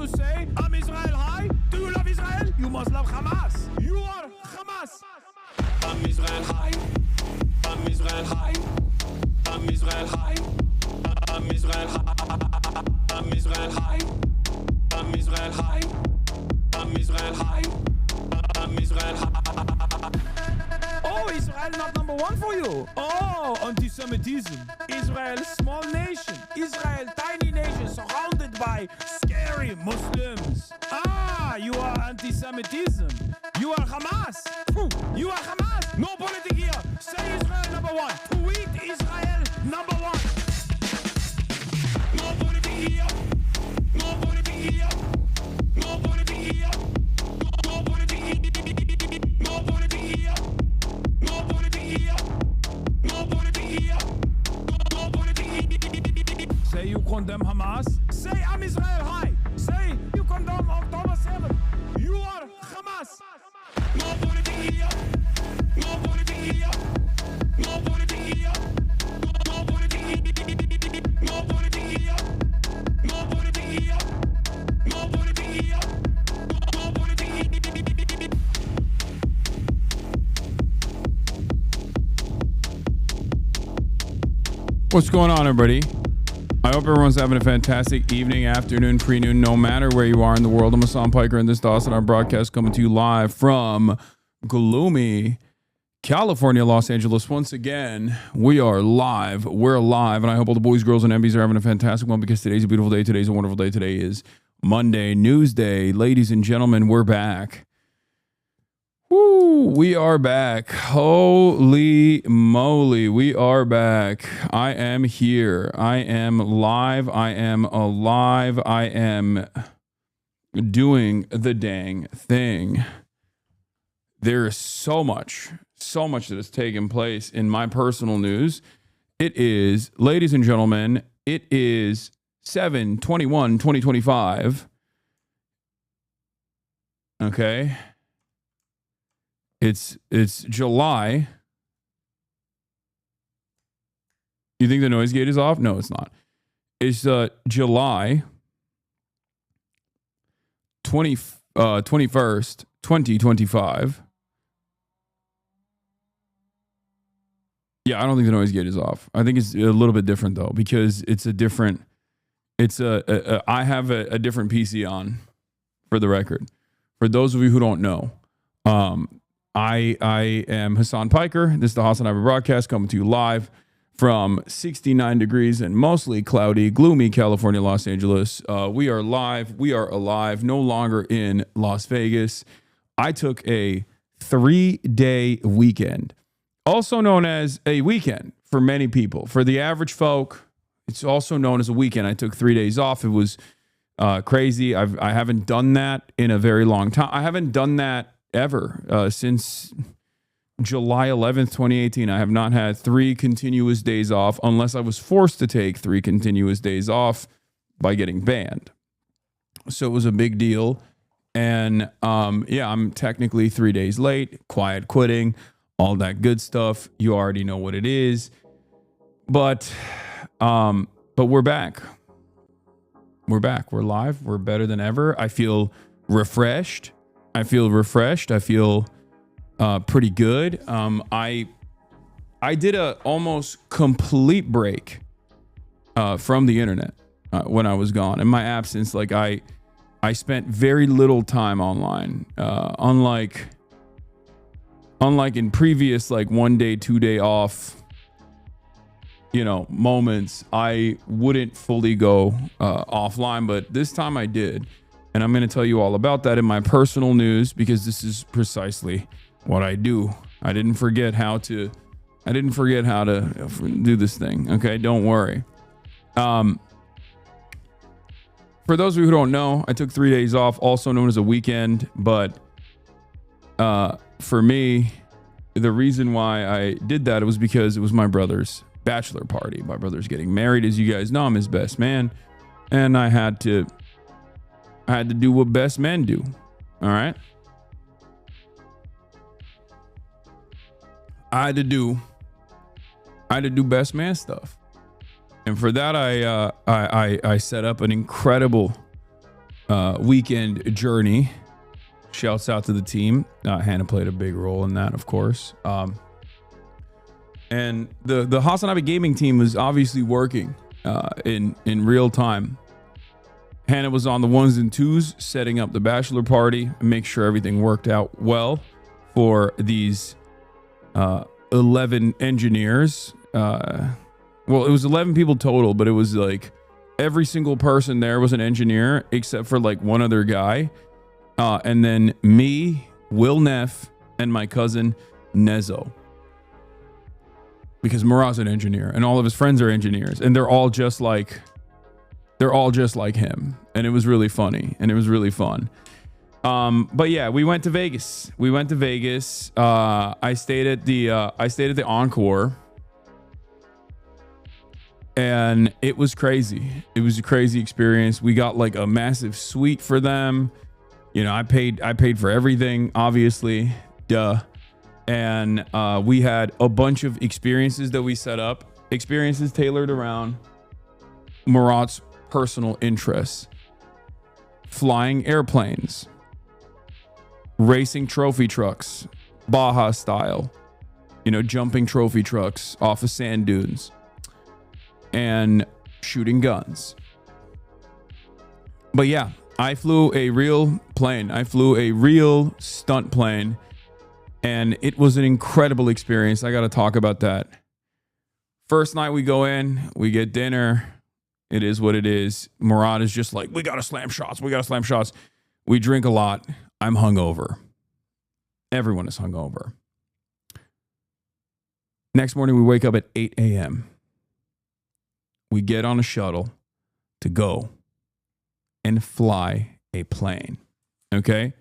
you say, I'm Israel high? Do you love Israel? You must love Hamas. You are Hamas. I'm Israel high. I'm Israel high. I'm Israel high. I'm Israel high. I'm Israel high. I'm Israel high. I'm Israel high. I'm Israel high. Oh, Israel not number one for you. Oh, anti-Semitism. Israel, small nation. Israel, tiny nation surrounded by scary Muslims. Ah, you are anti-Semitism. You are Hamas. You are Hamas. No politics here. Say Israel number one. Tweet Israel number one. No politics here. No politics here. No politics here. No politics here. No politics here. No politics here. No politics here. No politics here. Say you condemn Hamas. Say I'm Israel high. Say you condemn October 7. You are Hamas. No politics here. No politics here. No politics here. No politics here. No politics here. No politics here. No politics here. No politics here. What's going on, everybody? I hope everyone's having a fantastic evening, afternoon, pre-noon, no matter where you are in the world. I'm Hasan Piker, and this is the HasanAbi Broadcast coming to you live from gloomy California, Los Angeles. Once again, we are live. We're alive, and I hope all the boys, girls, and MBs are having a fantastic one because today's a beautiful day. Today's a wonderful day. Today is Monday, News Day. Ladies and gentlemen, we're back. Woo, we are back. Holy moly, we are back. I am here. I am live. I am alive. I am doing the dang thing. There is so much that has taken place in my personal news. It is, ladies and gentlemen, it is 7/21/2025. Okay. It's July. You think the noise gate is off? No, it's not. It's July 21st, 2025. Yeah, I don't think the noise gate is off. I think it's a little bit different though, because it's a different. I have a different PC on, for the record. For those of you who don't know, I am Hasan Piker. This is the HasanAbi Broadcast coming to you live from 69 degrees and mostly cloudy, gloomy California, Los Angeles. We are live. We are alive. No longer in Las Vegas. I took a 3-day weekend, also known as a weekend for many people. For the average folk, it's also known as a weekend. I took 3 days off. It was crazy. I haven't done that in a very long time. I haven't done that ever since July 11th, 2018. I have not had 3 continuous days off unless I was forced to take 3 continuous days off by getting banned. So it was a big deal. And yeah, I'm technically 3 days late, quiet quitting, all that good stuff. You already know what it is. But we're back. We're back. We're live. We're better than ever. I feel refreshed. I feel pretty good. I did a almost complete break from the internet when I was gone. In my absence, like I spent very little time online. Unlike in previous like 1 day, 2 day off, moments, I wouldn't fully go offline, but this time I did. And I'm going to tell you all about that in my personal news, because this is precisely what I do. I didn't forget how to do this thing. Okay, don't worry. For those of you who don't know, I took 3 days off, also known as a weekend. But for me, the reason why I did that, it was because it was my brother's bachelor party. My brother's getting married. As you guys know, I'm his best man, and I had to do what best men do. All right. I had to do best man stuff. And for that, I set up an incredible weekend journey. Shouts out to the team. Hannah played a big role in that, of course. And the HasanAbi gaming team was obviously working in real time. Hannah was on the ones and twos, setting up the bachelor party and make sure everything worked out well for these 11 engineers. Well, it was 11 people total, but it was like every single person there was an engineer except for like one other guy. And then me, Will Neff, and my cousin Nezo. Because Murat's an engineer and all of his friends are engineers and they're all just like him. And it was really funny and it was really fun. But yeah, we went to Vegas. I stayed at the Encore. And it was crazy. It was a crazy experience. We got like a massive suite for them. You know, I paid for everything, obviously. Duh. And we had a bunch of experiences that we set up. Experiences tailored around Murat's personal interests. Flying airplanes. Racing trophy trucks. Baja style. You know, jumping trophy trucks off of sand dunes. And shooting guns. But yeah, I flew a real plane. I flew a real stunt plane. And it was an incredible experience. I got to talk about that. First night we go in, we get dinner. It is what it is. Murat is just like, we got to slam shots. We drink a lot. I'm hungover. Everyone is hungover. Next morning, we wake up at 8 a.m. We get on a shuttle to go and fly a plane. Okay?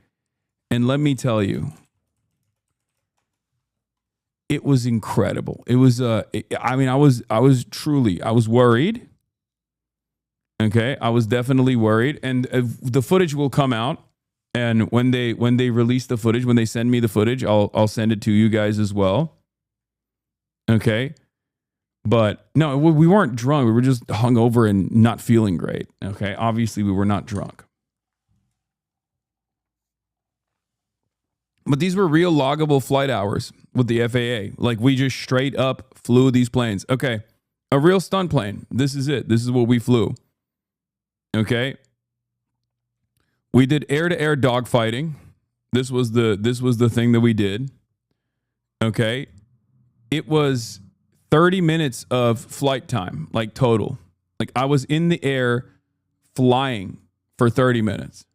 And let me tell you, it was incredible. It was I was worried. Okay? I was definitely worried, and the footage will come out, and when they release the footage, when they send me the footage, I'll send it to you guys as well. Okay? But no, we weren't drunk. We were just hungover and not feeling great. Okay. Obviously, we were not drunk. But these were real loggable flight hours with the FAA. Like, we just straight up flew these planes. Okay. A real stunt plane. This is it. This is what we flew. Okay. We did air-to-air dogfighting. This was the thing that we did. Okay. It was 30 minutes of flight time, like total. Like, I was in the air flying for 30 minutes,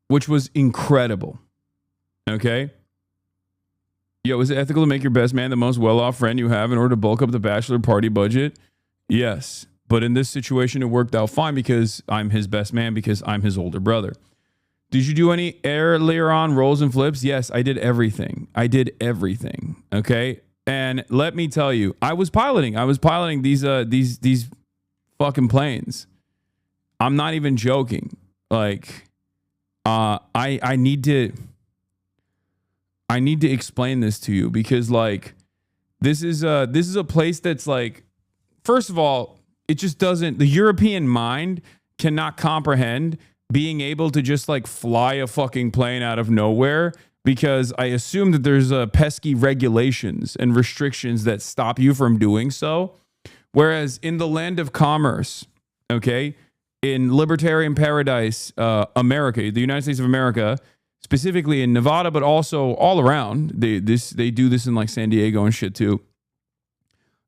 which was incredible. Okay? Yo, is it ethical to make your best man the most well-off friend you have in order to bulk up the bachelor party budget? Yes. But in this situation, it worked out fine because I'm his best man, because I'm his older brother. Did you do any earlier on rolls and flips? Yes, I did everything. Okay? And let me tell you, I was piloting these fucking planes. I'm not even joking. Like, I need to explain this to you, because like, this is a place that's like, first of all, it just doesn't, the European mind cannot comprehend being able to just like fly a fucking plane out of nowhere, because I assume that there's pesky regulations and restrictions that stop you from doing so. Whereas in the land of commerce, okay, in libertarian paradise, America, the United States of America, specifically in Nevada, but also all around, they do this in like San Diego and shit too.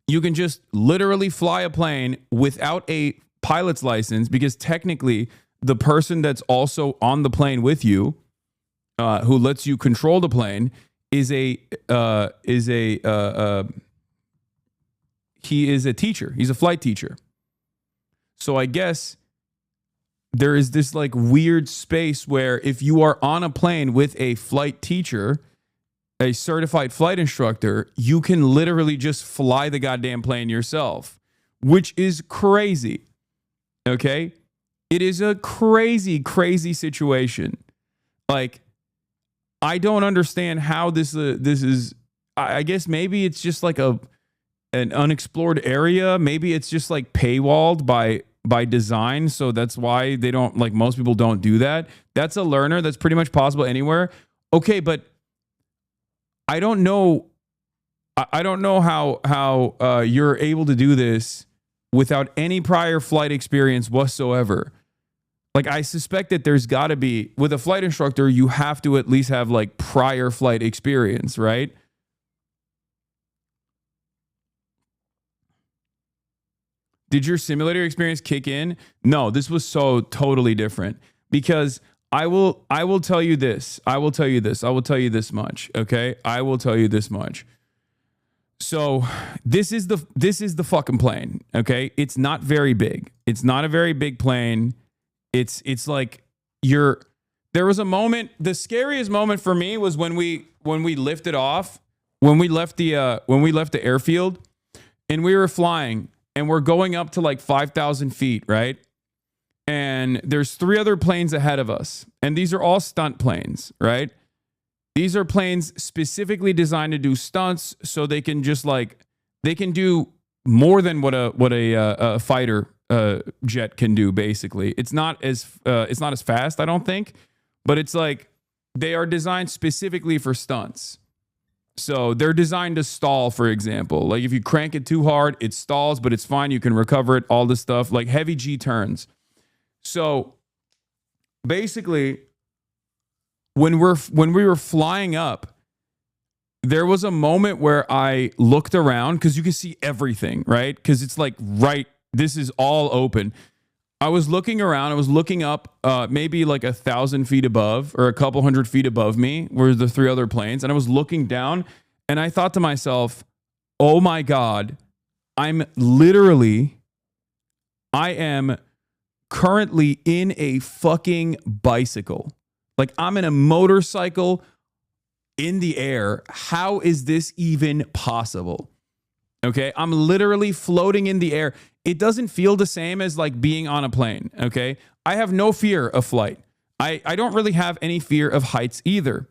You can just literally fly a plane without a pilot's license, because technically the person that's also on the plane with you, who lets you control the plane, he is a teacher. He's a flight teacher. So I guess there is this like weird space where if you are on a plane with a flight teacher, a certified flight instructor, you can literally just fly the goddamn plane yourself, which is crazy. Okay? It is a crazy, crazy situation. Like, I don't understand how this is. I guess maybe it's just like an unexplored area. Maybe it's just like paywalled by by design. So that's why they don't, like, most people don't do that. That's a learner. That's pretty much possible anywhere. Okay, but I don't know. I don't know how you're able to do this without any prior flight experience whatsoever. Like, I suspect that there's got to be, with a flight instructor, you have to at least have like prior flight experience, right? Did your simulator experience kick in? No, this was so totally different, because I will tell you this. I will tell you this much. Okay. I will tell you this much. So this is the fucking plane. Okay. It's not very big. It's not a very big plane. It's like there was a moment, the scariest moment for me was when we lifted off, when we left the airfield and we were flying and we're going up to like 5,000 feet, right? And there's 3 other planes ahead of us. And these are all stunt planes, right? These are planes specifically designed to do stunts, so they can just like, they can do more than what a fighter jet can do. Basically, it's not as fast, I don't think, but it's like they are designed specifically for stunts. So they're designed to stall, for example. Like if you crank it too hard, it stalls, but it's fine. You can recover it. All this stuff, like heavy G turns. So basically, when we were flying up, there was a moment where I looked around, because you can see everything, right? Because it's like, right, this is all open. I was looking around. I was looking up, maybe like 1,000 feet above or a couple hundred feet above me were the 3 other planes. And I was looking down and I thought to myself, oh my God, I am currently in a fucking bicycle. Like I'm in a motorcycle in the air. How is this even possible? Okay. I'm literally floating in the air. It doesn't feel the same as like being on a plane. Okay. I have no fear of flight. I don't really have any fear of heights either.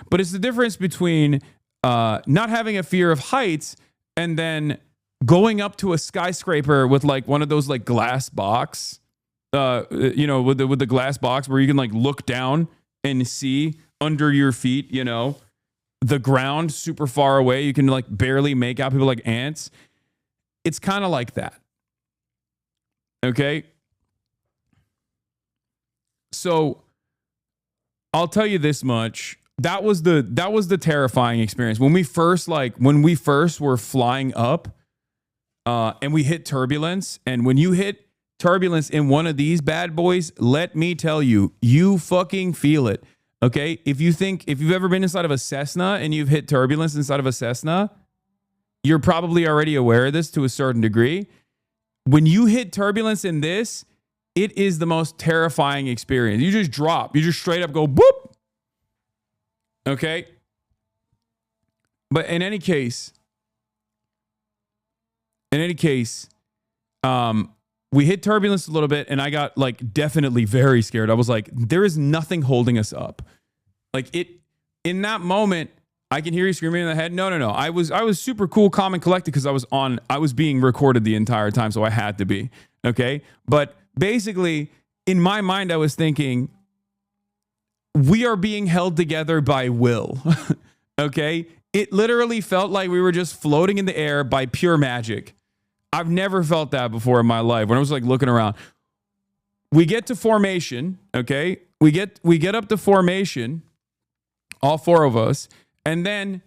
But it's the difference between not having a fear of heights and then going up to a skyscraper with like one of those like glass box, with the glass box where you can like look down and see under your feet, the ground super far away. You can like barely make out people like ants. It's kind of like that. Okay. So I'll tell you this much. That was the terrifying experience. When we first were flying up, and we hit turbulence, and when you hit turbulence in one of these bad boys, let me tell you, you fucking feel it. Okay. If you've ever been inside of a Cessna and you've hit turbulence inside of a Cessna, you're probably already aware of this to a certain degree. When you hit turbulence in this, it is the most terrifying experience. You just drop. You just straight up go boop. Okay. But in any case, we hit turbulence a little bit and I got like definitely very scared. I was like, there is nothing holding us up. Like in that moment, I can hear you screaming in the head. No. I was super cool, calm, and collected because I was being recorded the entire time, so I had to be. Okay. But basically, in my mind, I was thinking, we are being held together by will. Okay. It literally felt like we were just floating in the air by pure magic. I've never felt that before in my life. When I was like looking around, we get to formation. Okay. We get up to formation, all 4 of us. And then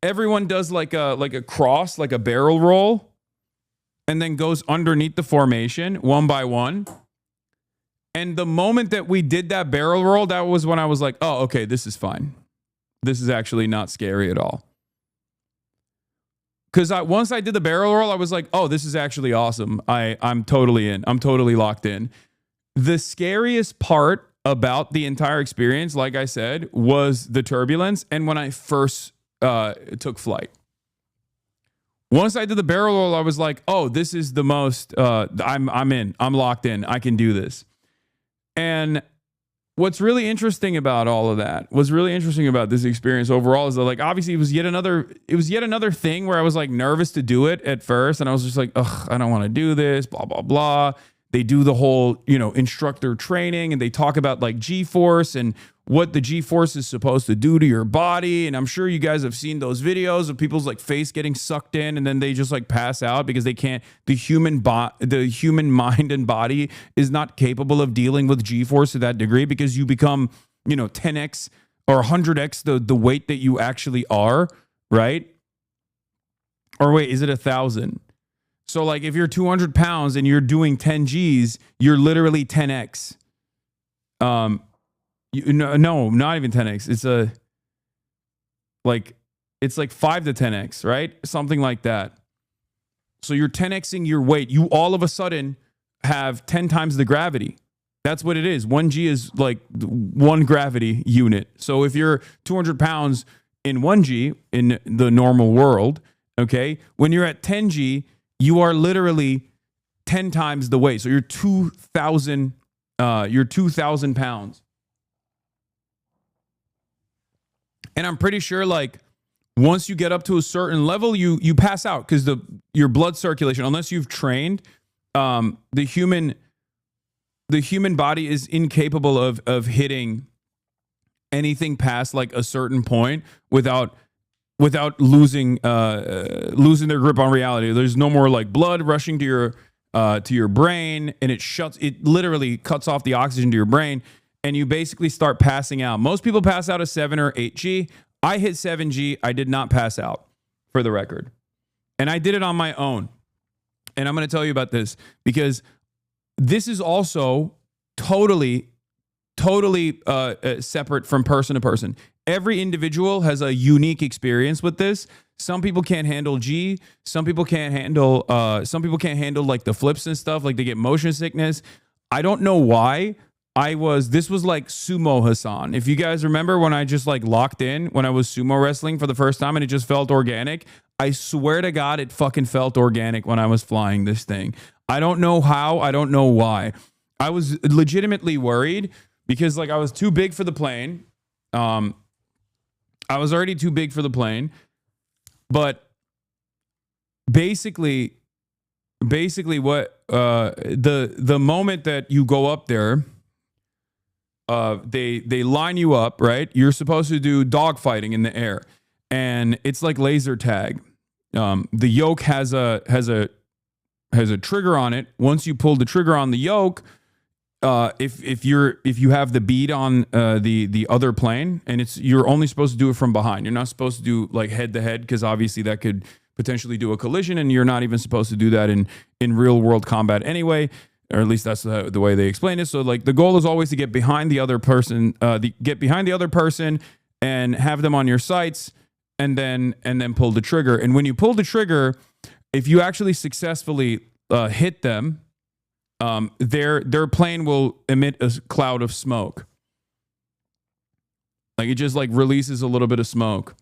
everyone does like a cross, like a barrel roll, and then goes underneath the formation one by one. And the moment that we did that barrel roll, that was when I was like, oh, okay, this is fine. This is actually not scary at all. Because once I did the barrel roll, I was like, oh, this is actually awesome. I'm totally in. I'm totally locked in. The scariest part about the entire experience, like I said, was the turbulence and when I first took flight. Once I did the barrel roll, I was like, oh, this is the most, I'm in. I'm locked in. I can do this. And what's really interesting about all of that, what's really interesting about this experience overall is that, like, obviously it was yet another thing where I was like nervous to do it at first. And I was just like, ugh, I don't want to do this, blah, blah, blah. They do the whole, instructor training, and they talk about like G-force and what the G-force is supposed to do to your body. And I'm sure you guys have seen those videos of people's like face getting sucked in and then they just like pass out because they can't, the human mind and body is not capable of dealing with G-force to that degree, because you become, 10x or 100x the weight that you actually are, right? Or wait, is it 1,000? So like if you're 200 pounds and you're doing 10 G's, you're literally 10x. No, not even 10x. It's like 5 to 10x, right? Something like that. So you're 10xing your weight. You all of a sudden have 10 times the gravity. That's what it is. 1 G is like 1 gravity unit. So if you're 200 pounds in 1 G in the normal world, okay, when you're at 10 G, you are literally 10 times the weight. So you're 2,000 pounds. And I'm pretty sure like once you get up to a certain level, you pass out because your blood circulation, unless you've trained, the human body is incapable of hitting anything past like a certain point without losing their grip on reality. There's no more like blood rushing to your brain, and it literally cuts off the oxygen to your brain, and you basically start passing out. Most people pass out at 7 or 8 G. I hit 7 G. I did not pass out, for the record. And I did it on my own. And I'm going to tell you about this because this is also totally separate from person to person. Every individual has a unique experience with this. Some people can't handle G. Some people can't handle like the flips and stuff. Like they get motion sickness. I don't know why. This was like sumo Hasan. If you guys remember when I just like locked in when I was sumo wrestling for the first time and it just felt organic, I swear to God, it fucking felt organic when I was flying this thing. I don't know how. I don't know why. I was legitimately worried because like I was too big for the plane. I was already too big for the plane, but basically what the moment that you go up there, they line you up, right? You're supposed to do dogfighting in the air, and it's like laser tag. The yoke has a trigger on it. Once you pull the trigger on the yoke, if you have the bead on the other plane, and you're only supposed to do it from behind. You're not supposed to do like head to head because obviously that could potentially do a collision, and you're not even supposed to do that in real world combat anyway, or at least that's the way they explain it. So like the goal is always to get behind the other person, and have them on your sights, and then pull the trigger. And when you pull the trigger, if you actually successfully hit them, their plane will emit a cloud of smoke. Like it just like releases a little bit of smoke.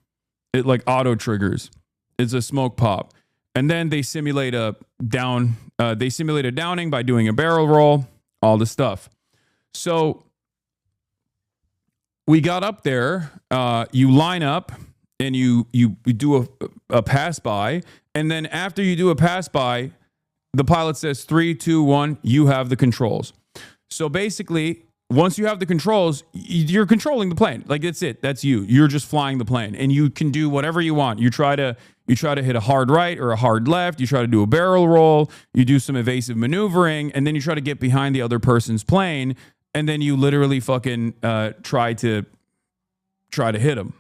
It like auto triggers. It's a smoke pop. And then they simulate a downing by doing a barrel roll, all the stuff. So we got up there, you line up and you do a pass by. And then after you do a pass by, the pilot says 3, 2, 1, you have the controls. So basically, once you have the controls, you're controlling the plane. Like that's it. That's you. You're just flying the plane, and you can do whatever you want. You try to hit a hard right or a hard left. You try to do a barrel roll. You do some evasive maneuvering, and then you try to get behind the other person's plane, and then you literally fucking try to hit them.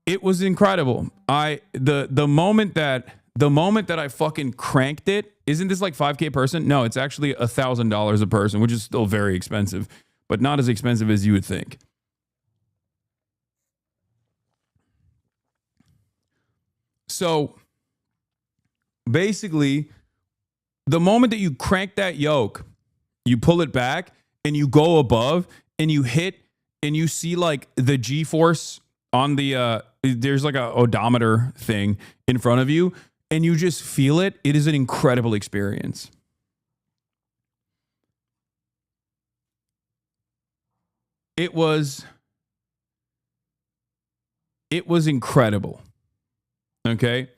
It was incredible. The moment that I fucking cranked it, isn't this like 5K person? No, it's actually $1,000 a person, which is still very expensive, but not as expensive as you would think. So basically, the moment that you crank that yoke, you pull it back and you go above and you hit and you see like the G-force on the there's like a odometer thing in front of you, and you just feel it. It is an incredible experience. it was incredible. Okay?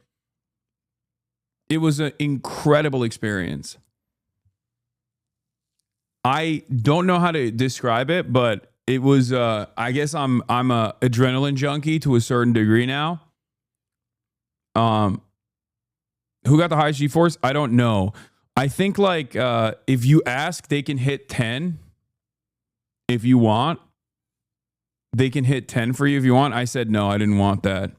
It was an incredible experience. I don't know how to describe it, but it was I guess I'm a adrenaline junkie to a certain degree now. Who got the highest G-force? I don't know. I think like if you ask, they can hit 10 if you want. They can hit 10 for you if you want. I said no, I didn't want that.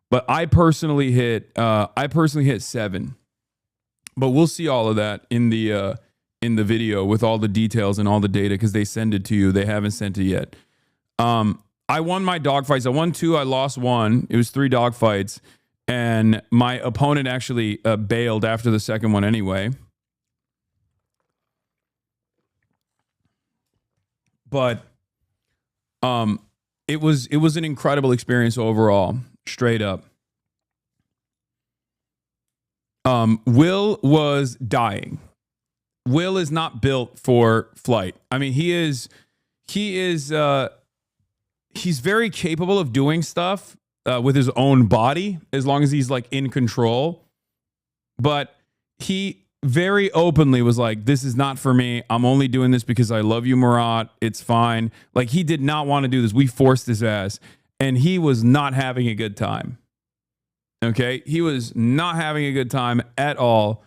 But I personally hit 7. But we'll see all of that in the video with all the details and all the data because they send it to you. They haven't sent it yet. I won my dogfights. I won 2. I lost 1. It was 3 dogfights. And my opponent actually bailed after the second one anyway. But it was an incredible experience overall, straight up. Will was dying. Will is not built for flight. I mean, he's very capable of doing stuff with his own body as long as he's like in control. But he very openly was like, this is not for me. I'm only doing this because I love you, Murat. It's fine. Like, he did not want to do this. We forced his ass and he was not having a good time. Okay. He was not having a good time at all.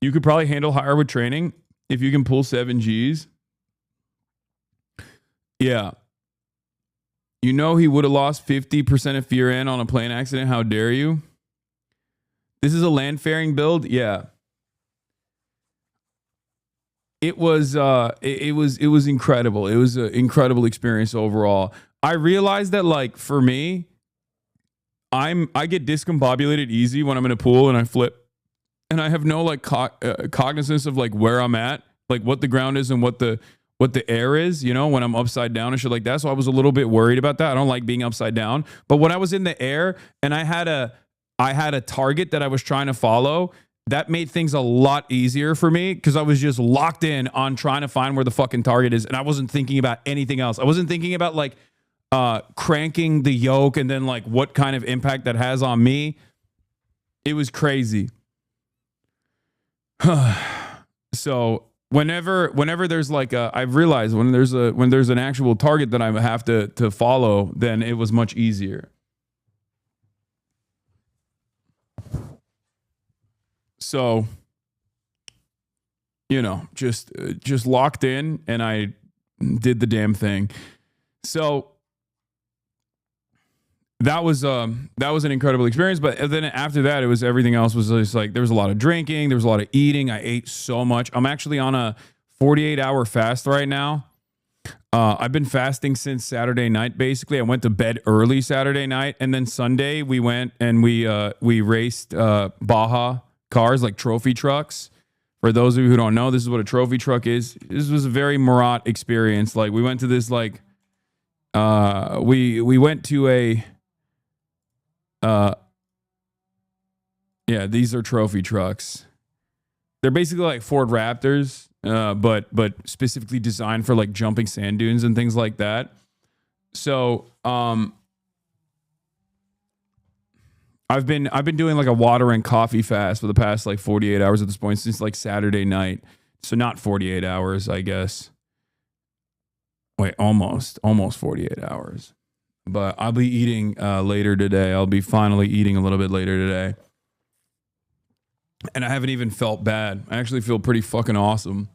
You could probably handle higher with training if you can pull 7 Gs. Yeah. You know, he would have lost 50% of fear in on a plane accident. How dare you? This is a land faring build. Yeah. It was incredible. It was an incredible experience overall. I realized that, like, for me, I get discombobulated easy when I'm in a pool and I flip, and I have no like cognizance of like where I'm at, like what the ground is and what the air is, you know, when I'm upside down and shit like that. So I was a little bit worried about that. I don't like being upside down. But when I was in the air and I had a target that I was trying to follow, that made things a lot easier for me because I was just locked in on trying to find where the fucking target is. And I wasn't thinking about anything else. I wasn't thinking about like cranking the yoke and then like what kind of impact that has on me. It was crazy. So whenever there's like I've realized when there's an actual target that I have to follow, then it was much easier. So, you know, just locked in and I did the damn thing. So that was an incredible experience. But then after that, it was everything else was just like there was a lot of drinking, there was a lot of eating. I ate so much. I'm actually on a 48-hour fast right now. I've been fasting since Saturday night. Basically, I went to bed early Saturday night, and then Sunday we went and we raced Baja cars, like trophy trucks. For those of you who don't know, this is what a trophy truck is. This was a very Murat experience. Like, we went to this like we went to a yeah, these are trophy trucks. They're basically like Ford Raptors, but specifically designed for like jumping sand dunes and things like that. So I've been doing like a water and coffee fast for the past like 48 hours at this point, since like Saturday night. So not 48 hours, I guess. Wait, almost 48 hours. But I'll be eating later today. I'll be finally eating a little bit later today. And I haven't even felt bad. I actually feel pretty fucking awesome.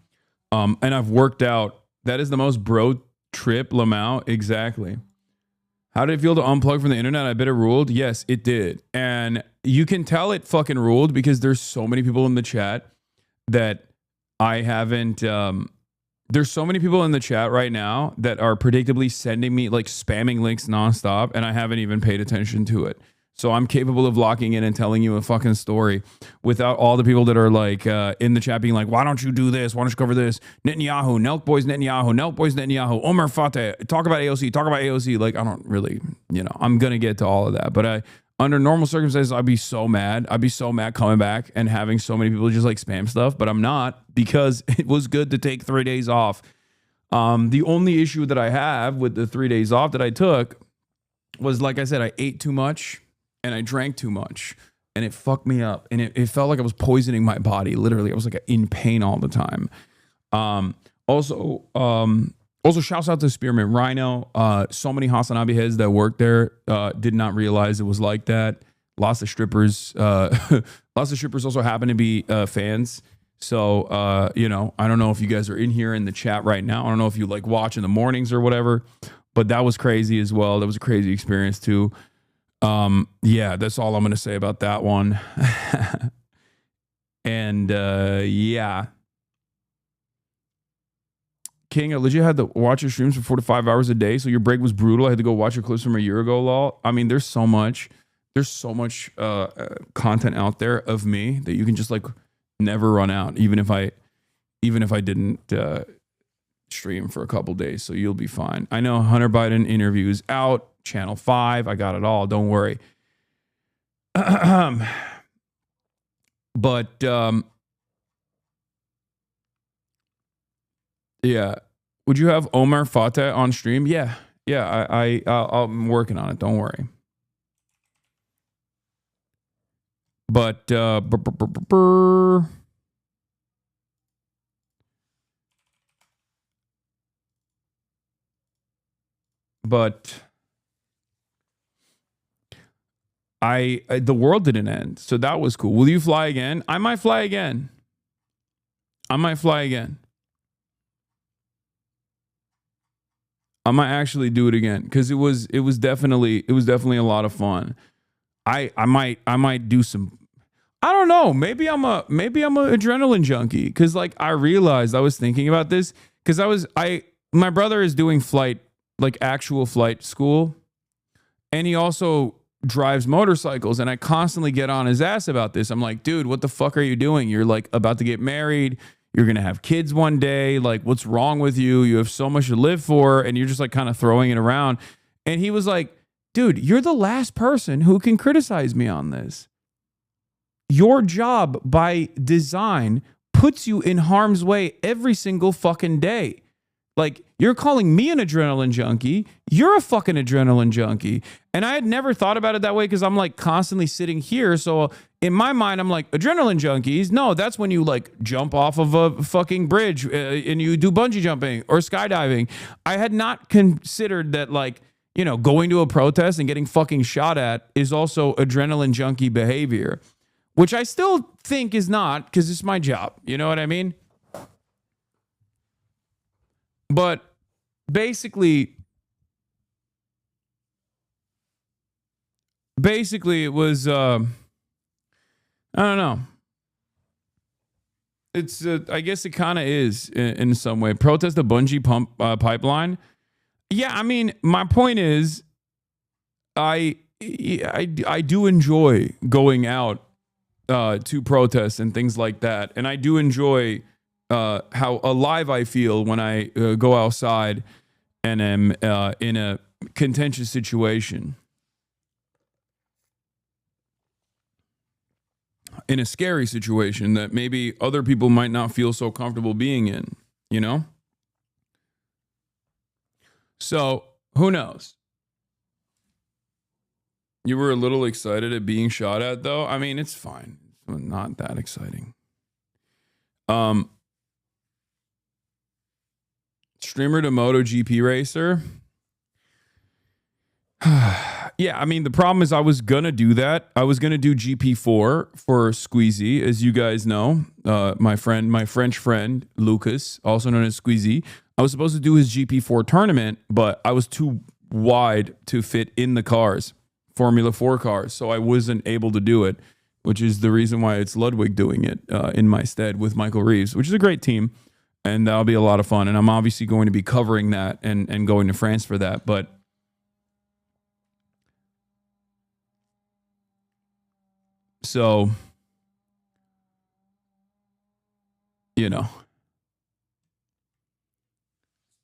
And I've worked out. That is the most bro trip, Lamau. Exactly. How did it feel to unplug from the internet? I bet it ruled. Yes, it did. And you can tell it fucking ruled because there's so many people in the chat that I haven't... there's so many people in the chat right now that are predictably sending me like spamming links nonstop, and I haven't even paid attention to it. So I'm capable of locking in and telling you a fucking story without all the people that are like in the chat being like, why don't you do this? Why don't you cover this? Netanyahu, Nelk Boys Netanyahu, Nelk Boys Netanyahu, Omar Fateh, talk about AOC. Like, I don't really, you know, I'm going to get to all of that. But under normal circumstances, I'd be so mad. I'd be so mad coming back and having so many people just like spam stuff. But I'm not, because it was good to take 3 days off. The only issue that I have with the 3 days off that I took was, like I said, I ate too much and I drank too much, and it fucked me up, and it felt like I was poisoning my body. Literally, I was like in pain all the time. Also, shouts out to Spearmint Rhino. So many HasanAbi heads that worked there did not realize it was like that. Lots of strippers. Lots of strippers also happen to be fans. So, I don't know if you guys are in here in the chat right now. I don't know if you like watch in the mornings or whatever, but that was crazy as well. That was a crazy experience too. Yeah, that's all I'm going to say about that one. And, yeah. King, I legit had to watch your streams for 4 to 5 hours a day. So your break was brutal. I had to go watch your clips from a year ago, lol. I mean, there's so much content out there of me that you can just like never run out, even if I didn't stream for a couple days. So you'll be fine. I know Hunter Biden interview is out, channel 5. I got it all. Don't worry. But yeah, would you have Omar Fateh on stream? Yeah. I'm working on it. Don't worry. But the world didn't end, so that was cool. Will you fly again? I might fly again. I might actually do it again because it was definitely a lot of fun. I might do some. I don't know. Maybe I'm a adrenaline junkie because like I realized I was thinking about this because my brother is doing actual flight school, and he also drives motorcycles, and I constantly get on his ass about this. I'm like, dude, what the fuck are you doing? You're like about to get married. You're going to have kids one day. Like, what's wrong with you? You have so much to live for, and you're just like kind of throwing it around. And he was like, dude, you're the last person who can criticize me on this. Your job by design puts you in harm's way every single fucking day. Like, you're calling me an adrenaline junkie. You're a fucking adrenaline junkie. And I had never thought about it that way because I'm like constantly sitting here. So in my mind, I'm like, adrenaline junkies? No, that's when you like jump off of a fucking bridge and you do bungee jumping or skydiving. I had not considered that like, going to a protest and getting fucking shot at is also adrenaline junkie behavior, which I still think is not because it's my job. You know what I mean? But basically it was, I don't know. It's, I guess it kind of is in some way. Protest the bungee pipeline. Yeah, I mean, my point is, I do enjoy going out to protests and things like that, and I do enjoy how alive I feel when I go outside and am in a contentious situation, in a scary situation that maybe other people might not feel so comfortable being in, So, who knows? You were a little excited at being shot at, though? I mean, it's fine. It's not that exciting. Streamer to MotoGP racer. Yeah, I mean, the problem is I was going to do that. I was going to do GP4 for Squeezy, as you guys know. My French friend, Lucas, also known as Squeezy. I was supposed to do his GP4 tournament, but I was too wide to fit in the cars, Formula 4 cars, so I wasn't able to do it, which is the reason why it's Ludwig doing it in my stead with Michael Reeves, which is a great team, and that'll be a lot of fun. And I'm obviously going to be covering that and going to France for that, but so,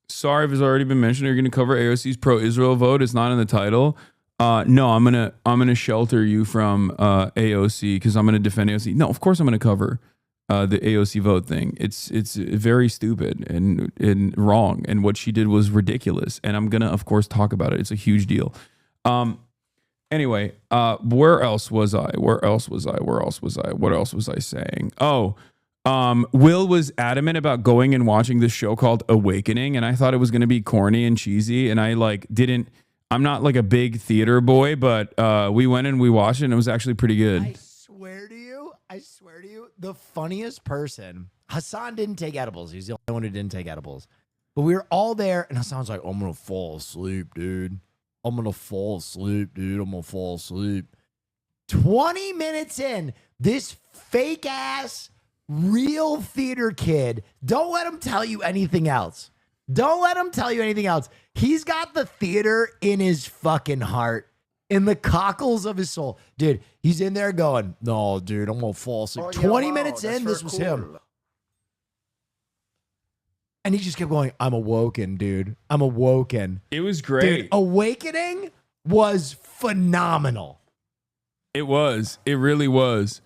sorry if it's already been mentioned. You're going to cover AOC's pro-Israel vote. It's not in the title. No, I'm gonna shelter you from AOC because I'm gonna defend AOC. No, of course I'm gonna cover the AOC vote thing. It's very stupid and wrong. And what she did was ridiculous. And I'm gonna, of course, talk about it. It's a huge deal. Anyway, where else was I? What else was I saying? Oh, Will was adamant about going and watching this show called Awakening, and I thought it was gonna be corny and cheesy, and I like didn't. I'm not like a big theater boy, but we went and we watched it, and it was actually pretty good. I swear to you, the funniest person, Hasan didn't take edibles. He's the only one who didn't take edibles. But we were all there, and Hasan's like, I'm going to fall asleep, dude. I'm going to fall asleep, dude. I'm going to fall asleep. 20 minutes in, this fake-ass, real theater kid, don't let him tell you anything else. Don't let him tell you anything else. He's got the theater in his fucking heart, in the cockles of his soul. Dude, he's in there going, no, dude, I'm going to fall asleep. 20 minutes in, this was him. And he just kept going, I'm awoken, dude. I'm awoken. It was great. Dude, Awakening was phenomenal. It was. It really was.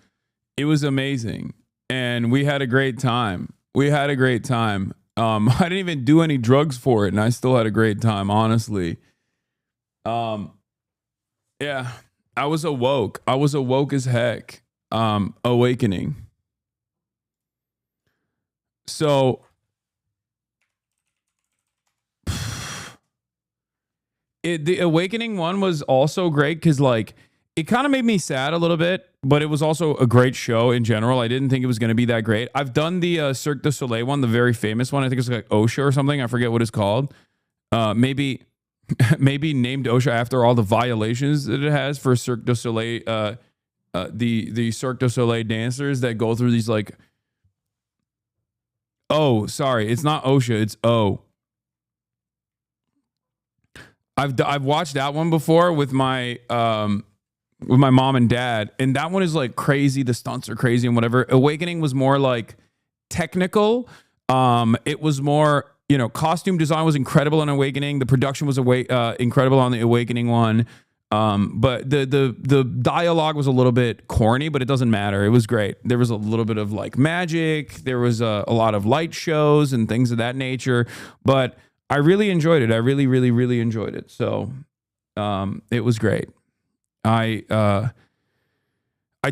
It was amazing. And we had a great time. I didn't even do any drugs for it, and I still had a great time, honestly. Yeah, I was awoke. I was awoke as heck. Awakening. So the Awakening one was also great because like it kind of made me sad a little bit, but it was also a great show in general. I didn't think it was going to be that great. I've done the Cirque du Soleil one, the very famous one. I think it's like OSHA or something. I forget what it's called. Maybe named OSHA after all the violations that it has for Cirque du Soleil, the Cirque du Soleil dancers that go through these like. Oh, sorry, it's not OSHA, it's O. I've watched that one before with my mom and dad, and that one is like crazy. The stunts are crazy and whatever. Awakening was more like technical. It was more, costume design was incredible on Awakening. The production was incredible on the Awakening one. But the dialogue was a little bit corny, but it doesn't matter. It was great. There was a little bit of like magic. There was a lot of light shows and things of that nature. But I really enjoyed it. I really, really, really enjoyed it. So it was great. I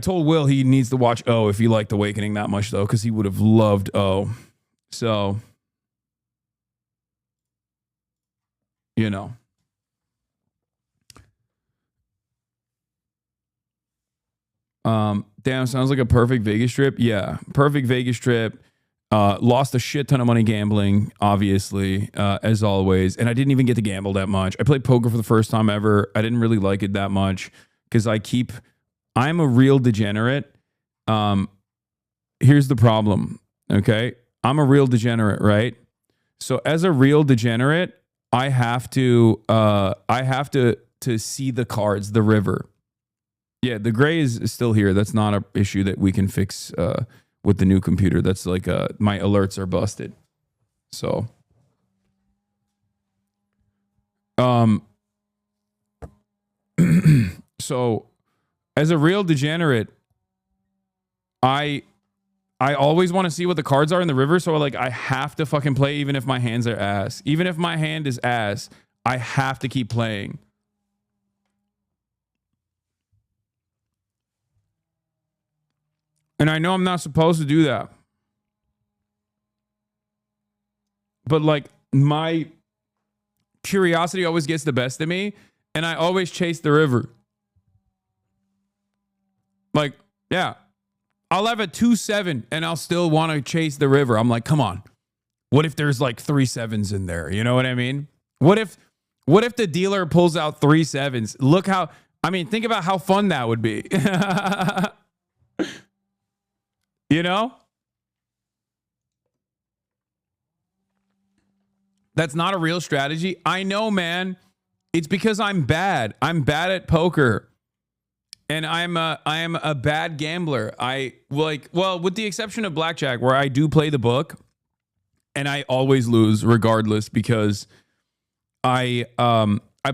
told Will he needs to watch O if he liked Awakening that much, though, because he would have loved O. So, Damn, sounds like a perfect Vegas trip. Yeah, perfect Vegas trip. Lost a shit ton of money gambling, obviously, as always. And I didn't even get to gamble that much. I played poker for the first time ever. I didn't really like it that much because I'm a real degenerate. Here's the problem, okay? I'm a real degenerate, right? So as a real degenerate, I have to see the cards, the river. Yeah, the gray is still here. That's not an issue that we can fix with the new computer. That's like my alerts are busted. So so as a real degenerate, I always want to see what the cards are in the river, so like I have to fucking play even if my hands are ass. Even if my hand is ass, I have to keep playing. And I know I'm not supposed to do that. But like my curiosity always gets the best of me, and I always chase the river. Like, yeah, I'll have a 2-7 and I'll still want to chase the river. I'm like, come on. What if there's like 3 7s in there? You know what I mean? What if the dealer pulls out 3 7s? Think about how fun that would be. That's not a real strategy. I know, man. It's because I'm bad. I'm bad at poker. And I am a bad gambler. With the exception of blackjack, where I do play the book and I always lose regardless because I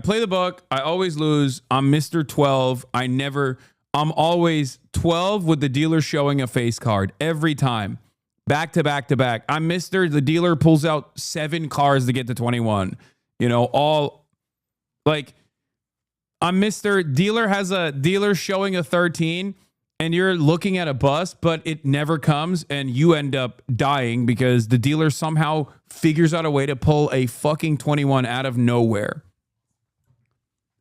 play the book, I always lose. I'm Mr. 12. I never I'm always 12 with the dealer showing a face card every time. Back to back to back. I'm Mr. The dealer pulls out 7 cars to get to 21. You know, all like I'm Mr. Dealer has a dealer showing a 13 and you're looking at a bus, but it never comes and you end up dying because the dealer somehow figures out a way to pull a fucking 21 out of nowhere.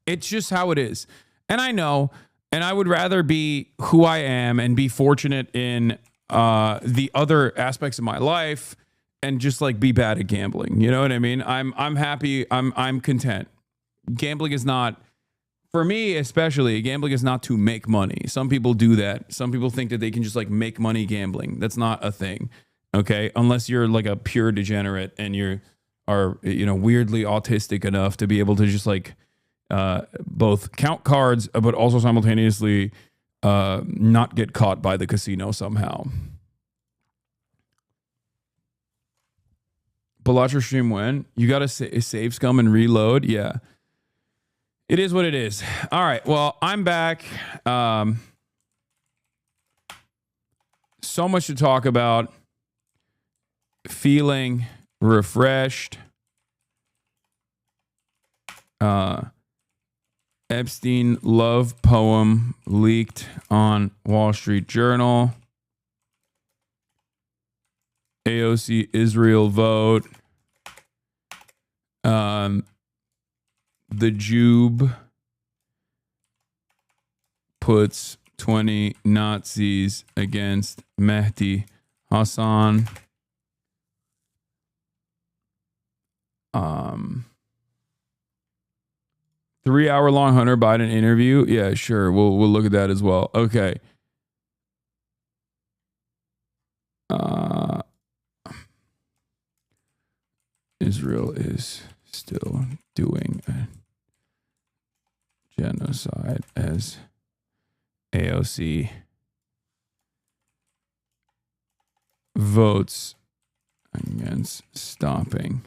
It's just how it is. And I know, and I would rather be who I am and be fortunate in the other aspects of my life and just like be bad at gambling. You know what I mean? I'm happy. I'm content. Gambling is not, for me especially, gambling is not to make money. Some people do that. Some people think that they can just like make money gambling. That's not a thing. Okay? Unless you're like a pure degenerate and you are, you know, weirdly autistic enough to be able to just like both count cards, but also simultaneously not get caught by the casino somehow. But watch your stream when you got to save scum and reload. Yeah, it is what it is. All right. Well, I'm back. So much to talk about. Feeling refreshed. Epstein love poem leaked on Wall Street Journal. AOC Israel vote. The JUBE puts 20 Nazis against Mehdi Hasan. 3-hour-long Hunter Biden interview. Yeah, sure. We'll look at that as well. Okay. Israel is still doing a genocide as AOC votes against stopping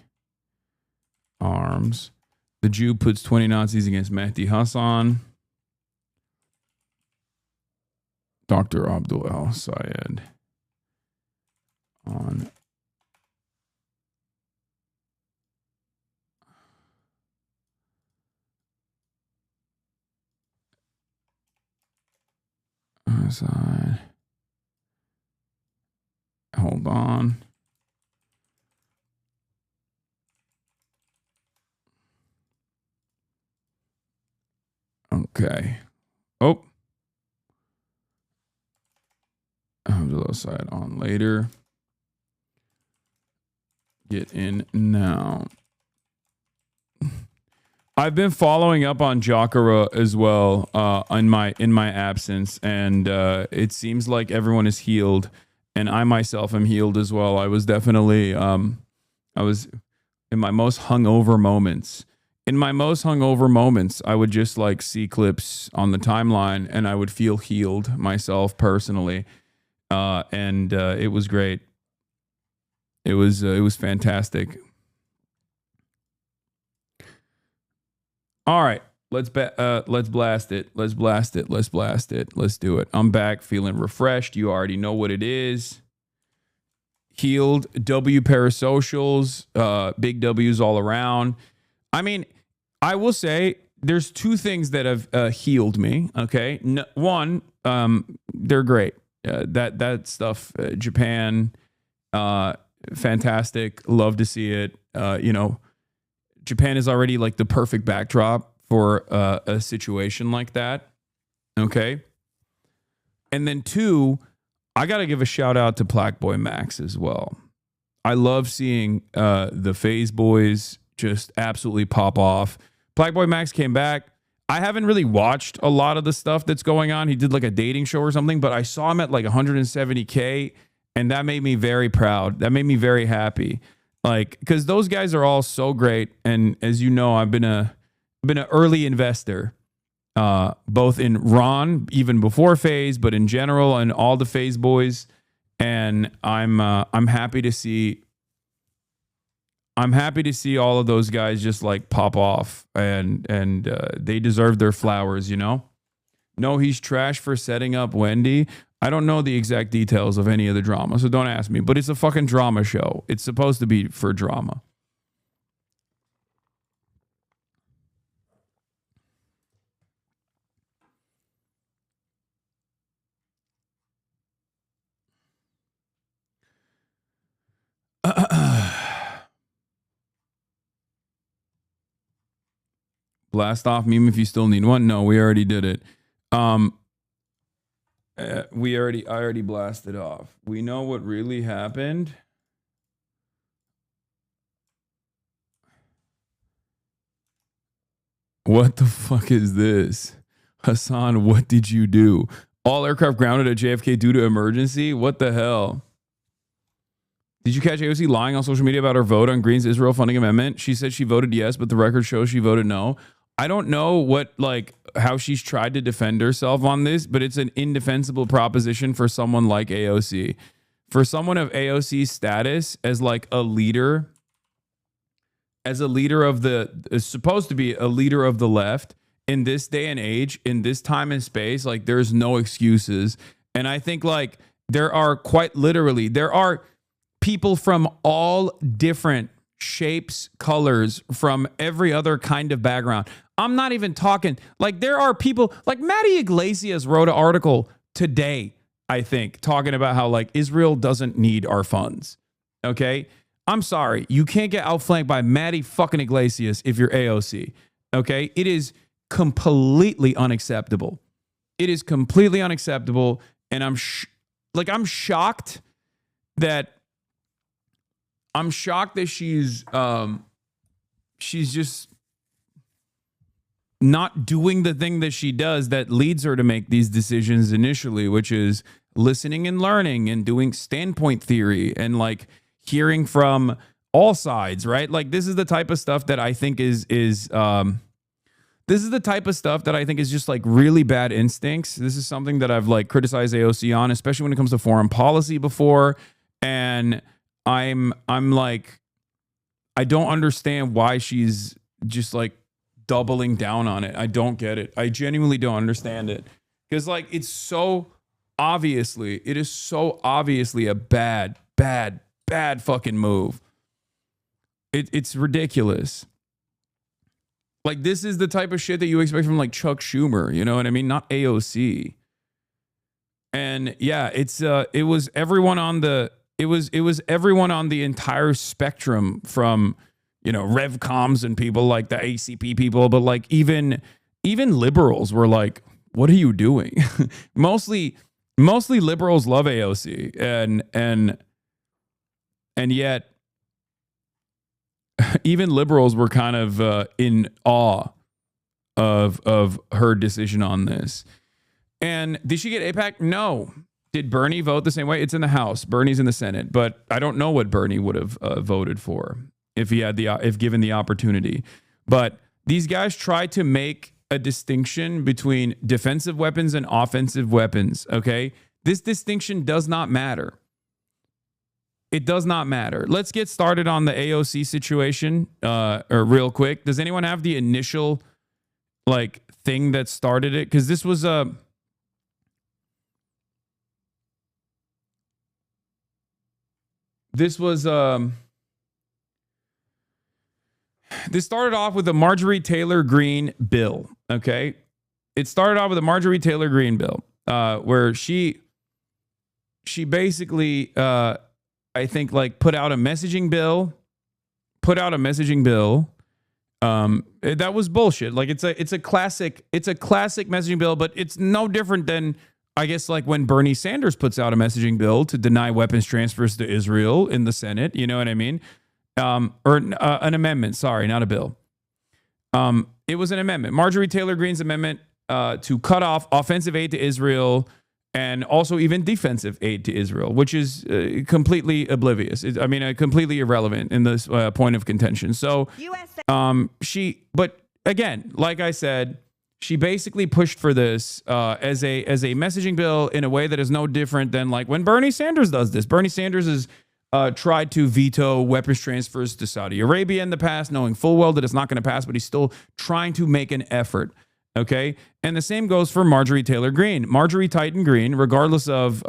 arms. The Jew puts 20 Nazis against Mehdi Hasan. Dr. Abdul al-Sayed on side. Hold on. Okay. Oh. Abdul side on later. Get in now. I've been following up on Jacare as well in my absence, and it seems like everyone is healed, and I myself am healed as well. I was definitely I was in my most hungover moments. In my most hungover moments, I would just like see clips on the timeline, and I would feel healed myself personally, and it was great. It was fantastic. All right, let's blast it. Let's blast it. Let's blast it. Let's do it. I'm back, feeling refreshed. You already know what it is. Healed. W parasocials. Big W's all around. I mean, I will say there's 2 things that have healed me. Okay, one, they're great. That stuff, Japan, fantastic. Love to see it. You know, Japan is already like the perfect backdrop for a situation like that. Okay. And then 2, I got to give a shout out to Black Boy Max as well. I love seeing the FaZe boys just absolutely pop off. Black Boy Max came back. I haven't really watched a lot of the stuff that's going on. He did like a dating show or something, but I saw him at like 170K, and that made me very proud. That made me very happy. Like, because those guys are all so great. And as you know, I've been an early investor, both in Ron, even before FaZe, but in general, and all the FaZe boys. And I'm happy to see all of those guys just like pop off, and they deserve their flowers, you know? No, he's trash for setting up Wendy. I don't know the exact details of any of the drama, so don't ask me. But it's a fucking drama show. It's supposed to be for drama. Blast off meme if you still need one. No, we already did it. I already blasted off. We know what really happened. What the fuck is this? Hasan, what did you do? All aircraft grounded at JFK due to emergency? What the hell? Did you catch AOC lying on social media about her vote on Green's Israel funding amendment? She said she voted yes, but the record shows she voted no. I don't know how she's tried to defend herself on this, but it's an indefensible proposition for someone like AOC. For someone of AOC's status as like a leader, as a leader of is supposed to be a leader of the left in this day and age, in this time and space, like there's no excuses. And I think like there are people from all different shapes, colors, from every other kind of background. I'm not even talking, like there are people, like Maddie Iglesias wrote an article today, I think, talking about how like Israel doesn't need our funds. Okay? I'm sorry. You can't get outflanked by Maddie fucking Iglesias if you're AOC. Okay? It is completely unacceptable. It is completely unacceptable. And I'm shocked that she's just not doing the thing that she does that leads her to make these decisions initially, which is listening and learning and doing standpoint theory and like hearing from all sides, right? Like this is the type of stuff that I think is just like really bad instincts. This is something that I've like criticized AOC on, especially when it comes to foreign policy before. And I'm like, I don't understand why she's just like doubling down on it. I don't get it. I genuinely don't understand it. Because like it is so obviously a bad fucking move. It's ridiculous. Like this is the type of shit that you expect from like Chuck Schumer, you know what I mean? Not AOC. And yeah, it was everyone on the entire spectrum from, you know, RevComs and people like the ACP people, but like even liberals were like, what are you doing? mostly liberals love AOC and yet even liberals were kind of in awe of her decision on this. And did she get AIPAC? No. Did Bernie vote the same way? It's in the House. Bernie's in the Senate, but I don't know what Bernie would have voted for if given the opportunity. But these guys try to make a distinction between defensive weapons and offensive weapons. Okay, this distinction does not matter. It does not matter. Let's get started on the AOC situation, or real quick. Does anyone have the initial like thing that started it? Because this was a. This started off with a Marjorie Taylor Greene bill. Okay, it started off with a Marjorie Taylor Greene bill, where she basically, I think, like put out a messaging bill. That was bullshit. Like it's a classic messaging bill, but it's no different than, I guess, like when Bernie Sanders puts out a messaging bill to deny weapons transfers to Israel in the Senate. You know what I mean? Or an amendment. Sorry, not a bill. It was an amendment. Marjorie Taylor Greene's amendment to cut off offensive aid to Israel and also even defensive aid to Israel, which is completely oblivious. Completely irrelevant in this point of contention. So, but again, like I said, she basically pushed for this as a messaging bill in a way that is no different than like when Bernie Sanders does this. Bernie Sanders has tried to veto weapons transfers to Saudi Arabia in the past, knowing full well that it's not going to pass, but he's still trying to make an effort. Okay. And the same goes for Marjorie Taylor Greene. Marjorie Titan Greene, regardless of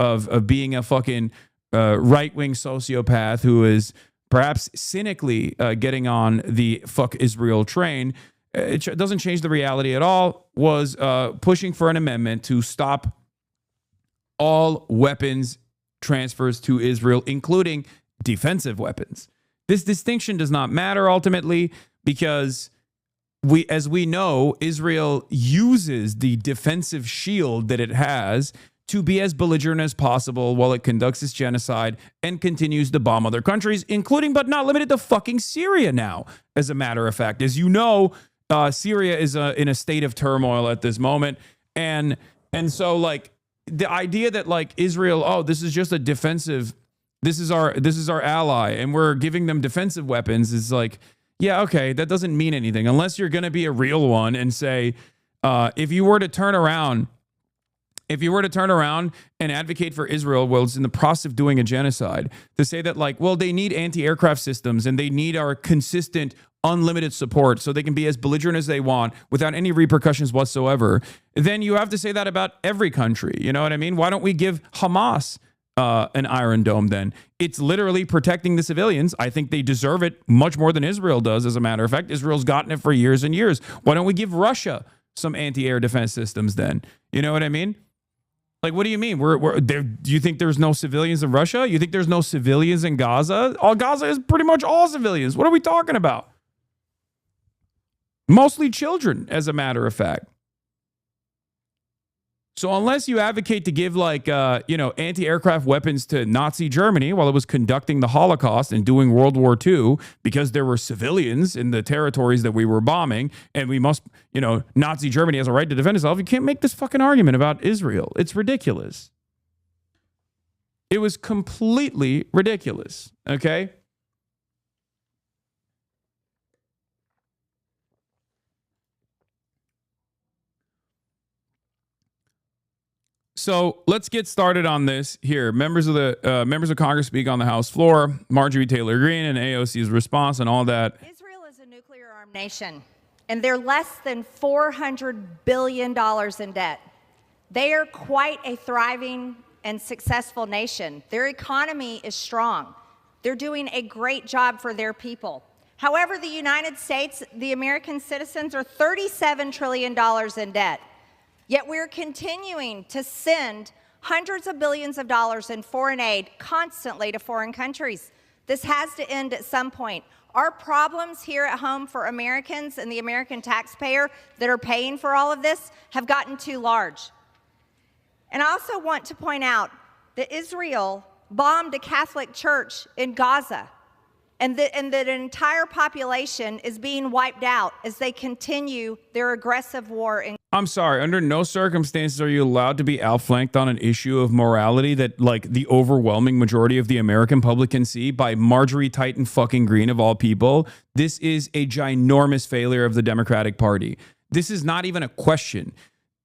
being a fucking right-wing sociopath who is perhaps cynically getting on the fuck Israel train, it doesn't change the reality at all, was pushing for an amendment to stop all weapons transfers to Israel, including defensive weapons. This distinction does not matter ultimately because as we know, Israel uses the defensive shield that it has to be as belligerent as possible while it conducts its genocide and continues to bomb other countries, including but not limited to fucking Syria now, as a matter of fact. As you know, Syria is in a state of turmoil at this moment. And so, like, the idea that, like, Israel, oh, this is just a defensive, this is our ally, and we're giving them defensive weapons is like, yeah, okay, that doesn't mean anything. Unless you're going to be a real one and say, if you were to turn around and advocate for Israel while it's in the process of doing a genocide, to say that, like, well, they need anti-aircraft systems and they need our consistent, unlimited support so they can be as belligerent as they want without any repercussions whatsoever, then you have to say that about every country. You know what I mean? Why don't we give Hamas an Iron Dome then? It's literally protecting the civilians. I think they deserve it much more than Israel does, as a matter of fact. Israel's gotten it for years and years. Why don't we give Russia some anti-air defense systems then? You know what I mean? Like, what do you mean? We're there, do you think there's no civilians in Russia? You think there's no civilians in Gaza? Gaza is pretty much all civilians. What are we talking about? Mostly children, as a matter of fact. So unless you advocate to give, like, anti-aircraft weapons to Nazi Germany while it was conducting the Holocaust and doing World War II because there were civilians in the territories that we were bombing and we must, Nazi Germany has a right to defend itself, you can't make this fucking argument about Israel. It's ridiculous. It was completely ridiculous, okay? So let's get started on this here. Members of Congress speak on the House floor. Marjorie Taylor Greene and AOC's response and all that. Israel is a nuclear-armed nation, and they're less than $400 billion in debt. They are quite a thriving and successful nation. Their economy is strong. They're doing a great job for their people. However, the United States, the American citizens, are $37 trillion in debt. Yet we're continuing to send hundreds of billions of dollars in foreign aid constantly to foreign countries. This has to end at some point. Our problems here at home for Americans and the American taxpayer that are paying for all of this have gotten too large. And I also want to point out that Israel bombed a Catholic church in Gaza, and that an entire population is being wiped out as they continue their aggressive war in. I'm sorry, under no circumstances are you allowed to be outflanked on an issue of morality that, like, the overwhelming majority of the American public can see by Marjorie Titan fucking Greene of all people. This is a ginormous failure of the Democratic Party. This is not even a question.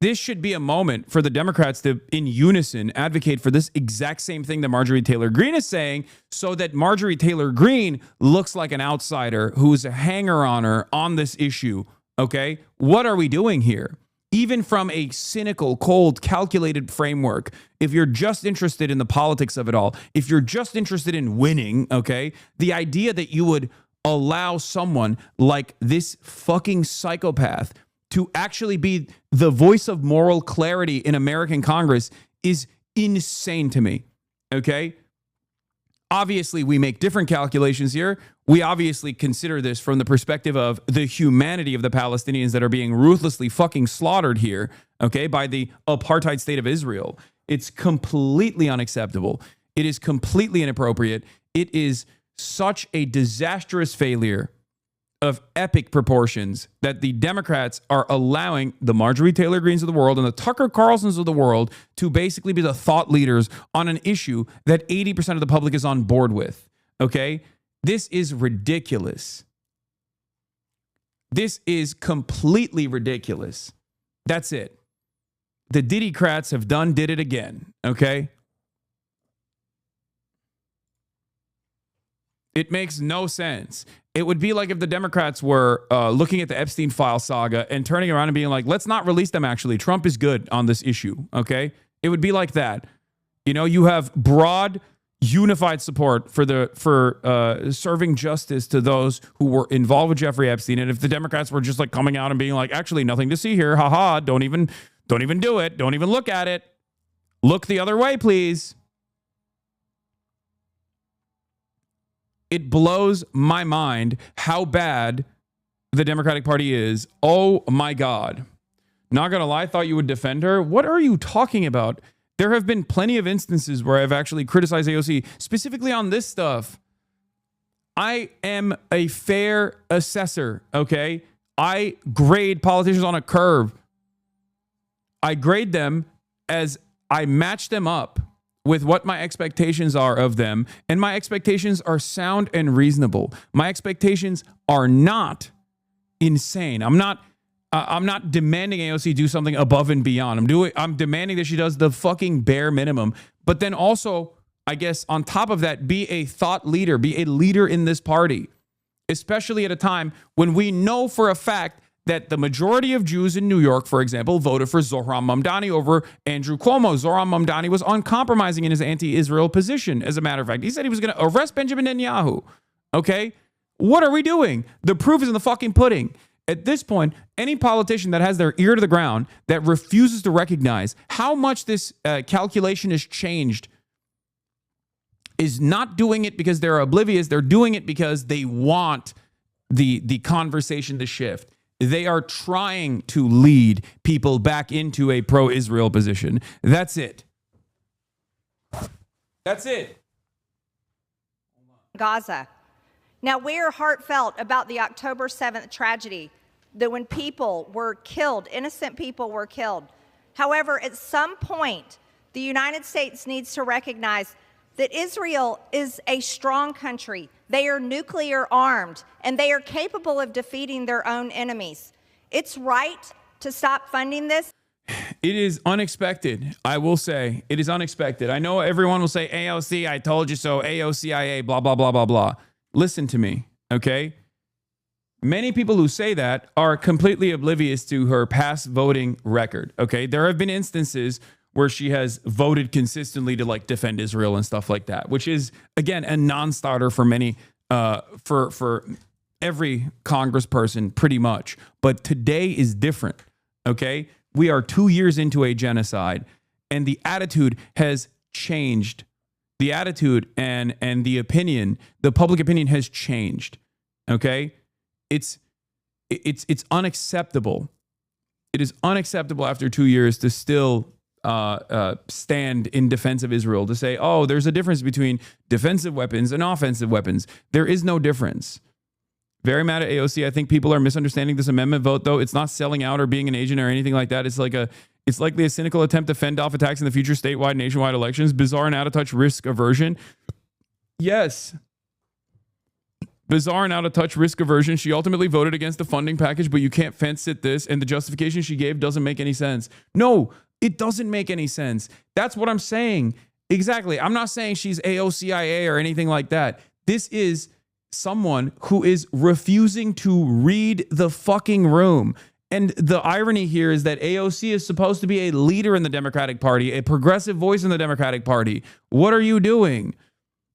This should be a moment for the Democrats to, in unison, advocate for this exact same thing that Marjorie Taylor Greene is saying, so that Marjorie Taylor Greene looks like an outsider who is a hanger-oner on this issue, okay? What are we doing here? Even from a cynical, cold, calculated framework, if you're just interested in the politics of it all, if you're just interested in winning, okay, the idea that you would allow someone like this fucking psychopath to actually be the voice of moral clarity in American Congress is insane to me, okay? Obviously, we make different calculations here. We obviously consider this from the perspective of the humanity of the Palestinians that are being ruthlessly fucking slaughtered here, okay, by the apartheid state of Israel. It's completely unacceptable. It is completely inappropriate. It is such a disastrous failure of epic proportions that the Democrats are allowing the Marjorie Taylor Greenes of the world and the Tucker Carlsons of the world to basically be the thought leaders on an issue that 80% of the public is on board with, okay? This is ridiculous. This is completely ridiculous. That's it. The Diddycrats have did it again, okay? It makes no sense. It would be like if the Democrats were looking at the Epstein file saga and turning around and being like, let's not release them, actually. Trump is good on this issue, okay? It would be like that. You know, you have broad, unified support for serving justice to those who were involved with Jeffrey Epstein. And if the Democrats were just like coming out and being like, actually, nothing to see here. Haha, don't even do it. Don't even look at it. Look the other way, please. It blows my mind how bad the Democratic Party is. Oh my God. Not gonna lie, I thought you would defend her. What are you talking about? There have been plenty of instances where I've actually criticized AOC, specifically on this stuff. I am a fair assessor, okay? I grade politicians on a curve. I grade them as I match them up with what my expectations are of them, and my expectations are sound and reasonable. My expectations are not insane. I'm not demanding AOC do something above and beyond. I'm demanding that she does the fucking bare minimum, but then also, I guess, on top of that, be a thought leader, be a leader in this party, especially at a time when we know for a fact that the majority of Jews in New York, for example, voted for Zohran Mamdani over Andrew Cuomo. Zohran Mamdani was uncompromising in his anti-Israel position. As a matter of fact, he said he was going to arrest Benjamin Netanyahu. Okay? What are we doing? The proof is in the fucking pudding. At this point, any politician that has their ear to the ground, that refuses to recognize how much this calculation has changed, is not doing it because they're oblivious. They're doing it because they want the conversation to shift. They are trying to lead people back into a pro-Israel position. That's it. That's it. Gaza. Now, we are heartfelt about the October 7th tragedy, that when people were killed, innocent people were killed. However, at some point, the United States needs to recognize that Israel is a strong country. They are nuclear armed, and they are capable of defeating their own enemies. It's right to stop funding this. It is unexpected. I will say it is unexpected. I know everyone will say, AOC, I told you so, AOCIA, blah, blah, blah, blah, blah. Listen to me, okay? Many people who say that are completely oblivious to her past voting record, okay? There have been instances where she has voted consistently to like defend Israel and stuff like that, which is, again, a non-starter for many, for every congressperson pretty much. But today is different, okay? We are 2 years into a genocide, and the attitude has changed. The attitude and the opinion, the public opinion has changed, okay? It's unacceptable. It is unacceptable after 2 years to still stand in defense of Israel, to say, oh, there's a difference between defensive weapons and offensive weapons. There is no difference. Very mad at AOC. I think people are misunderstanding this amendment vote, though. It's not selling out or being an agent or anything like that. It's likely a cynical attempt to fend off attacks in the future statewide, nationwide elections. Bizarre and out of touch risk aversion. Yes. Bizarre and out of touch risk aversion. She ultimately voted against the funding package, but you can't fence it this, and the justification she gave doesn't make any sense. No, it doesn't make any sense. That's what I'm saying. Exactly. I'm not saying she's AOCIA or anything like that. This is someone who is refusing to read the fucking room. And the irony here is that AOC is supposed to be a leader in the Democratic Party, a progressive voice in the Democratic Party. What are you doing?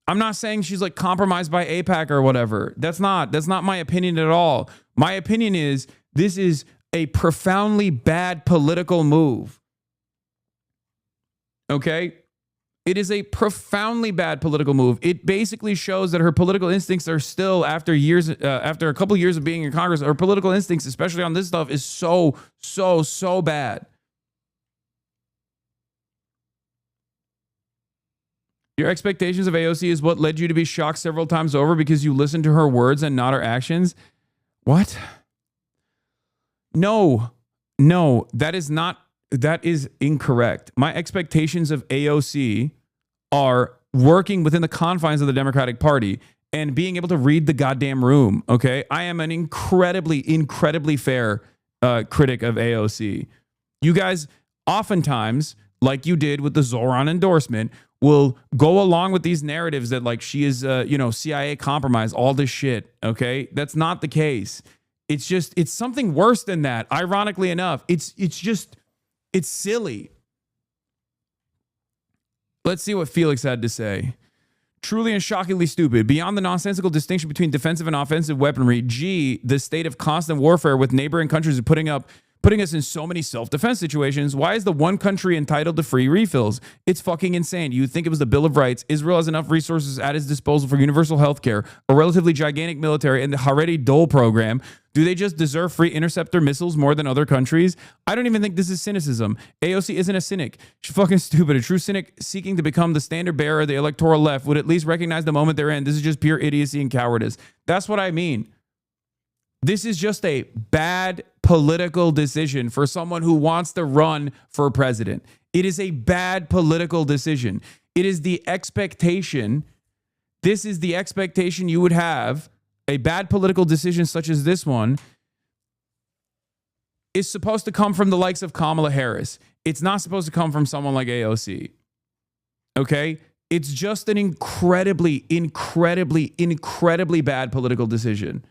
I'm not saying she's like compromised by AIPAC or whatever. That's not my opinion at all. My opinion is this is a profoundly bad political move. Okay? It is a profoundly bad political move. It basically shows that her political instincts are still, after a couple years of being in Congress, her political instincts, especially on this stuff, is so bad. Your expectations of AOC is what led you to be shocked several times over because you listened to her words and not her actions. What? No, that is incorrect. My expectations of AOC are working within the confines of the Democratic Party and being able to read the goddamn room, okay? I am an incredibly fair critic of AOC. You guys oftentimes like you did with the Zoran endorsement, will go along with these narratives that like she is, CIA compromise, all this shit. Okay. That's not the case. It's something worse than that. Ironically enough, it's silly. Let's see what Felix had to say. Truly and shockingly stupid. Beyond the nonsensical distinction between defensive and offensive weaponry, the state of constant warfare with neighboring countries is putting us in so many self-defense situations. Why is the one country entitled to free refills? It's fucking insane. You'd think it was the Bill of Rights. Israel has enough resources at its disposal for universal health care, a relatively gigantic military, and the HARVARDxTRUMP program. Do they just deserve free interceptor missiles more than other countries? I don't even think this is cynicism. AOC isn't a cynic. She's fucking stupid. A true cynic seeking to become the standard bearer of the electoral left would at least recognize the moment they're in. This is just pure idiocy and cowardice. That's what I mean. This is just a bad political decision for someone who wants to run for president. It is a bad political decision. It is the expectation. This is the expectation you would have. A bad political decision such as this one is supposed to come from the likes of Kamala Harris. It's not supposed to come from someone like AOC. Okay? It's just an incredibly bad political decision.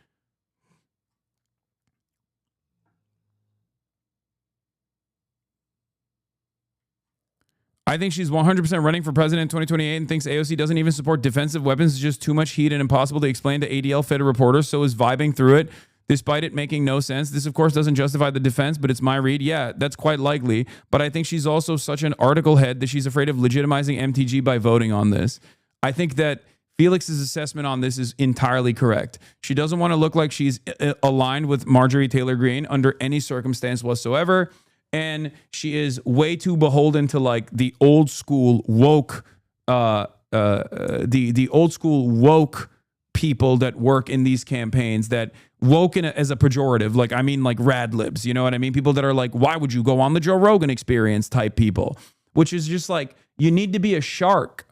I think she's 100% running for president in 2028 and thinks AOC doesn't even support defensive weapons. It's just too much heat and impossible to explain to ADL fed reporters, so is vibing through it, despite it making no sense. This, of course, doesn't justify the defense, but it's my read. Yeah, that's quite likely. But I think she's also such an article head that she's afraid of legitimizing MTG by voting on this. I think that Felix's assessment on this is entirely correct. She doesn't want to look like she's aligned with Marjorie Taylor Greene under any circumstance whatsoever. And she is way too beholden to like the old school woke, the old school woke people that work in these campaigns, that woke as a pejorative. Like, I mean, like rad libs, you know what I mean? People that are like, why would you go on the Joe Rogan Experience type people, which is just like, you need to be a shark.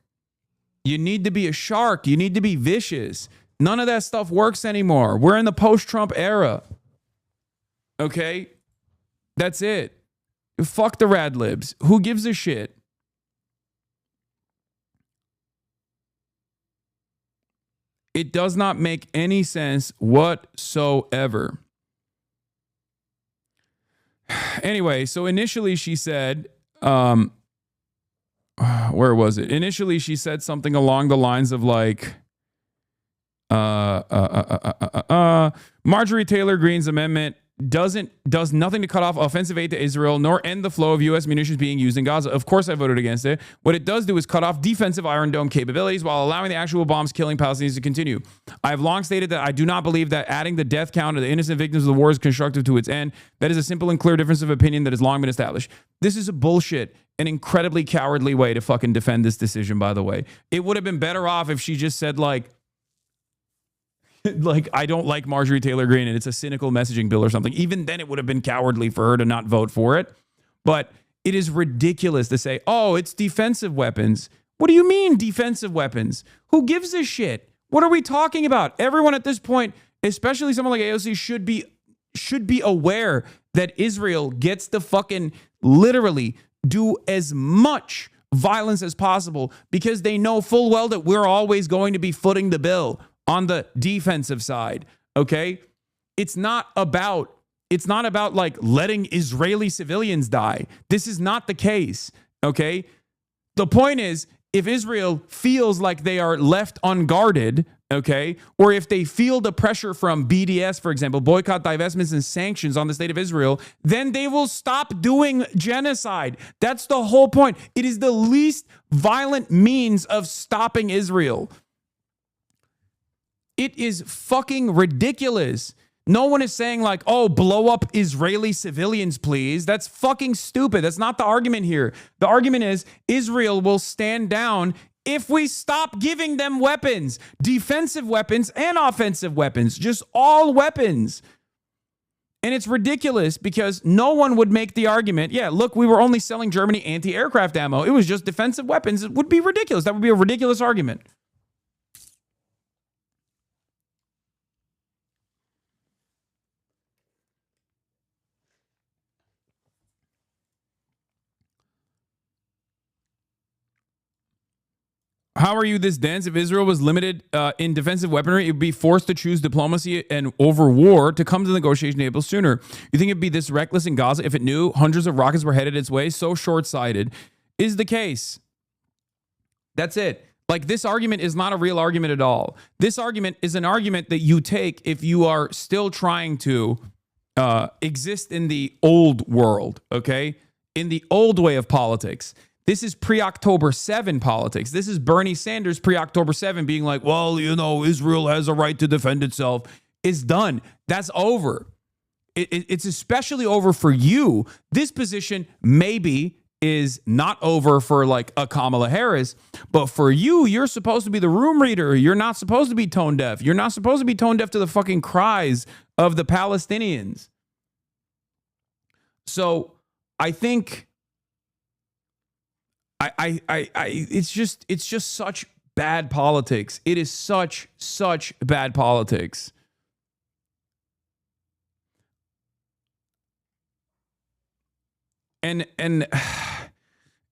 You need to be a shark. You need to be vicious. None of that stuff works anymore. We're in the post-Trump era. Okay? That's it. Fuck the rad libs. Who gives a shit? It does not make any sense whatsoever. Anyway, so initially she said, where was it? Initially she said something along the lines of like, Marjorie Taylor Greene's amendment does nothing to cut off offensive aid to Israel nor end the flow of U.S. munitions being used in Gaza. Of course I voted against it. What it does do is cut off defensive Iron Dome capabilities while allowing the actual bombs killing Palestinians to continue. I have long stated that I do not believe that adding the death count of the innocent victims of the war is constructive to its end. That is a simple and clear difference of opinion that has long been established. This is a bullshit, an incredibly cowardly way to fucking defend this decision, by the way. It would have been better off if she just said like, I don't like Marjorie Taylor Greene and it's a cynical messaging bill or something. Even then it would have been cowardly for her to not vote for it. But it is ridiculous to say, oh, it's defensive weapons. What do you mean defensive weapons? Who gives a shit? What are we talking about? Everyone at this point, especially someone like AOC, should be aware that Israel gets to fucking literally do as much violence as possible because they know full well that we're always going to be footing the bill on the defensive side, okay? It's not about like letting Israeli civilians die. This is not the case, okay? The point is, if Israel feels like they are left unguarded, okay, or if they feel the pressure from BDS, for example, boycott, divestments, and sanctions on the state of Israel, then they will stop doing genocide. That's the whole point. It is the least violent means of stopping Israel. It is fucking ridiculous. No one is saying like, oh, blow up Israeli civilians, please. That's fucking stupid. That's not the argument here. The argument is Israel will stand down if we stop giving them weapons, defensive weapons and offensive weapons, just all weapons. And it's ridiculous because no one would make the argument, yeah, look, we were only selling Germany anti-aircraft ammo. It was just defensive weapons. It would be ridiculous. That would be a ridiculous argument. how are you this dense? If Israel was limited in defensive weaponry, it would be forced to choose diplomacy and over war to come to the negotiation table sooner. You think it'd be this reckless in Gaza if it knew hundreds of rockets were headed its way? So short-sighted is the case. That's it. Like, this argument is not a real argument at all. This argument is an argument that you take if you are still trying to exist in the old world, okay? In the old way of politics. This is pre-October 7 politics. This is Bernie Sanders pre-October 7 being like, well, you know, Israel has a right to defend itself. It's done. That's over. It's especially over for you. This position maybe is not over for like a Kamala Harris, but for you, you're supposed to be the room reader. You're not supposed to be tone deaf. You're not supposed to be tone deaf to the fucking cries of the Palestinians. So I think it's just such bad politics. It is such bad politics. And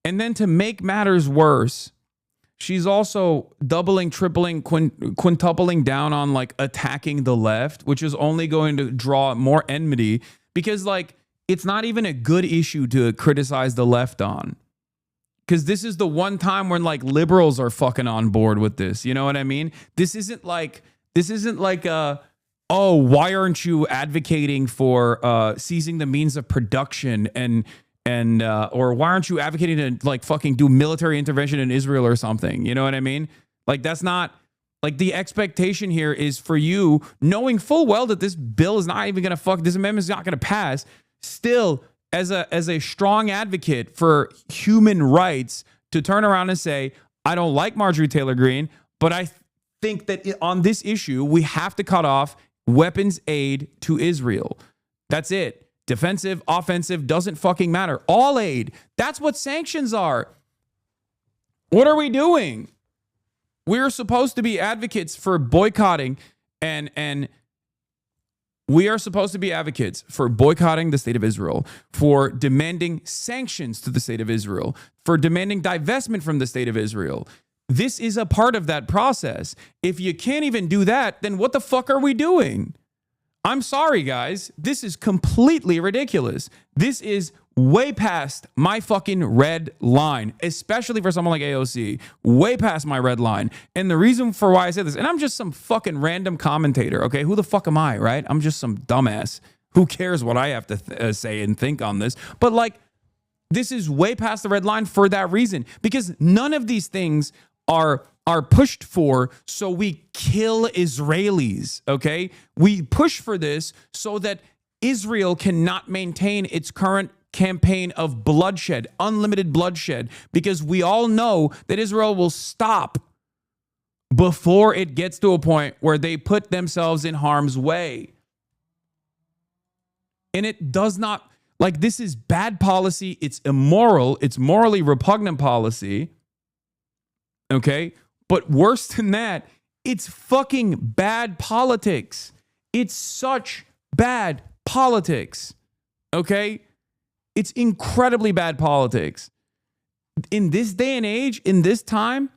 then to make matters worse, she's also doubling, tripling, quintupling down on like attacking the left, which is only going to draw more enmity because like it's not even a good issue to criticize the left on. Because this is the one time when like liberals are fucking on board with this. You know what I mean? This isn't like oh, why aren't you advocating for seizing the means of production and or why aren't you advocating to like fucking do military intervention in Israel or something? You know what I mean? Like, that's not like the expectation here is for you knowing full well that this bill is not even going to this amendment is not going to pass. Still, as a strong advocate for human rights, to turn around and say, I don't like Marjorie Taylor Greene, but I think that on this issue, we have to cut off weapons aid to Israel. That's it. Defensive, offensive, doesn't fucking matter. All aid. That's what sanctions are. What are we doing? We're supposed to be advocates for boycotting and we are supposed to be advocates for boycotting the state of Israel, for demanding sanctions to the state of Israel, for demanding divestment from the state of Israel. This is a part of that process. If you can't even do that, then what the fuck are we doing? I'm sorry, guys. This is completely ridiculous. This is way past my fucking red line, especially for someone like AOC. Way past my red line. And the reason for why I said this, and I'm just some fucking random commentator, okay? Who the fuck am I, right? I'm just some dumbass. Who cares what I have to say and think on this? But like, this is way past the red line for that reason. Because none of these things are pushed for so we kill Israelis, okay? We push for this so that Israel cannot maintain its current campaign of bloodshed, unlimited bloodshed, because we all know that Israel will stop before it gets to a point where they put themselves in harm's way. And it does not, like, this is bad policy. It's immoral. It's morally repugnant policy. Okay? But worse than that, it's fucking bad politics. It's such bad politics. Okay? It's incredibly bad politics. In this day and age, in this time,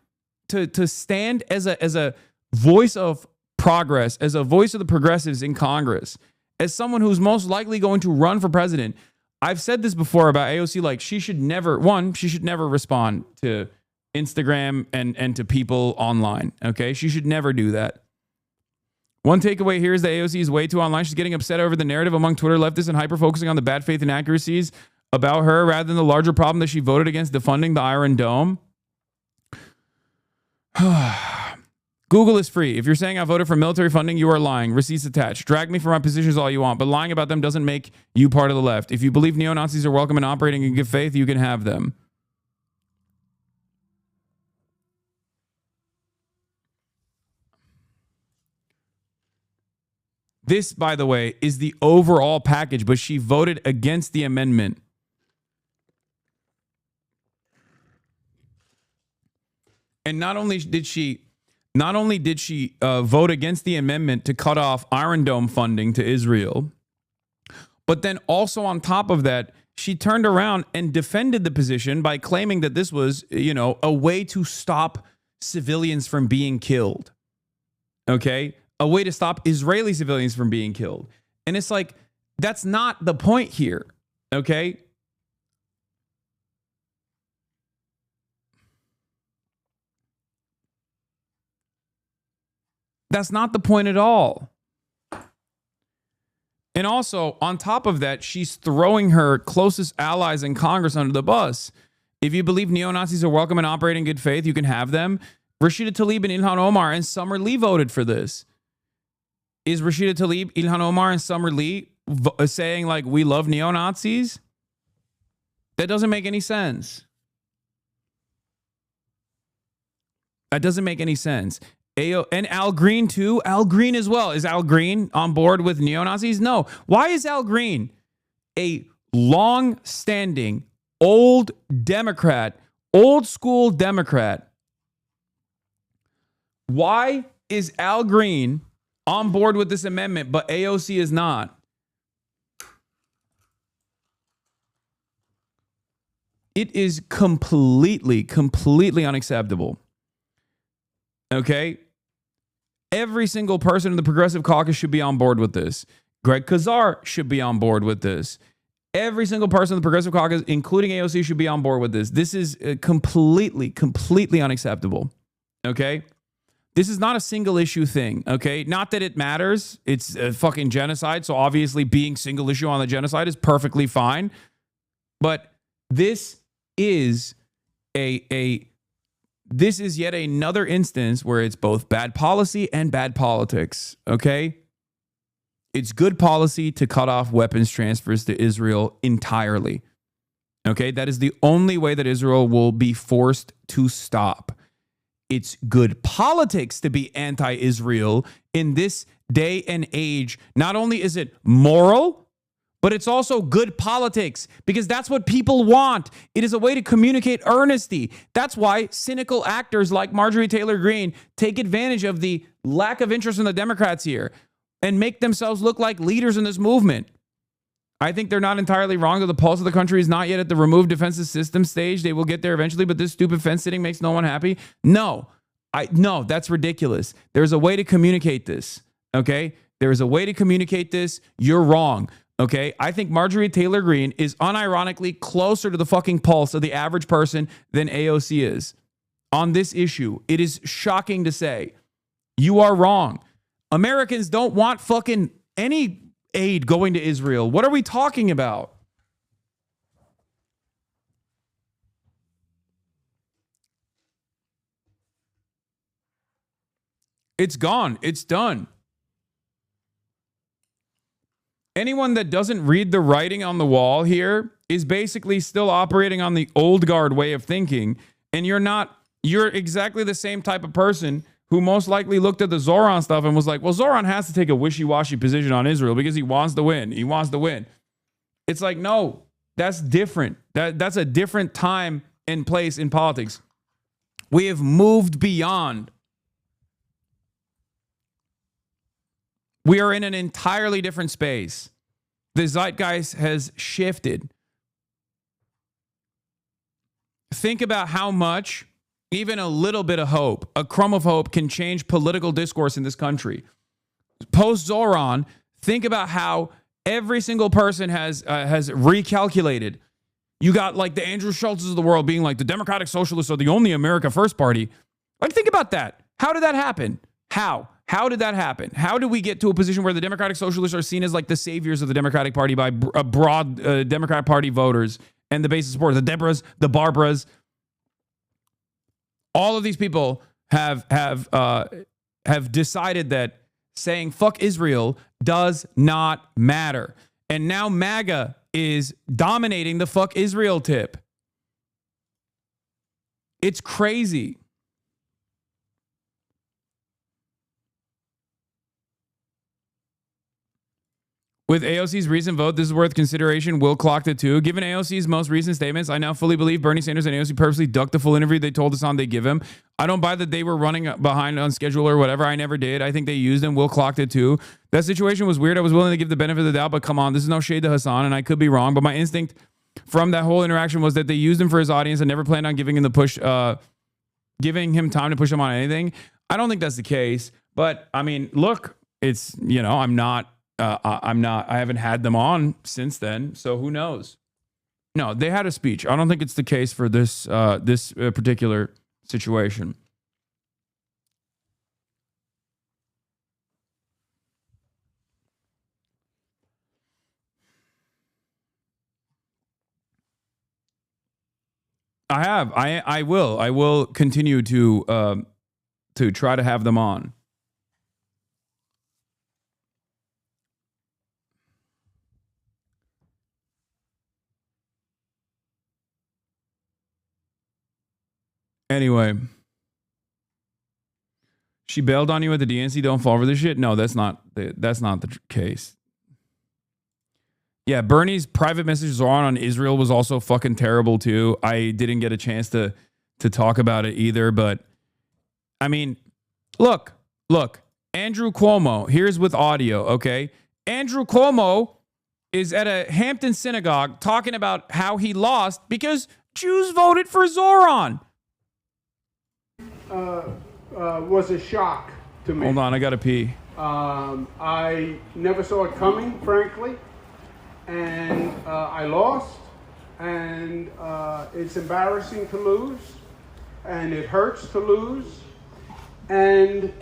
to stand as a voice of progress, as a voice of the progressives in Congress, as someone who's most likely going to run for president. I've said this before about AOC, like, she should never respond to Instagram and to people online, okay? She should never do that. One takeaway here is that AOC is way too online. She's getting upset over the narrative among Twitter leftists and hyper-focusing on the bad faith inaccuracies about her rather than the larger problem that she voted against defunding the Iron Dome. Google is free. If you're saying I voted for military funding, you are lying. Receipts attached. Drag me for my positions all you want, but lying about them doesn't make you part of the left. If you believe neo-Nazis are welcome and operating in good faith, you can have them. This, by the way, is the overall package, but she voted against the amendment. And not only did she vote against the amendment to cut off Iron Dome funding to Israel, but then also on top of that, she turned around and defended the position by claiming that this was, a way to stop civilians from being killed. Okay? A way to stop Israeli civilians from being killed. And it's like, that's not the point here. Okay? That's not the point at all. And also, on top of that, she's throwing her closest allies in Congress under the bus. If you believe neo-Nazis are welcome and operate in good faith, you can have them. Rashida Tlaib and Ilhan Omar and Summer Lee voted for this. Is Rashida Tlaib, Ilhan Omar, and Summer Lee saying, like, we love neo-Nazis? That doesn't make any sense. That doesn't make any sense. And Al Green, too. Al Green as well. Is Al Green on board with neo-Nazis? No. Why is Al Green a long-standing, old Democrat, old school Democrat? Why is Al Green on board with this amendment, but AOC is not? It is completely unacceptable. Okay? Every single person in the Progressive Caucus should be on board with this. Greg Kazar should be on board with this. Every single person in the Progressive Caucus, including AOC, should be on board with this. This is completely unacceptable. Okay? This is not a single issue thing. Okay? Not that it matters. It's a fucking genocide. So obviously being single issue on the genocide is perfectly fine. But this is this is yet another instance where it's both bad policy and bad politics, okay? It's good policy to cut off weapons transfers to Israel entirely, okay? That is the only way that Israel will be forced to stop. It's good politics to be anti-Israel in this day and age. Not only is it moral, but it's also good politics because that's what people want. It is a way to communicate earnesty. That's why cynical actors like Marjorie Taylor Greene take advantage of the lack of interest in the Democrats here and make themselves look like leaders in this movement. I think they're not entirely wrong that the pulse of the country is not yet at the removed defensive system stage. They will get there eventually, but this stupid fence sitting makes no one happy. No, that's ridiculous. There's a way to communicate this, okay? There is a way to communicate this. You're wrong. Okay, I think Marjorie Taylor Greene is unironically closer to the fucking pulse of the average person than AOC is on this issue. It is shocking to say. You are wrong. Americans don't want fucking any aid going to Israel. What are we talking about? It's gone. It's done. Anyone that doesn't read the writing on the wall here is basically still operating on the old guard way of thinking. And you're exactly the same type of person who most likely looked at the Zoran stuff and was like, well, Zoran has to take a wishy-washy position on Israel because he wants to win. He wants to win. It's like, no, that's different. That's a different time and place in politics. We have moved beyond. We are in an entirely different space. The zeitgeist has shifted. Think about how much, even a little bit of hope, a crumb of hope can change political discourse in this country. Post-Zoran, think about how every single person has recalculated. You got like the Andrew Schultzes of the world being like, the Democratic Socialists are the only America First party. Like, think about that. How did that happen? How did that happen? How did we get to a position where the Democratic Socialists are seen as like the saviors of the Democratic Party by broad Democratic Party voters and the base of support? The Deborahs, the Barbaras, all of these people have decided that saying fuck Israel does not matter. And now MAGA is dominating the fuck Israel tip. It's crazy. With AOC's recent vote, this is worth consideration. Will clocked it too. Given AOC's most recent statements, I now fully believe Bernie Sanders and AOC purposely ducked the full interview they told us on they give him. I don't buy that they were running behind on schedule or whatever. I never did. I think they used him. Will clocked it too. That situation was weird. I was willing to give the benefit of the doubt, but come on, this is no shade to Hasan, and I could be wrong. But my instinct from that whole interaction was that they used him for his audience and never planned on giving him the push giving him time to push him on anything. I don't think that's the case. But I mean, look, it's, you know, I haven't had them on since then. So who knows? No, they had a speech. I don't think it's the case for this particular situation. I will continue to try to have them on. Anyway, she bailed on you at the DNC. Don't fall for this shit. No, that's not the case. Yeah, Bernie's private messages on Israel was also fucking terrible too. I didn't get a chance to talk about it either, but I mean, look, Andrew Cuomo, here's with audio, okay? Andrew Cuomo is at a Hampton synagogue talking about how he lost because Jews voted for Zoran. Was a shock to me. Hold on, I gotta pee. I never saw it coming, frankly, and I lost, and it's embarrassing to lose, and it hurts to lose, and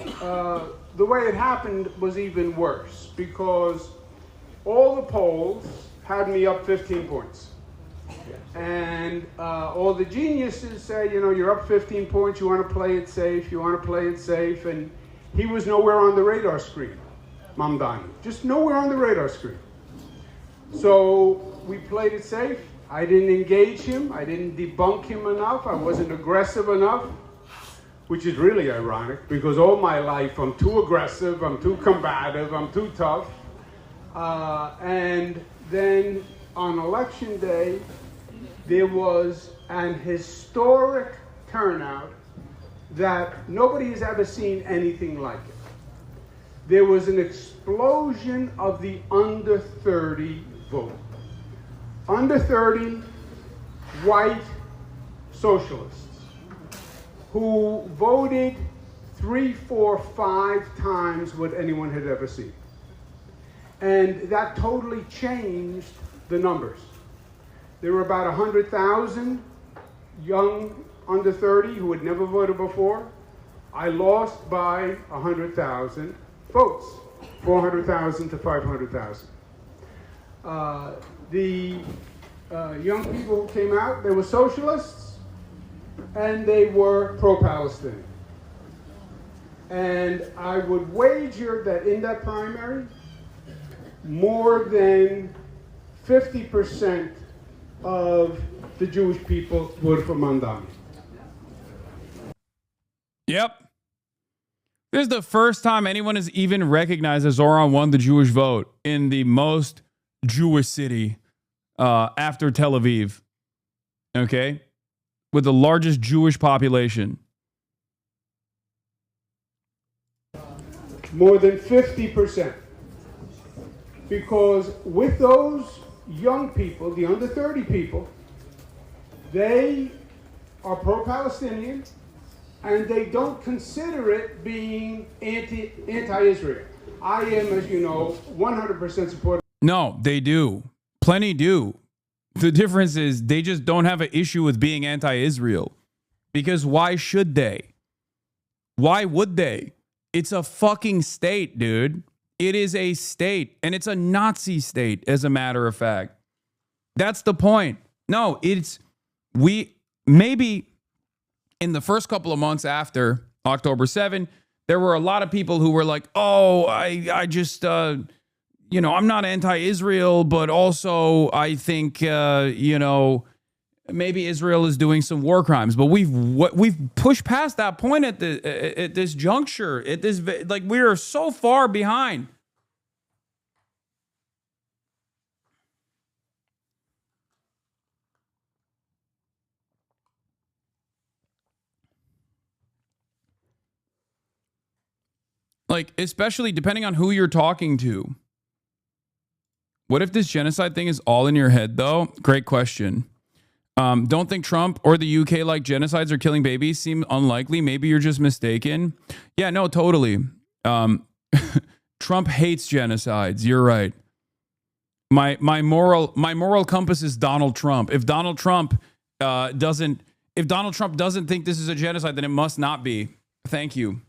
the way it happened was even worse because all the polls had me up 15 points. And all the geniuses say, you know, you're up 15 points, you want to play it safe, and he was nowhere on the radar screen, Mamdani, just nowhere on the radar screen. So we played it safe. I didn't engage him, I didn't debunk him enough, I wasn't aggressive enough, which is really ironic because all my life I'm too aggressive, I'm too combative, I'm too tough. And then on election day, there was an historic turnout that nobody has ever seen anything like it. There was an explosion of the under 30 vote. Under 30 white socialists who voted 3, 4, 5 times what anyone had ever seen. And that totally changed the numbers. There were about 100,000 young under 30 who had never voted before. I lost by 100,000 votes, 400,000 to 500,000. The young people who came out, they were socialists and they were pro-Palestinian. And I would wager that in that primary, more than 50% of the Jewish people voted for Mamdani. Yep. This is the first time anyone has even recognized that Zoran won the Jewish vote in the most Jewish city after Tel Aviv. Okay? With the largest Jewish population. More than 50%. Because with those young people, the under 30 people, they are pro-Palestinian and they don't consider it being anti-Israel. I am, as you know, 100% supportive. No, they do. Plenty do. The difference is they just don't have an issue with being anti-Israel. Because why should they? Why would they? It's a fucking state, dude. It is a state, and it's a Nazi state, as a matter of fact. That's the point. No, maybe in the first couple of months after October 7, there were a lot of people who were like, oh, I just, I'm not anti-Israel, but also I think, maybe Israel is doing some war crimes. But we've pushed past that point at this juncture. We are so far behind. Especially depending on who you're talking to. What if this genocide thing is all in your head, though? Great question. Don't think Trump or the UK like genocides or killing babies seem unlikely. Maybe you're just mistaken. Yeah, no, totally. Trump hates genocides. You're right. My moral compass is Donald Trump. If Donald Trump doesn't think this is a genocide, then it must not be. Thank you.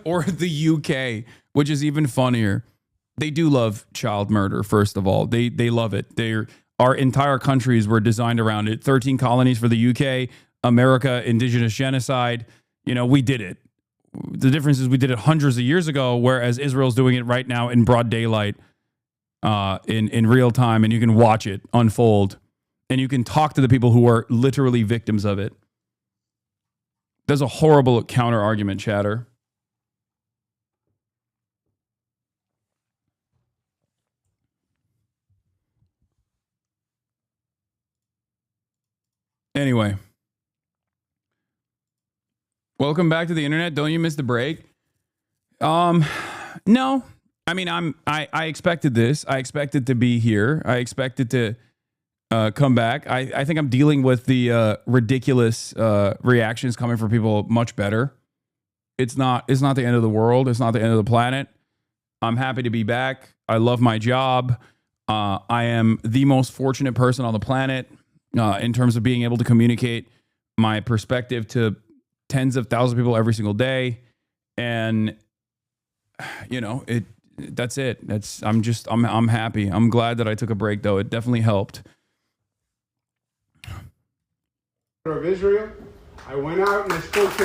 Or the UK, which is even funnier. They do love child murder, first of all. They love it. Our entire countries were designed around it. 13 colonies for the UK, America, indigenous genocide. You know, we did it. The difference is we did it hundreds of years ago, whereas Israel's doing it right now in broad daylight, in real time, and you can watch it unfold. And you can talk to the people who are literally victims of it. There's a horrible counter argument, chatter. Anyway, welcome back to the internet. Don't you miss the break? No. I mean, I expected this. I expected to be here. I expected to come back. I think I'm dealing with the ridiculous reactions coming from people much better. It's not the end of the world. It's not the end of the planet. I'm happy to be back. I love my job. I am the most fortunate person on the planet. In terms of being able to communicate my perspective to tens of thousands of people every single day. And, you know, that's it. I'm happy. I'm glad that I took a break, though. It definitely helped. Of Israel, I went out and I spoke to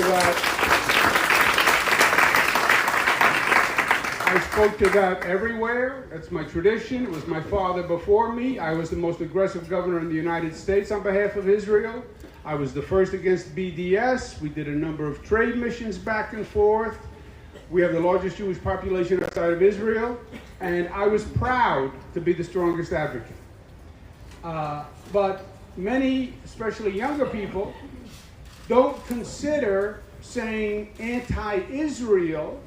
that everywhere. That's my tradition. It was my father before me. I was the most aggressive governor in the United States on behalf of Israel. I was the first against BDS. We did a number of trade missions back and forth. We have the largest Jewish population outside of Israel. And I was proud to be the strongest advocate. But many, especially younger people, don't consider saying anti-Israel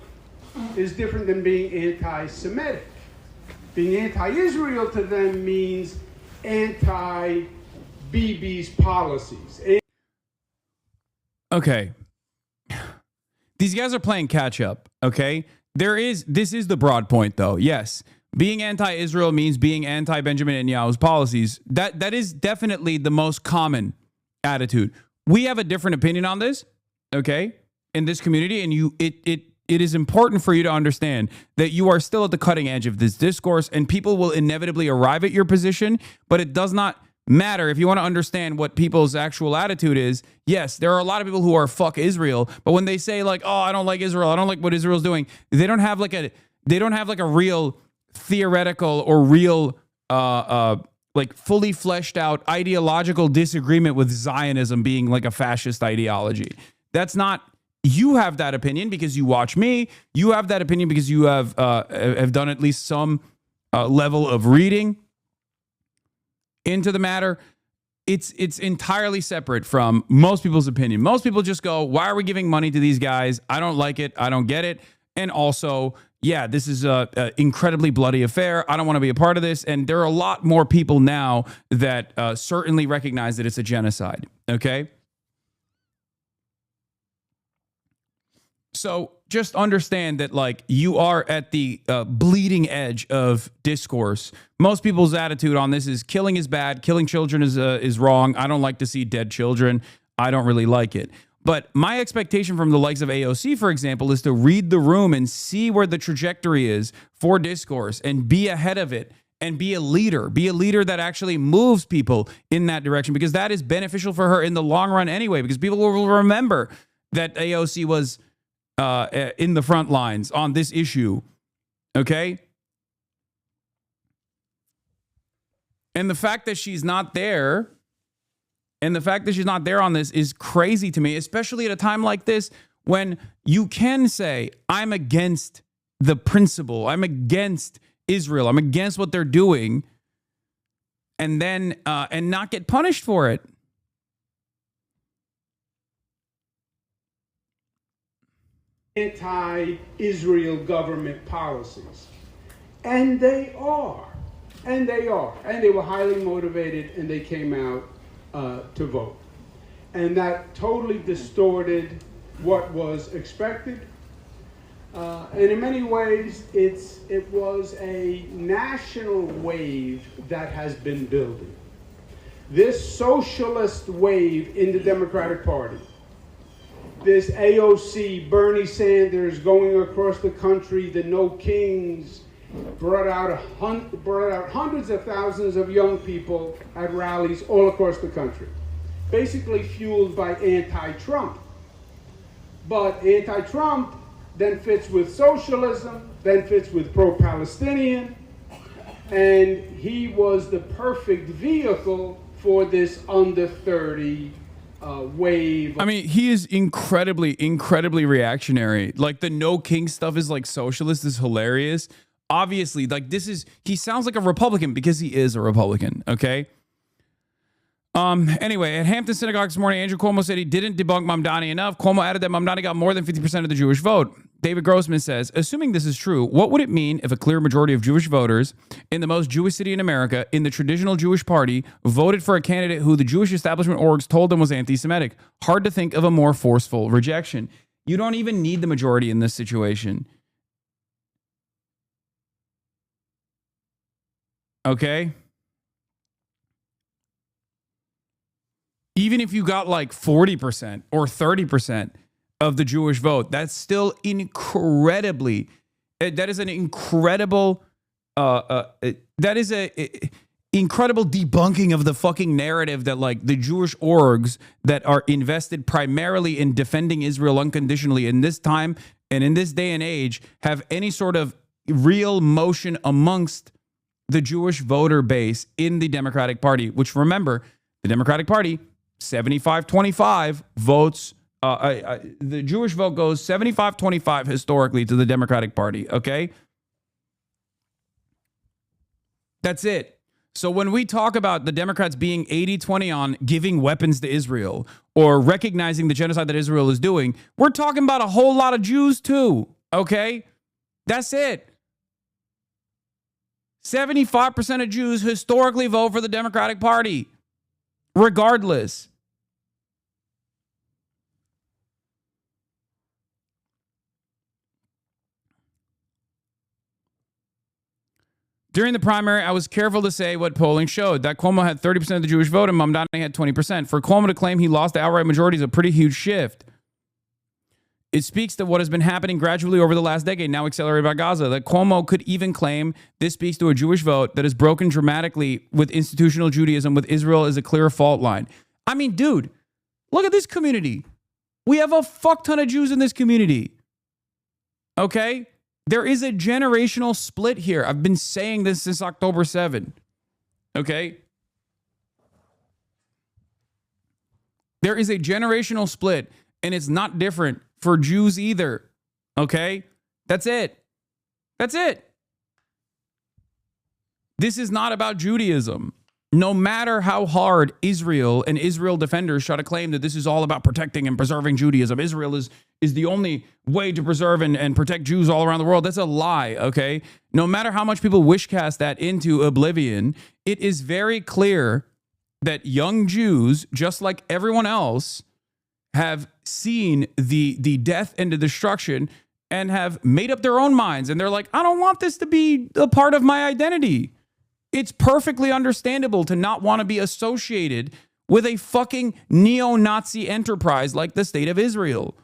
is different than being anti-Semitic. Being anti-Israel to them means anti-Bibi's policies. Okay. These guys are playing catch up, okay? This is the broad point, though. Yes, being anti-Israel means being anti-Benjamin Netanyahu's policies. That is definitely the most common attitude. We have a different opinion on this, okay, in this community, and it is important for you to understand that you are still at the cutting edge of this discourse, and people will inevitably arrive at your position, but it does not matter if you want to understand what people's actual attitude is. Yes, there are a lot of people who are fuck Israel, but when they say like, "Oh, I don't like Israel. I don't like what Israel's doing," they don't have like a real theoretical or real like fully fleshed out ideological disagreement with Zionism being like a fascist ideology. That's not. You have that opinion because you watch me. You have that opinion because you have done at least some level of reading into the matter. It's entirely separate from most people's opinion. Most people just go, "Why are we giving money to these guys? I don't like it. I don't get it." And also, yeah, this is an incredibly bloody affair. I don't want to be a part of this. And there are a lot more people now that certainly recognize that it's a genocide. Okay. So just understand that, like, you are at the bleeding edge of discourse. Most people's attitude on this is killing is bad. Killing children is wrong. I don't like to see dead children. I don't really like it. But my expectation from the likes of AOC, for example, is to read the room and see where the trajectory is for discourse and be ahead of it and be a leader. Be a leader that actually moves people in that direction, because that is beneficial for her in the long run anyway, because people will remember that AOC was in the front lines on this issue, okay? And the fact that she's not there, on this is crazy to me, especially at a time like this when you can say, I'm against the principle, I'm against Israel, I'm against what they're doing, and then and not get punished for it. Anti-Israel government policies. And they are. And they are. And they were highly motivated, and they came out to vote. And that totally distorted what was expected. And in many ways, it was a national wave that has been building. This socialist wave in the Democratic Party, this AOC, Bernie Sanders going across the country, the No Kings, brought out hundreds of thousands of young people at rallies all across the country, basically fueled by anti-Trump. But anti-Trump then fits with socialism, then fits with pro-Palestinian, and he was the perfect vehicle for this under 30 wave. I mean, he is incredibly reactionary. Like the No King stuff is like socialist is hilarious. Obviously, like he sounds like a Republican because he is a Republican, okay? Anyway, at Hampton Synagogue this morning, Andrew Cuomo said he didn't debunk Mamdani enough. Cuomo added that Mamdani got more than 50% of the Jewish vote. David Grossman says, assuming this is true, what would it mean if a clear majority of Jewish voters in the most Jewish city in America, in the traditional Jewish party, voted for a candidate who the Jewish establishment orgs told them was anti-Semitic? Hard to think of a more forceful rejection. You don't even need the majority in this situation. Okay? Even if you got like 40% or 30% of the Jewish vote, that's still incredibly, that is an incredible, that is a incredible debunking of the fucking narrative that like the Jewish orgs that are invested primarily in defending Israel unconditionally in this time and in this day and age have any sort of real motion amongst the Jewish voter base in the Democratic Party, which remember, the Democratic Party, 75-25 votes. The Jewish vote goes 75-25 historically to the Democratic Party, okay? That's it. So when we talk about the Democrats being 80-20 on giving weapons to Israel or recognizing the genocide that Israel is doing, we're talking about a whole lot of Jews too, okay? That's it. 75% of Jews historically vote for the Democratic Party, regardless. During the primary, I was careful to say what polling showed, that Cuomo had 30% of the Jewish vote and Mamdani had 20%. For Cuomo to claim he lost the outright majority is a pretty huge shift. It speaks to what has been happening gradually over the last decade, now accelerated by Gaza, that Cuomo could even claim this speaks to a Jewish vote that has broken dramatically with institutional Judaism, with Israel as a clear fault line. I mean, dude, look at this community. We have a fuck ton of Jews in this community. Okay? There is a generational split here. I've been saying this since October 7. Okay? There is a generational split, and it's not different for Jews either. Okay? That's it. That's it. This is not about Judaism. No matter how hard Israel and Israel defenders try to claim that this is all about protecting and preserving Judaism, Israel is the only way to preserve and protect Jews all around the world. That's a lie, okay? No matter how much people wishcast that into oblivion, it is very clear that young Jews, just like everyone else, have seen the death and the destruction and have made up their own minds. And they're like, I don't want this to be a part of my identity. It's perfectly understandable to not want to be associated with a fucking neo-Nazi enterprise like the State of Israel.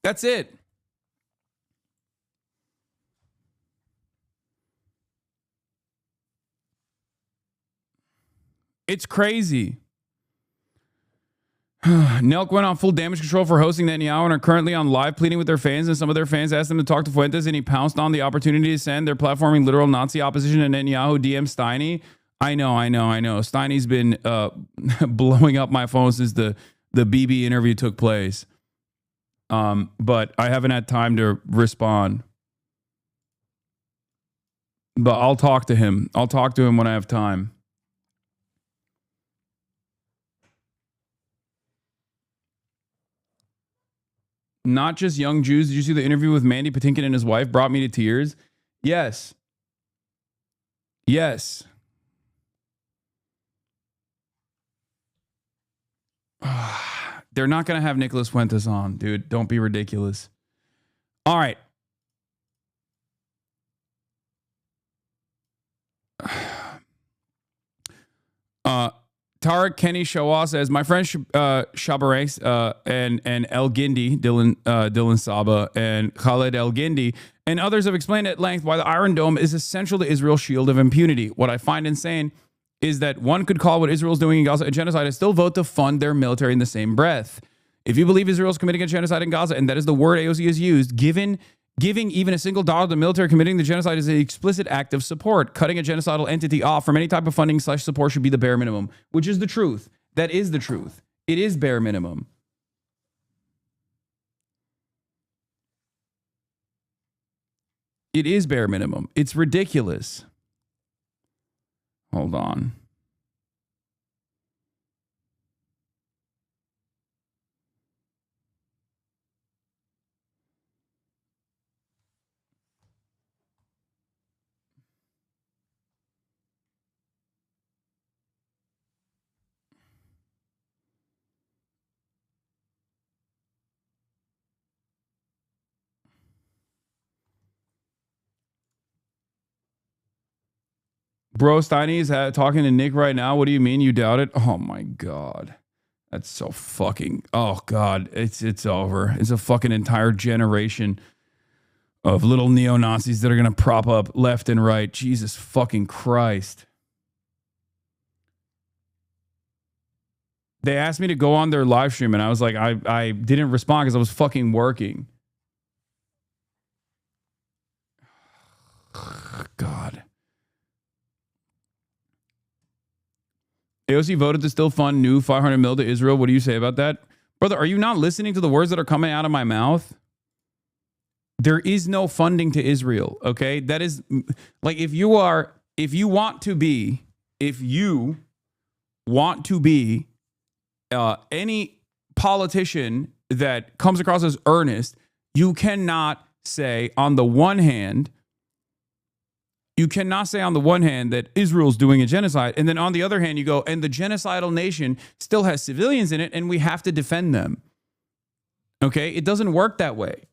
That's it. It's crazy. Nelk went on full damage control for hosting Netanyahu and are currently on live pleading with their fans, and some of their fans asked them to talk to Fuentes, and he pounced on the opportunity to send their platforming literal Nazi opposition to Netanyahu DM Steiny. I know. Steiny's been blowing up my phone since the BB interview took place. But I haven't had time to respond. But I'll talk to him. I'll talk to him when I have time. Not just young Jews. Did you see the interview with Mandy Patinkin and his wife? Brought me to tears. Yes. Yes. They're not going to have Nicholas Fuentes on, dude. Don't be ridiculous. All right. Tarek Kenny Shawah says, my friend Shabarex and El Gindi, Dylan Saba, and Khaled El Gindi, and others have explained at length why the Iron Dome is essential to Israel's shield of impunity. What I find insane is that one could call what Israel's doing in Gaza a genocide and still vote to fund their military in the same breath. If you believe Israel's committing a genocide in Gaza, and that is the word AOC has used, giving even a single dollar to the military committing the genocide is an explicit act of support. Cutting a genocidal entity off from any type of funding / support should be the bare minimum, which is the truth. That is the truth. It is bare minimum. It is bare minimum. It's ridiculous. Hold on. Bro, Steiny's talking to Nick right now. What do you mean you doubt it? Oh my God. That's so fucking, oh God, it's over. It's a fucking entire generation of little neo-Nazis that are going to prop up left and right. Jesus fucking Christ. They asked me to go on their live stream and I was like, I didn't respond because I was fucking working. God. AOC voted to still fund new $500 million to Israel. What do you say about that? Brother, are you not listening to the words that are coming out of my mouth? There is no funding to Israel, okay? That is, like, if you want to be any politician that comes across as earnest, you cannot say on the one hand that Israel's doing a genocide, and then on the other hand, you go, and the genocidal nation still has civilians in it, and we have to defend them. Okay? It doesn't work that way.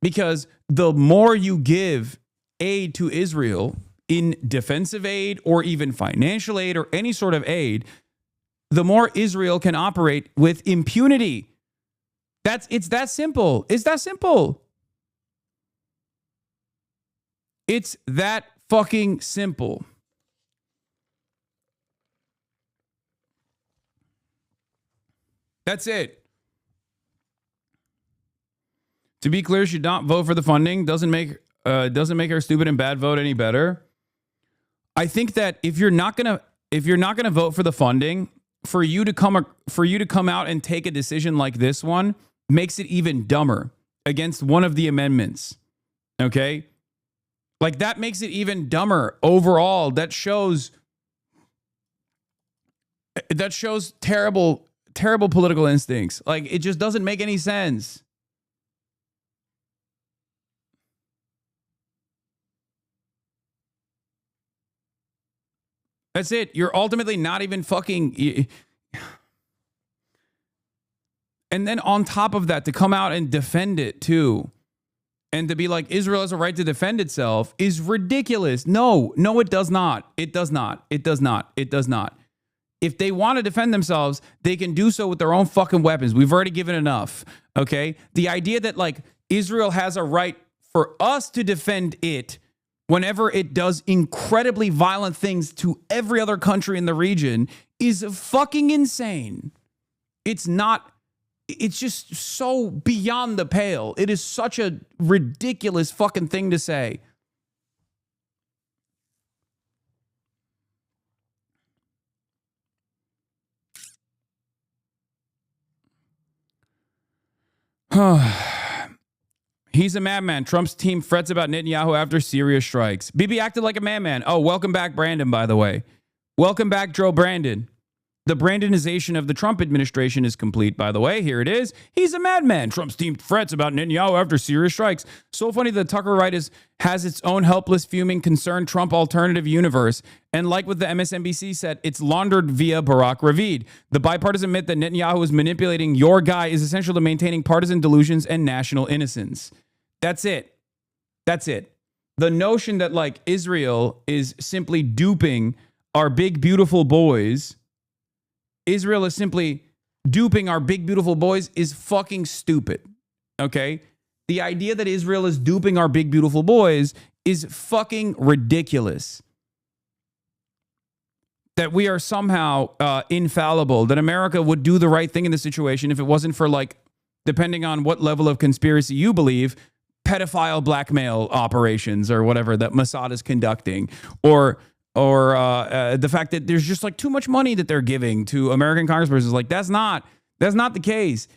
Because the more you give aid to Israel in defensive aid or even financial aid or any sort of aid, the more Israel can operate with impunity. It's that simple. It's that simple. It's that fucking simple. That's it. To be clear, should not vote for the funding. Doesn't make our stupid and bad vote any better. I think that if you're not gonna vote for the funding, for you to come out and take a decision like this one makes it even dumber against one of the amendments. Okay? Like, that makes it even dumber overall. That shows terrible political instincts. Like, it just doesn't make any sense. That's it. You're ultimately not even fucking. And then on top of that, to come out and defend it too. And to be like, Israel has a right to defend itself is ridiculous. No, it does not. It does not. It does not. It does not. If they want to defend themselves, they can do so with their own fucking weapons. We've already given enough. Okay? The idea that, like, Israel has a right for us to defend it whenever it does incredibly violent things to every other country in the region is fucking insane. It's not. It's just so beyond the pale. It is such a ridiculous fucking thing to say. He's a madman. Trump's team frets about Netanyahu after Syria strikes. Bibi acted like a madman. Oh, welcome back, Brandon, by the way. Welcome back, Joe Brandon. The Brandonization of the Trump administration is complete, by the way. Here it is. He's a madman. Trump's team frets about Netanyahu after Syria strikes. So funny that Tucker Wright has its own helpless, fuming, concerned Trump alternative universe. And like what the MSNBC said, it's laundered via Barack Ravid. The bipartisan myth that Netanyahu is manipulating your guy is essential to maintaining partisan delusions and national innocence. That's it. That's it. The notion that like Israel is simply duping our big, beautiful boys, Israel is simply duping our big, beautiful boys is fucking stupid. Okay? The idea that Israel is duping our big, beautiful boys is fucking ridiculous. That we are somehow infallible, that America would do the right thing in this situation if it wasn't for, like, depending on what level of conspiracy you believe, pedophile blackmail operations or whatever that Mossad is conducting, or the fact that there's just like too much money that they're giving to American congresspersons. Like, that's not the case.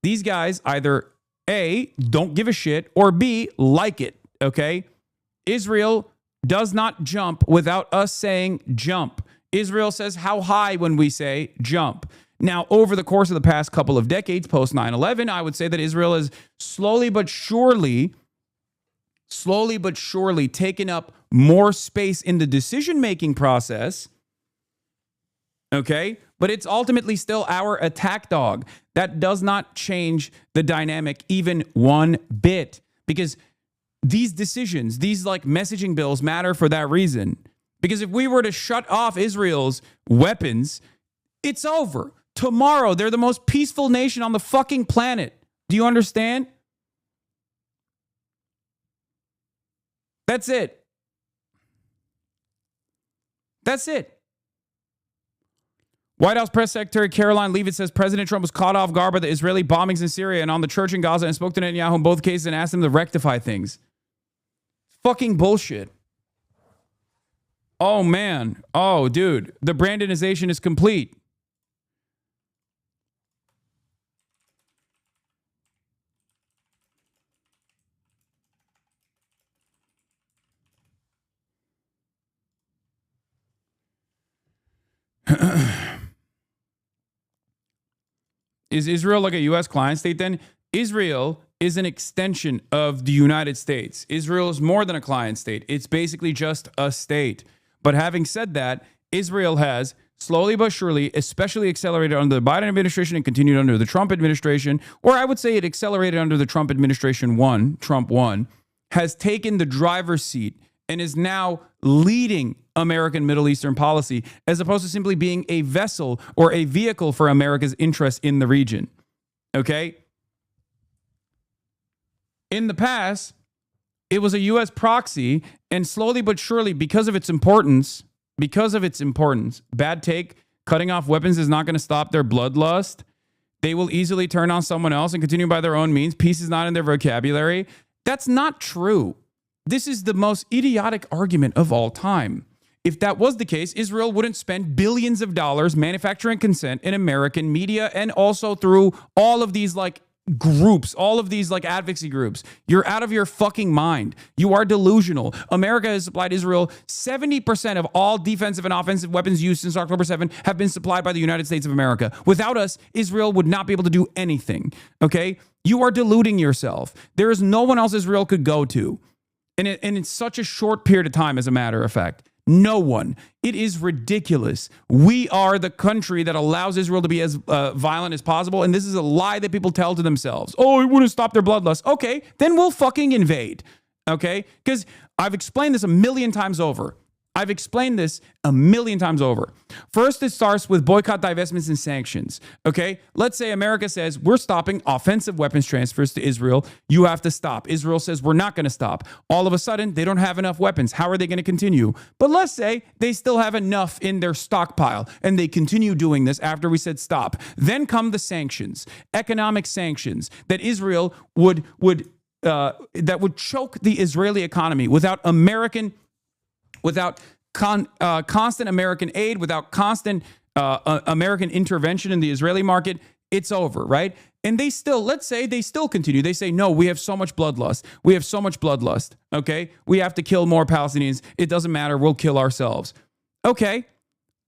These guys either A, don't give a shit, or B, like it. Okay? Israel does not jump without us saying jump. Israel says how high when we say jump. Now, over the course of the past couple of decades, post 9/11, I would say that Israel has slowly but surely taken up more space in the decision-making process, okay? But it's ultimately still our attack dog. That does not change the dynamic even one bit, because these decisions, these like messaging bills matter for that reason. Because if we were to shut off Israel's weapons, it's over. Tomorrow, they're the most peaceful nation on the fucking planet. Do you understand? That's it. That's it. White House Press Secretary Caroline Leavitt says President Trump was caught off guard by the Israeli bombings in Syria and on the church in Gaza and spoke to Netanyahu in both cases and asked him to rectify things. Fucking bullshit. Oh, man. Oh, dude. The Brandonization is complete. Is Israel like a U.S. client state then? Israel is an extension of the United States. Israel is more than a client state. It's basically just a state. But having said that, Israel has slowly but surely, especially accelerated under the Biden administration and continued under the Trump administration, or I would say it accelerated under the Trump administration Trump 1, has taken the driver's seat and is now leading American Middle Eastern policy, as opposed to simply being a vessel or a vehicle for America's interests in the region. Okay? In the past, it was a U.S. proxy, and slowly but surely, because of its importance, bad take, cutting off weapons is not going to stop their bloodlust. They will easily turn on someone else and continue by their own means. Peace is not in their vocabulary. That's not true. This is the most idiotic argument of all time. If that was the case, Israel wouldn't spend billions of dollars manufacturing consent in American media and also through all of these like groups, all of these like advocacy groups. You're out of your fucking mind. You are delusional. America has supplied Israel 70% of all defensive and offensive weapons used since October 7 have been supplied by the United States of America. Without us, Israel would not be able to do anything. Okay? You are deluding yourself. There is no one else Israel could go to. And it's such a short period of time, as a matter of fact. No one. It is ridiculous. We are the country that allows Israel to be as violent as possible. And this is a lie that people tell to themselves. Oh, it wouldn't stop their bloodlust. Okay, then we'll fucking invade. Okay? Because I've explained this a million times over. First, it starts with boycott, divestments, and sanctions. Okay? Let's say America says, we're stopping offensive weapons transfers to Israel. You have to stop. Israel says, we're not going to stop. All of a sudden, they don't have enough weapons. How are they going to continue? But let's say they still have enough in their stockpile, and they continue doing this after we said stop. Then come the sanctions, economic sanctions that Israel would choke the Israeli economy without constant American aid, without constant American intervention in the Israeli market. It's over, right? And let's say they still continue. They say, no, we have so much bloodlust. Okay? We have to kill more Palestinians. It doesn't matter. We'll kill ourselves. Okay.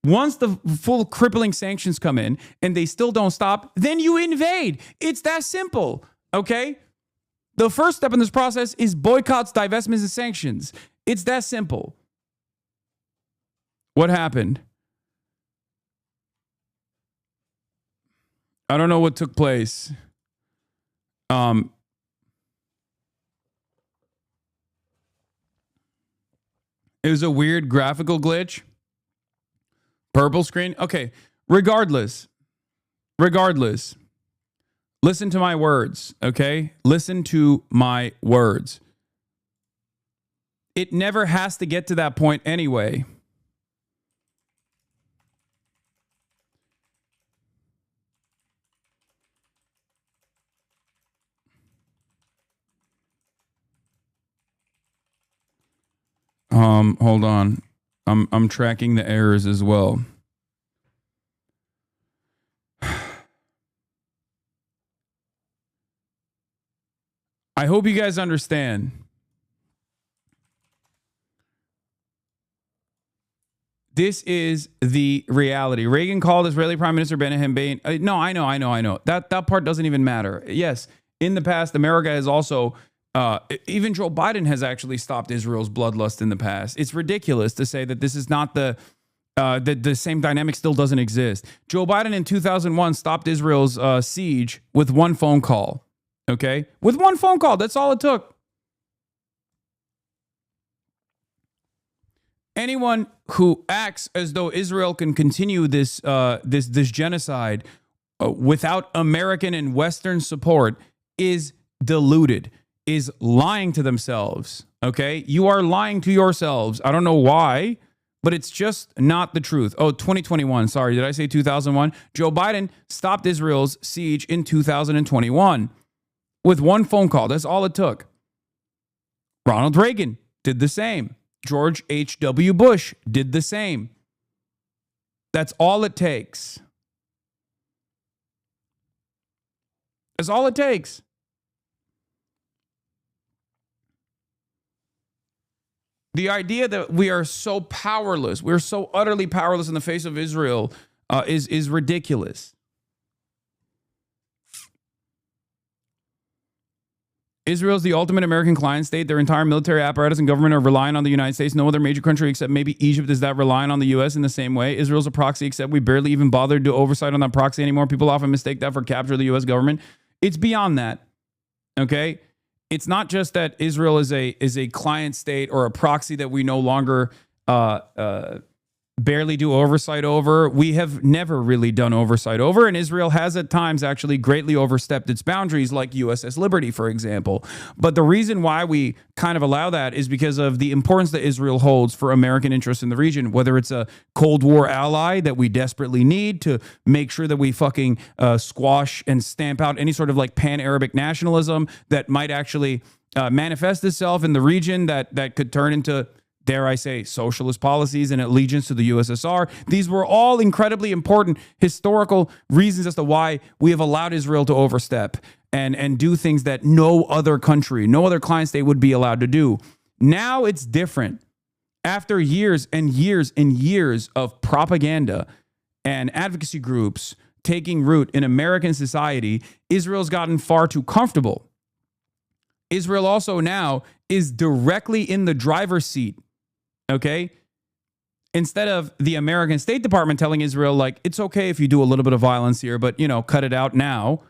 Once the full crippling sanctions come in and they still don't stop, then you invade. It's that simple, okay? The first step in this process is boycotts, divestments, and sanctions. It's that simple. What happened? I don't know what took place. It was a weird graphical glitch. Purple screen. Okay. Regardless. Listen to my words. Okay. Listen to my words. It never has to get to that point anyway. Hold on. I'm tracking the errors as well. I hope you guys understand. This is the reality. Reagan called Israeli Prime Minister Benjamin Bain. No, I know. That part doesn't even matter. Yes, in the past, America has also, even Joe Biden has actually stopped Israel's bloodlust in the past. It's ridiculous to say that this is not the same dynamic still doesn't exist. Joe Biden in 2001 stopped Israel's siege with one phone call. Okay? With one phone call. That's all it took. Anyone who acts as though Israel can continue this genocide without American and Western support is deluded, is lying to themselves. Okay? You are lying to yourselves. I don't know why, but it's just not the truth. Oh, 2021. Sorry, did I say 2001? Joe Biden stopped Israel's siege in 2021 with one phone call. That's all it took. Ronald Reagan did the same. George H.W. Bush did the same. That's all it takes. That's all it takes. The idea that we are so powerless, we're so utterly powerless in the face of Israel is ridiculous. Israel is the ultimate American client state. Their entire military apparatus and government are relying on the United States. No other major country except maybe Egypt is that relying on the U.S. in the same way. Israel's a proxy, except we barely even bother to do oversight on that proxy anymore. People often mistake that for capture of the U.S. government. It's beyond that. Okay? It's not just that Israel is a client state or a proxy that we no longer barely do oversight over. We have never really done oversight over, and Israel has at times actually greatly overstepped its boundaries, like USS Liberty, for example. But the reason why we kind of allow that is because of the importance that Israel holds for American interests in the region, whether it's a Cold War ally that we desperately need to make sure that we fucking squash and stamp out any sort of like pan-Arabic nationalism that might actually manifest itself in the region that could turn into, dare I say, socialist policies and allegiance to the USSR. These were all incredibly important historical reasons as to why we have allowed Israel to overstep and do things that no other country, no other client state would be allowed to do. Now it's different. After years and years and years of propaganda and advocacy groups taking root in American society, Israel's gotten far too comfortable. Israel also now is directly in the driver's seat. Okay? Instead of the American State Department telling Israel, like, it's okay if you do a little bit of violence here, but, cut it out now.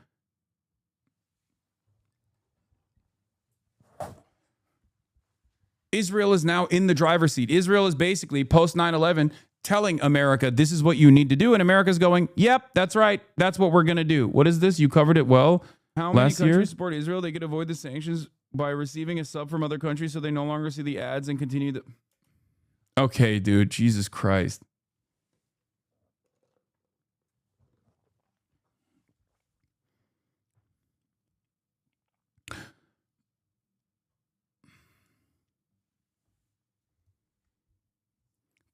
Israel is now in the driver's seat. Israel is basically, post 9/11, telling America, this is what you need to do. And America's going, yep, that's right. That's what we're going to do. What is this? You covered it well. How many countries support Israel? They could avoid the sanctions by receiving a sub from other countries so they no longer see the ads and continue the... Okay, dude, Jesus Christ.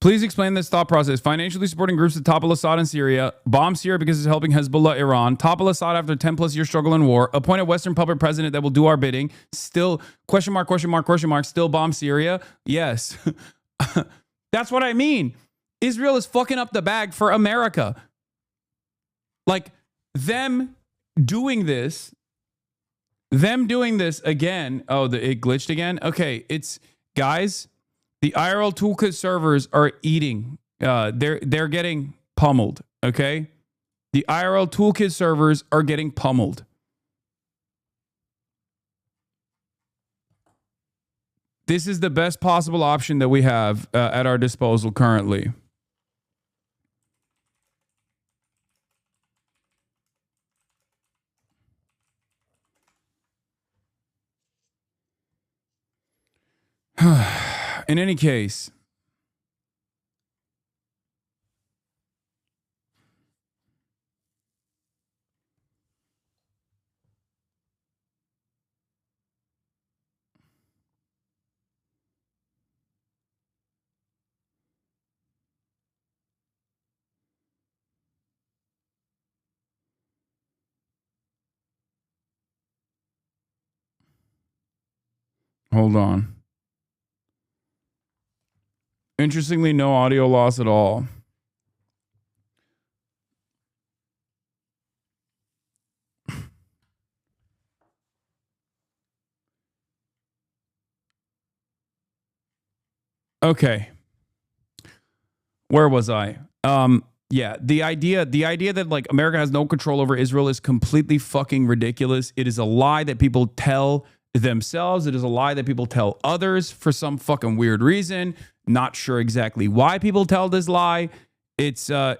Please explain this thought process. Financially supporting groups that topple Assad in Syria, bomb Syria because it's helping Hezbollah, Iran, topple Assad after 10 plus year struggle and war, appoint a Western puppet president that will do our bidding, still, question mark, still bomb Syria? Yes. That's what I mean. Israel is fucking up the bag for America. Like them doing this again. Oh, it glitched again. Okay, it's guys. The IRL Toolkit servers are eating. They're getting pummeled. Okay, the IRL Toolkit servers are getting pummeled. This is the best possible option that we have at our disposal currently. In any case, hold on. Interestingly, no audio loss at all. Okay. Where was I? Yeah, the idea that like America has no control over Israel is completely fucking ridiculous. It is a lie that people tell themselves. It is a lie that people tell others for some fucking weird reason. Not sure exactly why people tell this lie. It's I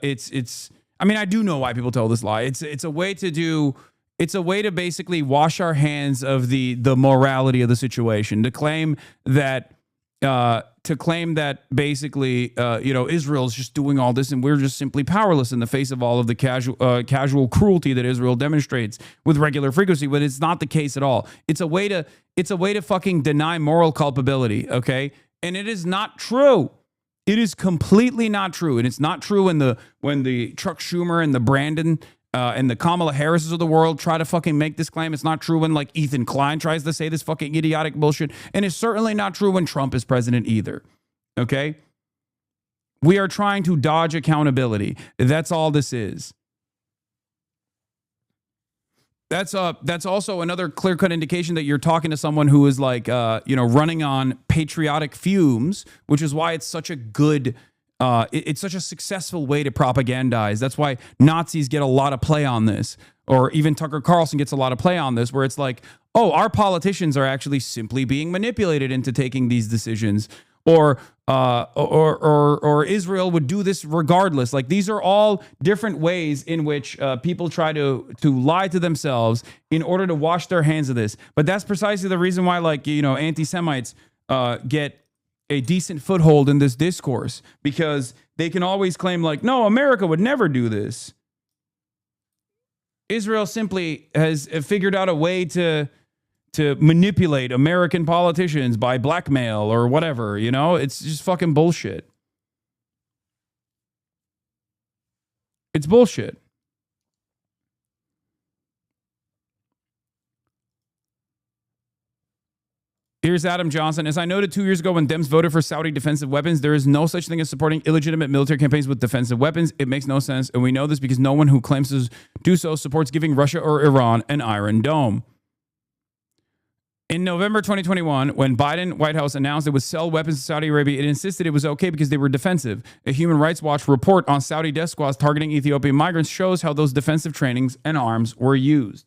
mean, I do know why people tell this lie. It's a way to basically wash our hands of the morality of the situation, to claim that basically Israel's just doing all this and we're just simply powerless in the face of all of the casual cruelty that Israel demonstrates with regular frequency. But it's not the case at all. It's a way to fucking deny moral culpability. Okay. And it is not true. It is completely not true. And it's not true when the Chuck Schumer and the Brandon and the Kamala Harrises of the world try to fucking make this claim. It's not true when like Ethan Klein tries to say this fucking idiotic bullshit. And it's certainly not true when Trump is president either. Okay? We are trying to dodge accountability. That's all this is. That's also another clear-cut indication that you're talking to someone who is like, running on patriotic fumes, which is why it's such a good, it's such a successful way to propagandize. That's why Nazis get a lot of play on this, or even Tucker Carlson gets a lot of play on this, where it's like, oh, our politicians are actually simply being manipulated into taking these decisions, or Israel would do this regardless. Like these are all different ways in which people try to lie to themselves in order to wash their hands of this. But that's precisely the reason why, like, anti-Semites get a decent foothold in this discourse, because they can always claim like, no, America would never do this. Israel simply has figured out a way to manipulate American politicians by blackmail or whatever, it's just fucking bullshit. It's bullshit. Here's Adam Johnson. As I noted 2 years ago when Dems voted for Saudi defensive weapons, there is no such thing as supporting illegitimate military campaigns with defensive weapons. It makes no sense. And we know this because no one who claims to do so supports giving Russia or Iran an Iron Dome. In November 2021, when Biden White House announced it would sell weapons to Saudi Arabia, it insisted it was okay because they were defensive. A Human Rights Watch report on Saudi death squads targeting Ethiopian migrants shows how those defensive trainings and arms were used.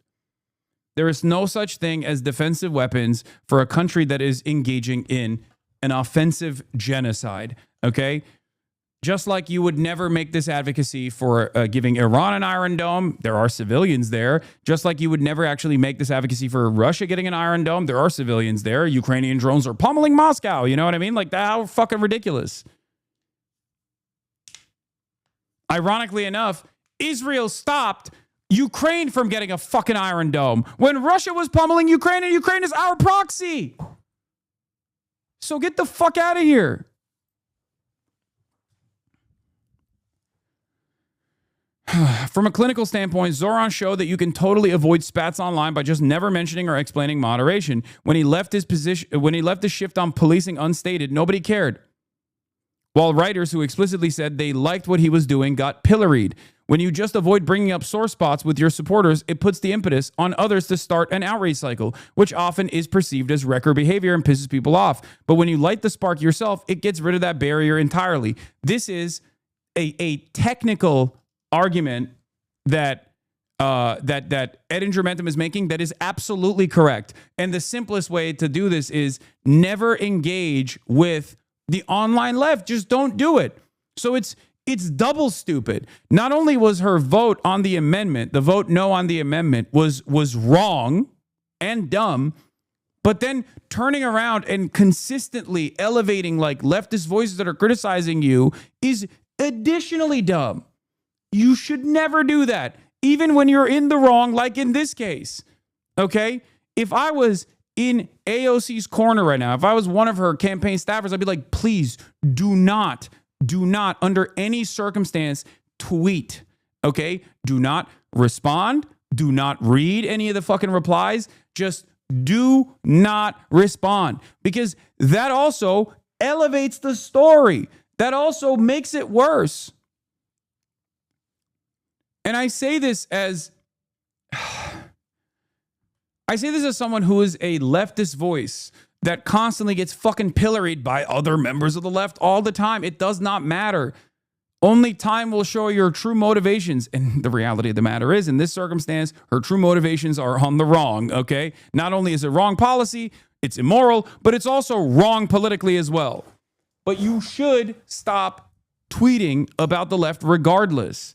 There is no such thing as defensive weapons for a country that is engaging in an offensive genocide, okay? Just like you would never make this advocacy for giving Iran an Iron Dome, there are civilians there. Just like you would never actually make this advocacy for Russia getting an Iron Dome, there are civilians there. Ukrainian drones are pummeling Moscow, you know what I mean? Like, how fucking ridiculous. Ironically enough, Israel stopped Ukraine from getting a fucking Iron Dome when Russia was pummeling Ukraine, and Ukraine is our proxy. So get the fuck out of here. From a clinical standpoint, Zoran showed that you can totally avoid spats online by just never mentioning or explaining moderation. When he left his shift on policing unstated, nobody cared. while writers who explicitly said they liked what he was doing got pilloried. When you just avoid bringing up sore spots with your supporters, it puts the impetus on others to start an outrage cycle, which often is perceived as wrecker behavior and pisses people off. But when you light the spark yourself, it gets rid of that barrier entirely. This is a technical argument that that Ed Ingerumentum is making that is absolutely correct. And the simplest way to do this is never engage with the online left. Just don't do it. So it's double stupid. Not only was her vote on the amendment, the vote no on the amendment was wrong and dumb, but then turning around and consistently elevating like leftist voices that are criticizing you is additionally dumb. You should never do that, even when you're in the wrong, like in this case. Okay? If I was in AOC's corner right now, if I was one of her campaign staffers, I'd be like, please do not under any circumstance tweet. Okay? Do not respond. Do not read any of the fucking replies. Just do not respond, because that also elevates the story. That also makes it worse. And I say this as someone who is a leftist voice that constantly gets fucking pilloried by other members of the left all the time. It does not matter. Only time will show your true motivations. And the reality of the matter is, in this circumstance, her true motivations are on the wrong, okay? Not only is it wrong policy, it's immoral, but it's also wrong politically as well. But you should stop tweeting about the left regardless.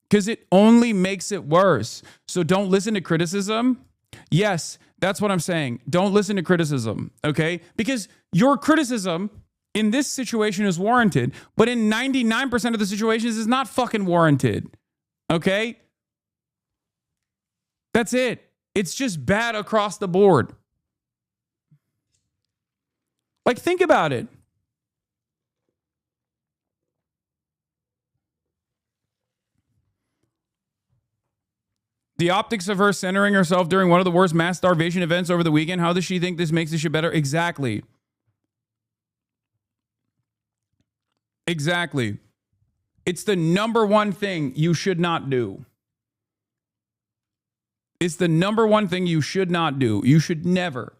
Because it only makes it worse. So don't listen to criticism. Yes, that's what I'm saying. Don't listen to criticism, okay? Because your criticism in this situation is warranted, but in 99% of the situations is not fucking warranted, okay? That's it. It's just bad across the board. Like, think about it. The optics of her centering herself during one of the worst mass starvation events over the weekend. How does she think this makes this shit better? Exactly. Exactly. It's the number one thing you should not do. It's the number one thing you should not do. You should never.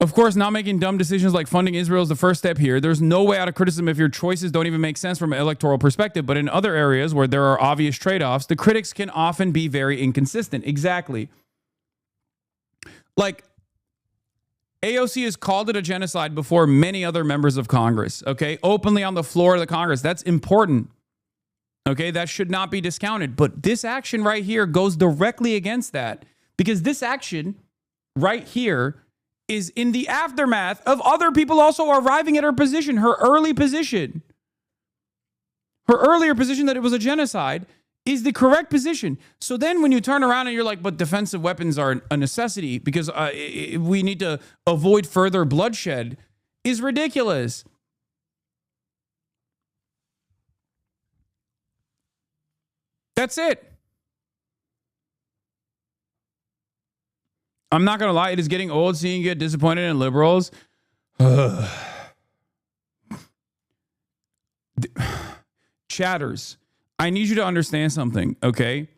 Of course, not making dumb decisions like funding Israel is the first step here. There's no way out of criticism if your choices don't even make sense from an electoral perspective. But in other areas where there are obvious trade-offs, the critics can often be very inconsistent. Exactly. Like, AOC has called it a genocide before many other members of Congress, okay? Openly on the floor of the Congress. That's important. Okay, that should not be discounted. But this action right here goes directly against that, because this action right here is in the aftermath of other people also arriving at her position, her early position. Her earlier position that it was a genocide is the correct position. So then when you turn around and you're like, but defensive weapons are a necessity because we need to avoid further bloodshed, is ridiculous. That's it. I'm not going to lie. It is getting old seeing you get disappointed in liberals. Chatters, I need you to understand something, okay?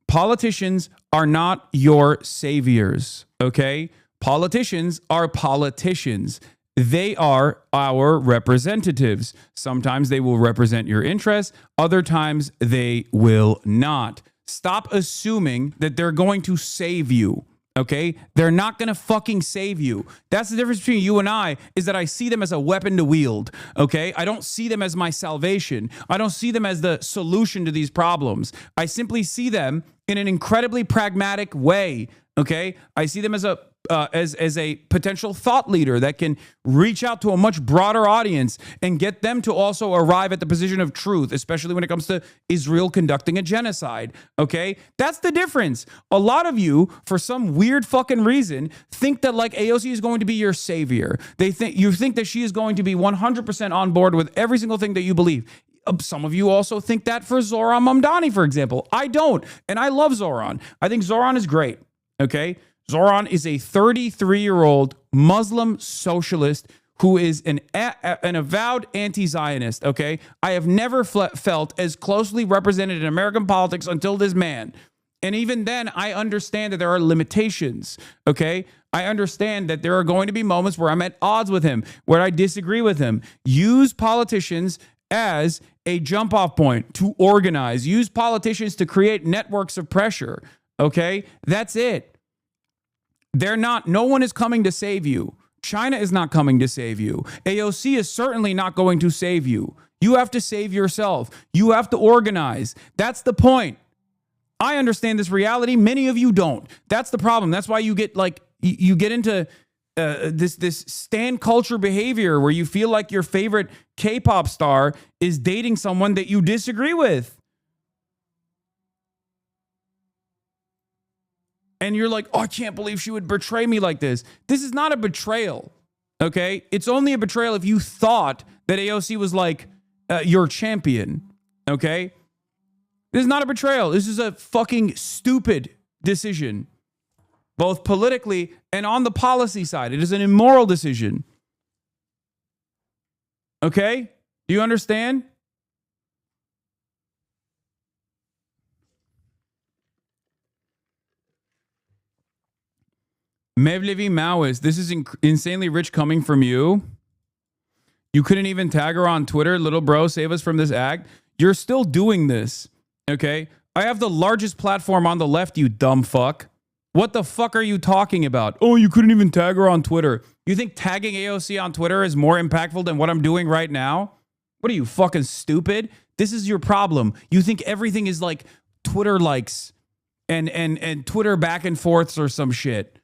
Politicians are not your saviors, okay? Politicians are politicians. They are our representatives. Sometimes they will represent your interests. Other times they will not. Stop assuming that they're going to save you. Okay, they're not going to fucking save you. That's the difference between you and I, is that I see them as a weapon to wield. Okay, I don't see them as my salvation. I don't see them as the solution to these problems. I simply see them in an incredibly pragmatic way. Okay, I see them as a potential thought leader that can reach out to a much broader audience and get them to also arrive at the position of truth, especially when it comes to Israel conducting a genocide. Okay, that's the difference. A lot of you, for some weird fucking reason, think that like AOC is going to be your savior. You think that she is going to be 100% on board with every single thing that you believe. Some of you also think that for Zoran Mamdani, for example. I don't, and I love Zoran. I think Zoran is great. Okay. Zoran is a 33-year-old Muslim socialist who is an avowed anti-Zionist, okay? I have never felt as closely represented in American politics until this man. And even then, I understand that there are limitations, okay? I understand that there are going to be moments where I'm at odds with him, where I disagree with him. Use politicians as a jump-off point to organize. Use politicians to create networks of pressure, okay? That's it. No one is coming to save you. China is not coming to save you. AOC is certainly not going to save you. You have to save yourself. You have to organize. That's the point. I understand this reality. Many of you don't. That's the problem. That's why you get into this stan culture behavior where you feel like your favorite K-pop star is dating someone that you disagree with. And you're like, oh, I can't believe she would betray me like this. This is not a betrayal, okay? It's only a betrayal if you thought that AOC was like your champion, okay? This is not a betrayal. This is a fucking stupid decision, both politically and on the policy side. It is an immoral decision, okay? Do you understand? Mevlevi Maoist, this is insanely rich coming from you. You couldn't even tag her on Twitter. Little bro, save us from this act. You're still doing this, okay? I have the largest platform on the left, you dumb fuck. What the fuck are you talking about? Oh, you couldn't even tag her on Twitter. You think tagging AOC on Twitter is more impactful than what I'm doing right now? What are you, fucking stupid? This is your problem. You think everything is like Twitter likes and Twitter back and forths or some shit.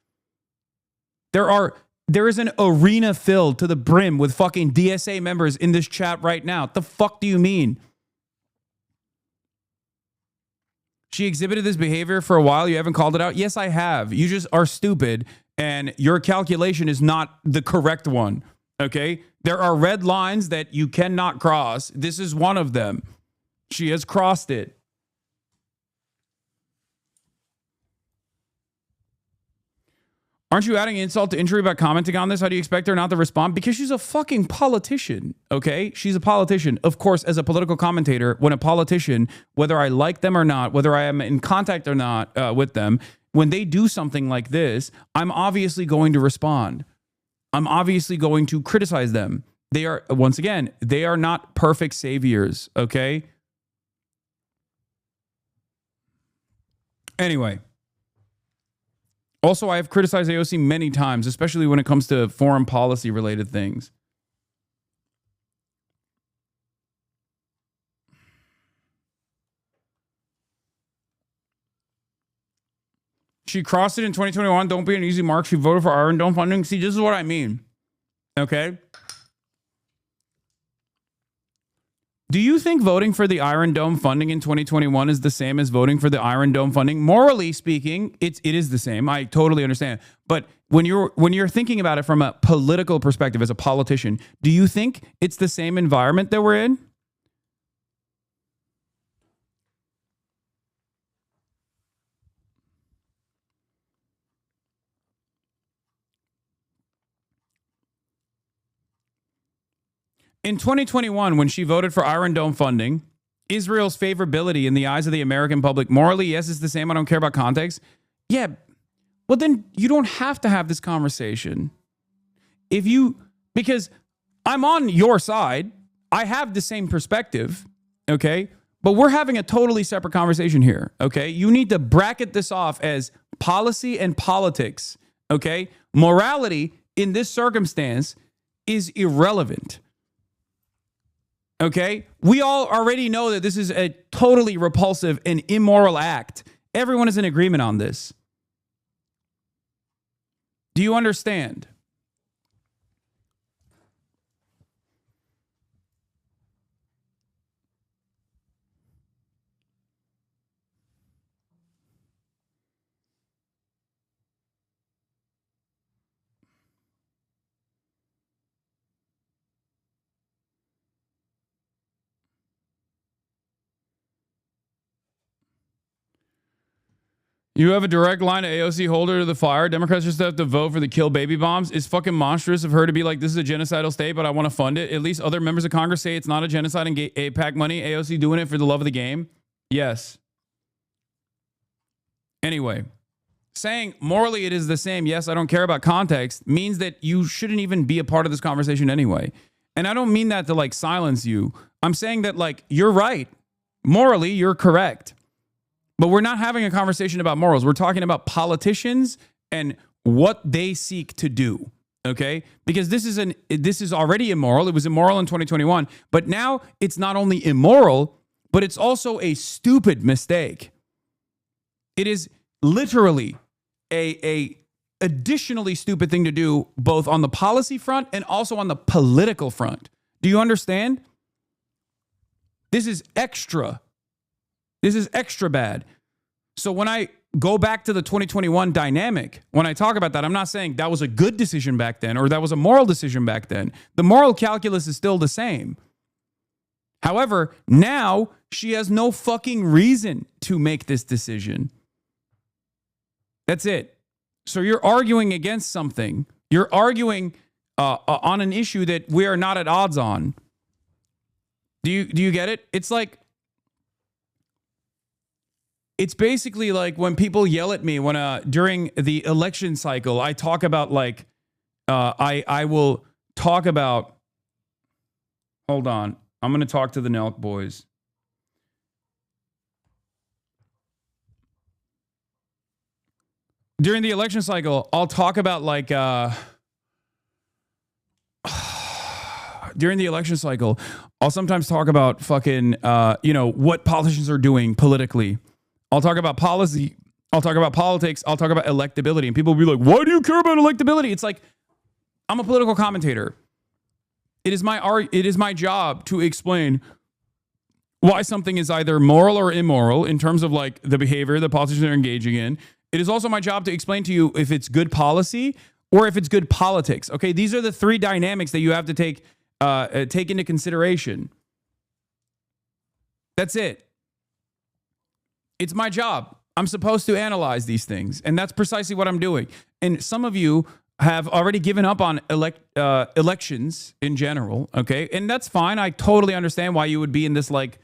There is an arena filled to the brim with fucking DSA members in this chat right now. What the fuck do you mean? She exhibited this behavior for a while. You haven't called it out? Yes, I have. You just are stupid and your calculation is not the correct one. Okay? There are red lines that you cannot cross. This is one of them. She has crossed it. Aren't you adding insult to injury by commenting on this? How do you expect her not to respond? Because she's a fucking politician, okay? She's a politician. Of course, as a political commentator, when a politician, whether I like them or not, whether I am in contact or not with them, when they do something like this, I'm obviously going to respond. I'm obviously going to criticize them. They are, once again, they are not perfect saviors, okay? Anyway. Also, I have criticized AOC many times, especially when it comes to foreign policy related things. She crossed it in 2021. Don't be an easy mark. She voted for Iron Dome funding. See, this is what I mean. Okay? Do you think voting for the Iron Dome funding in 2021 is the same as voting for the Iron Dome funding? Morally speaking, it is the same. I totally understand. But when you're thinking about it from a political perspective as a politician, do you think it's the same environment that we're in? In 2021, when she voted for Iron Dome funding, Israel's favorability in the eyes of the American public, morally, yes, it's the same. I don't care about context. Yeah, well, then you don't have to have this conversation. Because I'm on your side. I have the same perspective, okay? But we're having a totally separate conversation here, okay? You need to bracket this off as policy and politics, okay? Morality in this circumstance is irrelevant. Okay? We all already know that this is a totally repulsive and immoral act. Everyone is in agreement on this. Do you understand? You have a direct line to AOC holder to the fire. Democrats just have to vote for the kill baby bombs. It's fucking monstrous of her to be like, this is a genocidal state, but I want to fund it. At least other members of Congress say it's not a genocide and AIPAC money. AOC doing it for the love of the game. Yes. Anyway, saying morally it is the same, yes, I don't care about context, means that you shouldn't even be a part of this conversation anyway. And I don't mean that to like silence you. I'm saying that like, you're right. Morally, you're correct. But we're not having a conversation about morals. We're talking about politicians and what they seek to do. Okay? Because this is already immoral. It was immoral in 2021. But now it's not only immoral, but it's also a stupid mistake. It is literally a additionally stupid thing to do, both on the policy front and also on the political front. Do you understand? This is extra. This is extra bad. So when I go back to the 2021 dynamic, when I talk about that, I'm not saying that was a good decision back then or that was a moral decision back then. The moral calculus is still the same. However, now she has no fucking reason to make this decision. That's it. So you're arguing against something. You're arguing on an issue that we are not at odds on. Do you get it? It's like, it's basically like when people yell at me when during the election cycle, I talk about like, I will talk about, hold on, I'm going to talk to the Nelk boys. During the election cycle, I'll talk about like, during the election cycle, I'll sometimes talk about fucking, what politicians are doing politically. I'll talk about policy. I'll talk about politics. I'll talk about electability. And people will be like, why do you care about electability? It's like, I'm a political commentator. It is my job to explain why something is either moral or immoral in terms of like the behavior that politicians are engaging in. It is also my job to explain to you if it's good policy or if it's good politics. Okay, these are the three dynamics that you have to take into consideration. That's it. It's my job. I'm supposed to analyze these things, and that's precisely what I'm doing. And some of you have already given up on elections in general, okay? And that's fine. I totally understand why you would be in this like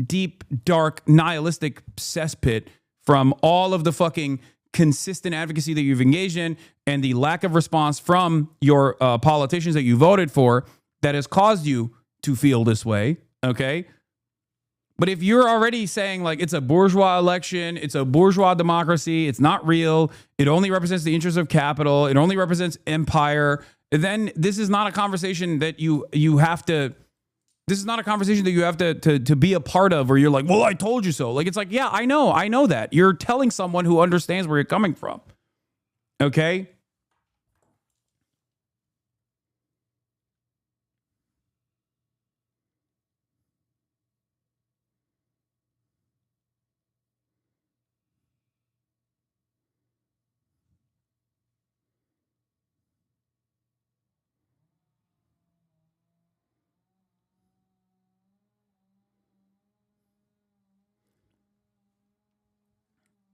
deep, dark, nihilistic cesspit from all of the fucking consistent advocacy that you've engaged in and the lack of response from your politicians that you voted for that has caused you to feel this way, okay? But if you're already saying like it's a bourgeois election, it's a bourgeois democracy, it's not real, it only represents the interests of capital, it only represents empire, then this is not a conversation that you have to, this is not a conversation that you have to be a part of where you're like, well, I told you so. Like, it's like, yeah, I know that. You're telling someone who understands where you're coming from. Okay?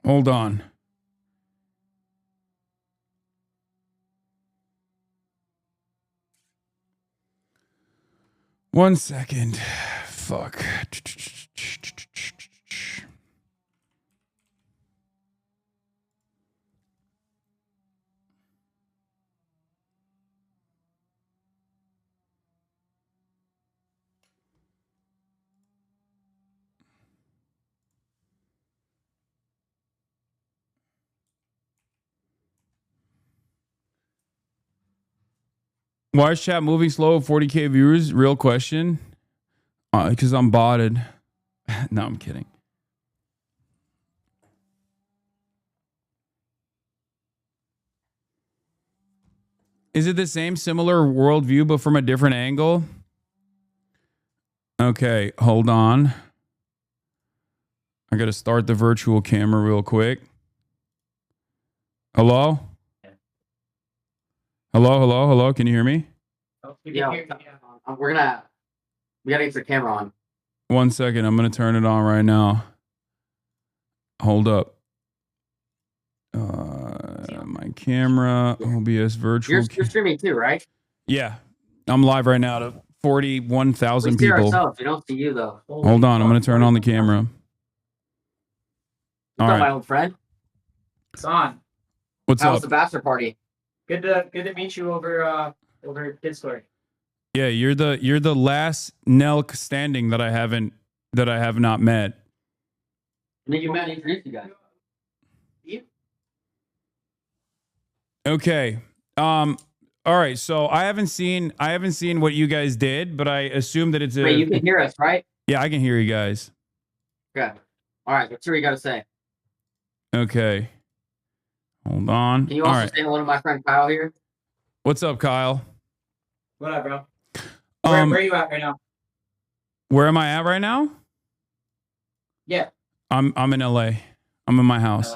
Hold on. One second. Fuck. Why is chat moving slow? 40K viewers? Real question. Because I'm botted. No, I'm kidding. Is it the same similar worldview, but from a different angle? Okay, hold on. I got to start the virtual camera real quick. Hello? Hello. Can you hear me? Yeah, we gotta get the camera on. 1 second. I'm going to turn it on right now. Hold up. My camera, OBS virtual. You're streaming too, right? Yeah, I'm live right now to 41,000 We see people. ourselves. We don't see you though. Hold on, I'm gonna turn on the camera. What's All up, my right, old friend? Hasan, what's How was up? the bachelor party? good to meet you over Discord. Yeah, you're the last Nelk standing that I have not met. And then you met and introduced you guys. Okay. All right. So I haven't seen what you guys did, but I assume that it's a. Wait, you can hear us, right? Yeah, I can hear you guys. Okay. All right. Let's hear what you got to say. Okay. Hold on. Can you All also right. say hello to my friend Kyle here? What's up, Kyle? What up, bro? Where are you at right now? Where am I at right now? Yeah. I'm in LA. I'm in my house.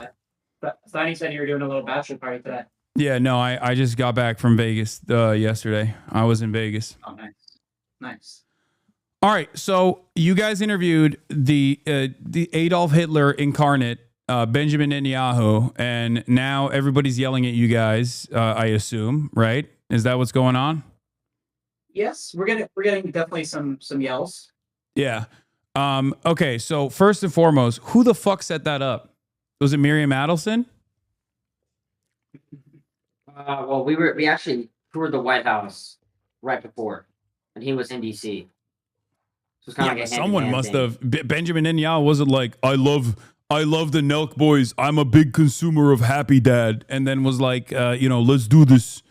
Sonny said you were doing a little bachelor party today. Yeah, no, I just got back from Vegas yesterday. I was in Vegas. Oh, nice. Nice. All right, so you guys interviewed the Adolf Hitler incarnate, Benjamin Netanyahu, and now everybody's yelling at you guys. I assume, right? Is that what's going on? Yes, we're getting definitely some yells. Yeah. Okay, so first and foremost, who the fuck set that up? Was it Miriam Adelson? Well, we actually toured the White House right before, and he was in DC. So it's kind of like a someone hand-in-hand must thing. have. Benjamin Netanyahu wasn't like, I love the Nelk boys. I'm a big consumer of Happy Dad, and then was like, let's do this.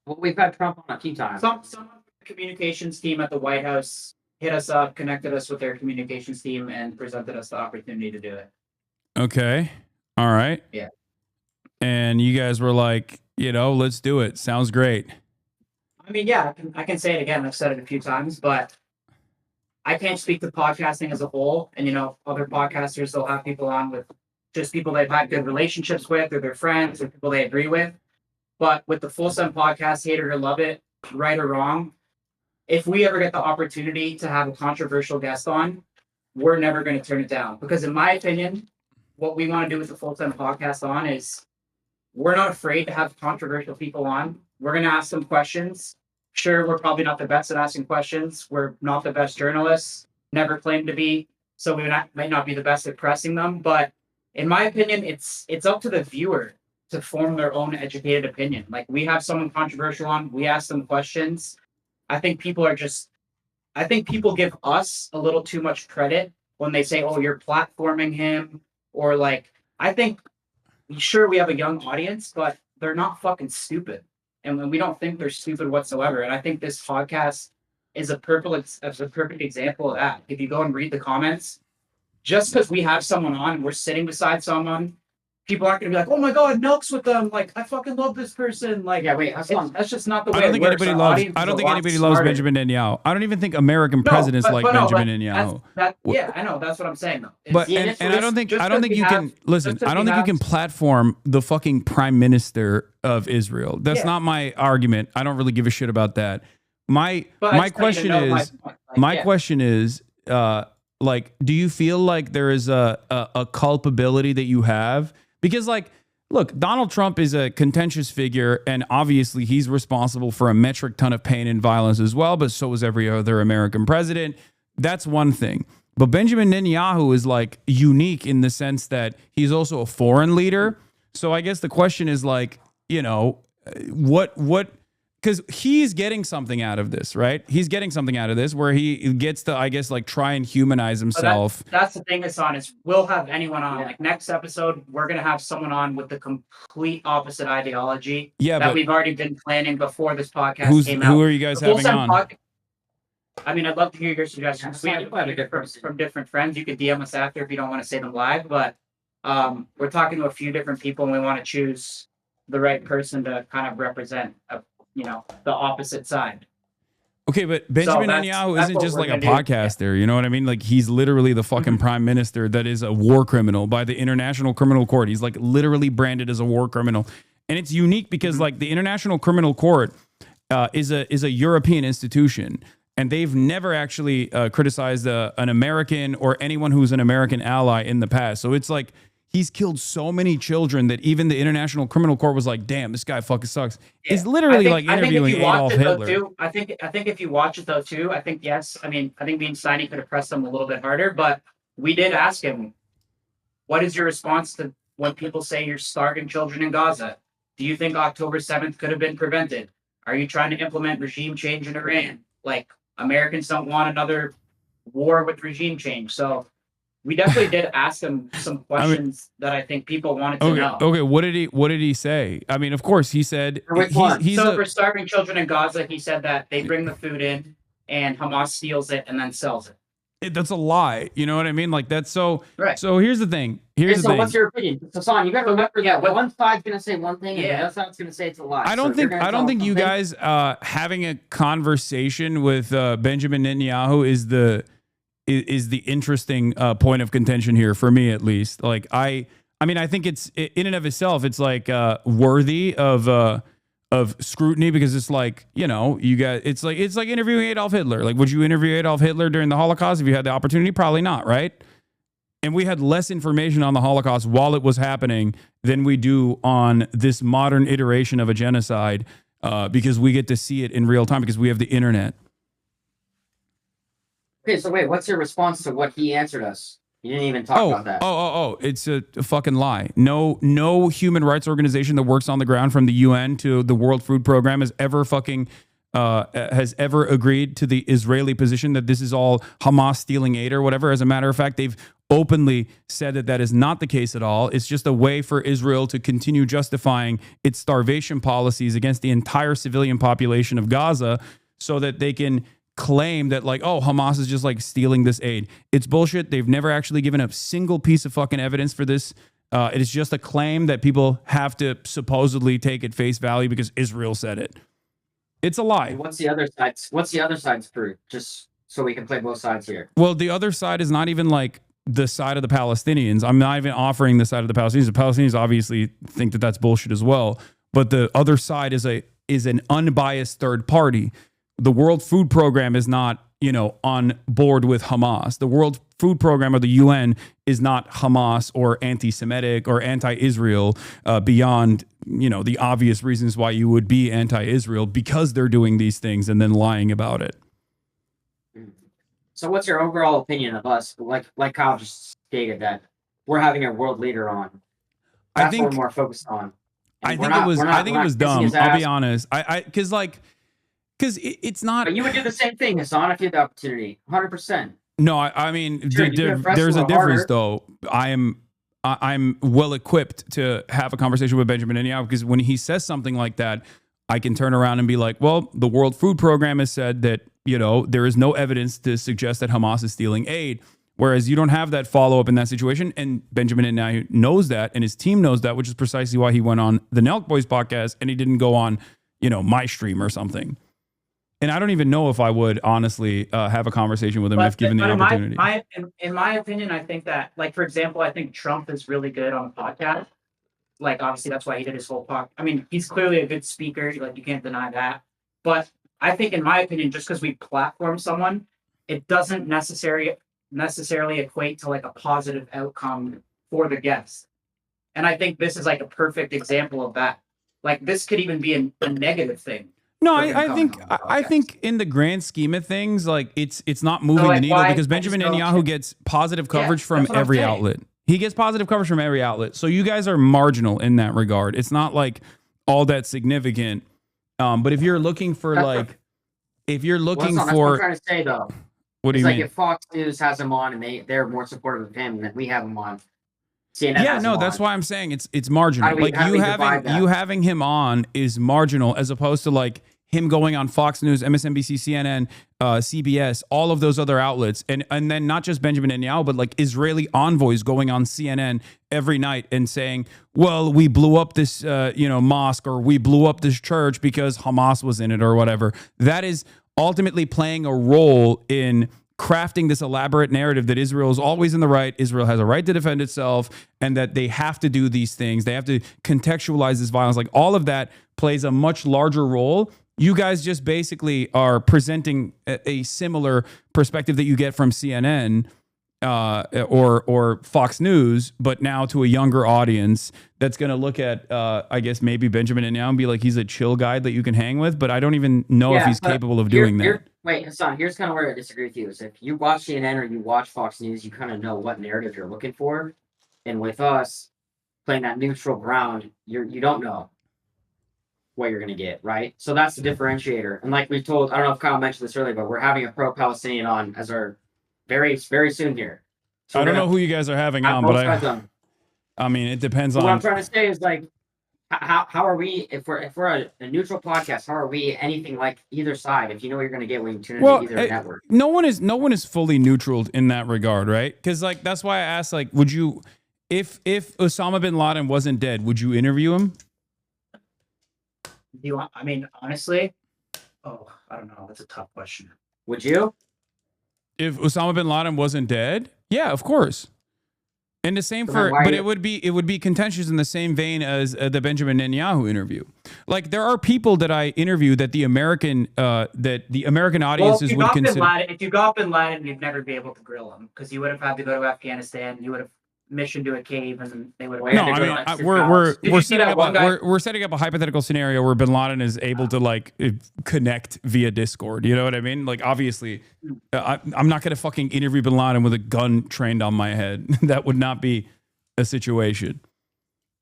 Well, we've had Trump on a few times. Some of the communications team at the White House hit us up, connected us with their communications team, and presented us the opportunity to do it. Okay. All right. Yeah. And you guys were like, let's do it. Sounds great. I mean, yeah, I can say it again. I've said it a few times, but I can't speak to podcasting as a whole. And, other podcasters, they'll have people on with just people they've had good relationships with, or their friends, or people they agree with. But with the Full Sun podcast, hate it or love it, right or wrong, if we ever get the opportunity to have a controversial guest on, we're never going to turn it down. Because in my opinion, what we want to do with the Full Sun podcast on is we're not afraid to have controversial people on. We're going to ask them questions. Sure, we're probably not the best at asking questions. We're not the best journalists, never claimed to be. So we might not be the best at pressing them. But in my opinion, it's up to the viewer to form their own educated opinion. Like, we have someone controversial on, we ask them questions. I think people give us a little too much credit when they say, oh, you're platforming him, or like, I think, sure, we have a young audience, but they're not fucking stupid. And we don't think they're stupid whatsoever. And I think this podcast is a perfect example of that. If you go and read the comments, just because we have someone on, we're sitting beside someone, people aren't going to be like, oh my God, Nelk's with them. Like, I fucking love this person. Like, yeah, wait, that's just not the way I don't think anybody loves Benjamin Netanyahu. I don't even think American presidents like Benjamin Netanyahu. Yeah, I know. That's what I'm saying, though. But and I don't think you can listen. I don't think you can platform the fucking prime minister of Israel. That's not my argument. I don't really give a shit about that. My question is, like, do you feel like there is a culpability that you have? Because, like, look, Donald Trump is a contentious figure, and obviously he's responsible for a metric ton of pain and violence as well, but so is every other American president. That's one thing. But Benjamin Netanyahu is, like, unique in the sense that he's also a foreign leader. So I guess the question is, like, what because he's getting something out of this, right? He's getting something out of this where he gets to, I guess, like, try and humanize himself. That's the thing, Hasan, is we'll have anyone on. Like, next episode, we're going to have someone on with the complete opposite ideology that we've already been planning before this podcast came out. Who are you guys having on? I mean, I'd love to hear your suggestions. We have from different friends. You could DM us after if you don't want to say them live, but we're talking to a few different people, and we want to choose the right person to kind of represent the opposite side. Okay, but Benjamin Netanyahu isn't just like a podcaster. You know what I mean? Like, he's literally the fucking prime minister that is a war criminal by the International Criminal Court. He's, like, literally branded as a war criminal. And it's unique because, like, the International Criminal Court is a European institution. And they've never actually criticized an American or anyone who's an American ally in the past. So it's like he's killed so many children that even the International Criminal Court was like, damn, this guy fucking sucks. Yeah. He's literally like interviewing Adolf Hitler. I think if you watch it though too, I think yes. I mean, I think me and Steiny could have pressed him a little bit harder, but we did ask him, what is your response to when people say you're starving children in Gaza? Do you think October 7th could have been prevented? Are you trying to implement regime change in Iran? Like, Americans don't want another war with regime change. So we definitely did ask him some questions that I think people wanted to know. Okay, what did he say? I mean, of course, he said for starving children in Gaza, he said that they bring the food in and Hamas steals it and then sells it. That's a lie. You know what I mean? Like, that's so. Right. So here's the thing. What's your opinion? So, Hasan, you got to remember that one side's going to say one thing, and the other side's going to say it's a lie. I don't think you guys having a conversation with Benjamin Netanyahu is the interesting point of contention here for me, at least. Like, I mean, I think it's in and of itself, it's like worthy of scrutiny, because it's like, you know, you guys, it's like interviewing Adolf Hitler. Like, would you interview Adolf Hitler during the Holocaust if you had the opportunity? Probably not, right? And we had less information on the Holocaust while it was happening than we do on this modern iteration of a genocide, because we get to see it in real time because we have the internet. Okay, so wait, what's your response to what he answered us? You didn't even talk about that. It's a fucking lie. No human rights organization that works on the ground, from the UN to the World Food Program, has ever agreed to the Israeli position that this is all Hamas stealing aid or whatever. As a matter of fact, they've openly said that is not the case at all. It's just a way for Israel to continue justifying its starvation policies against the entire civilian population of Gaza, so that they can claim that, like, oh, Hamas is just like stealing this aid. It's bullshit. They've never actually given a single piece of fucking evidence for this. It is just a claim that people have to supposedly take at face value because Israel said it. It's a lie. And what's the other side's proof? Just so we can play both sides here. Well, the other side is not even like the side of the Palestinians. I'm not even offering the side of the Palestinians. The Palestinians obviously think that that's bullshit as well. But the other side is an unbiased third party. The World Food Program is not, you know, on board with Hamas. The World Food Program or the UN is not Hamas or anti-Semitic or anti-Israel, beyond, you know, the obvious reasons why you would be anti-Israel, because they're doing these things and then lying about it. So what's your overall opinion of us? Like Kyle just stated, that we're having a world leader on. That's what we're more focused on. I think it was dumb. I'll be honest. Because it's not. But you would do the same thing, Hasan, if you had the opportunity. 100%. No, I mean, there's a difference, though. I'm well equipped to have a conversation with Benjamin Netanyahu, because when he says something like that, I can turn around and be like, well, the World Food Program has said that, you know, there is no evidence to suggest that Hamas is stealing aid. Whereas you don't have that follow-up in that situation. And Benjamin Netanyahu knows that, and his team knows that, which is precisely why he went on the Nelk Boys podcast and he didn't go on, you know, my stream or something. And I don't even know if I would honestly have a conversation with him if given the opportunity. In my opinion, I think that, like, for example, I think Trump is really good on the podcast. Like, obviously, that's why he did his whole podcast. I mean, he's clearly a good speaker. Like, you can't deny that. But I think, in my opinion, just because we platform someone, it doesn't necessarily equate to, like, a positive outcome for the guest. And I think this is, like, a perfect example of that. Like, this could even be a negative thing. No, I think in the grand scheme of things, like, it's not moving the needle, because Benjamin Netanyahu gets positive coverage from every outlet. He gets positive coverage from every outlet. So you guys are marginal in that regard. It's not like all that significant. But if you're looking for that's what I'm trying to say, though. What do you mean? Like, if Fox News has him on and they're more supportive of him than we have him on. CNN that's why I'm saying it's marginal. Like, you having him on is marginal, as opposed to, like, him going on Fox News, MSNBC, CNN, CBS, all of those other outlets, and then not just Benjamin Netanyahu, but like Israeli envoys going on CNN every night and saying, "Well, we blew up this mosque, or we blew up this church because Hamas was in it, or whatever." That is ultimately playing a role in crafting this elaborate narrative that Israel is always in the right, Israel has a right to defend itself, and that they have to do these things. They have to contextualize this violence. Like, all of that plays a much larger role. You guys just basically are presenting a similar perspective that you get from CNN, or Fox News, but now to a younger audience that's going to look at, I guess, maybe Benjamin Netanyahu and be like, he's a chill guy that you can hang with, but I don't even know if he's capable of doing that. Wait, Hasan, here's kind of where I disagree with you. Is if you watch CNN or you watch Fox News, you kind of know what narrative you're looking for. And with us playing that neutral ground, you don't know what you're going to get, right? So that's the differentiator. And like we told, I don't know if Kyle mentioned this earlier, but we're having a pro-Palestinian on as our very, very soon here. So I don't know who you guys are having on, but I mean, it depends on. What I'm trying to say is like, how are we, if we're a neutral podcast, how are we anything like either side? If you know what you're going to get when you tune into either network. No one is fully neutral in that regard, right? Because like that's why I asked, like, would you, if Osama bin Laden wasn't dead, would you interview him? Do you want? I mean, honestly, I don't know. That's a tough question. Would you? If Osama bin Laden wasn't dead, yeah, of course. And the same but it would be contentious in the same vein as the Benjamin Netanyahu interview. Like there are people that I interview that the American audiences would consider. If you got bin Laden, you'd never be able to grill him because you would have had to go to Afghanistan. You would have mission to a cave, and they would. No, I mean we're setting up a hypothetical scenario where bin Laden is able to like connect via Discord. You know what I mean? Like obviously, I'm not gonna fucking interview bin Laden with a gun trained on my head. That would not be a situation.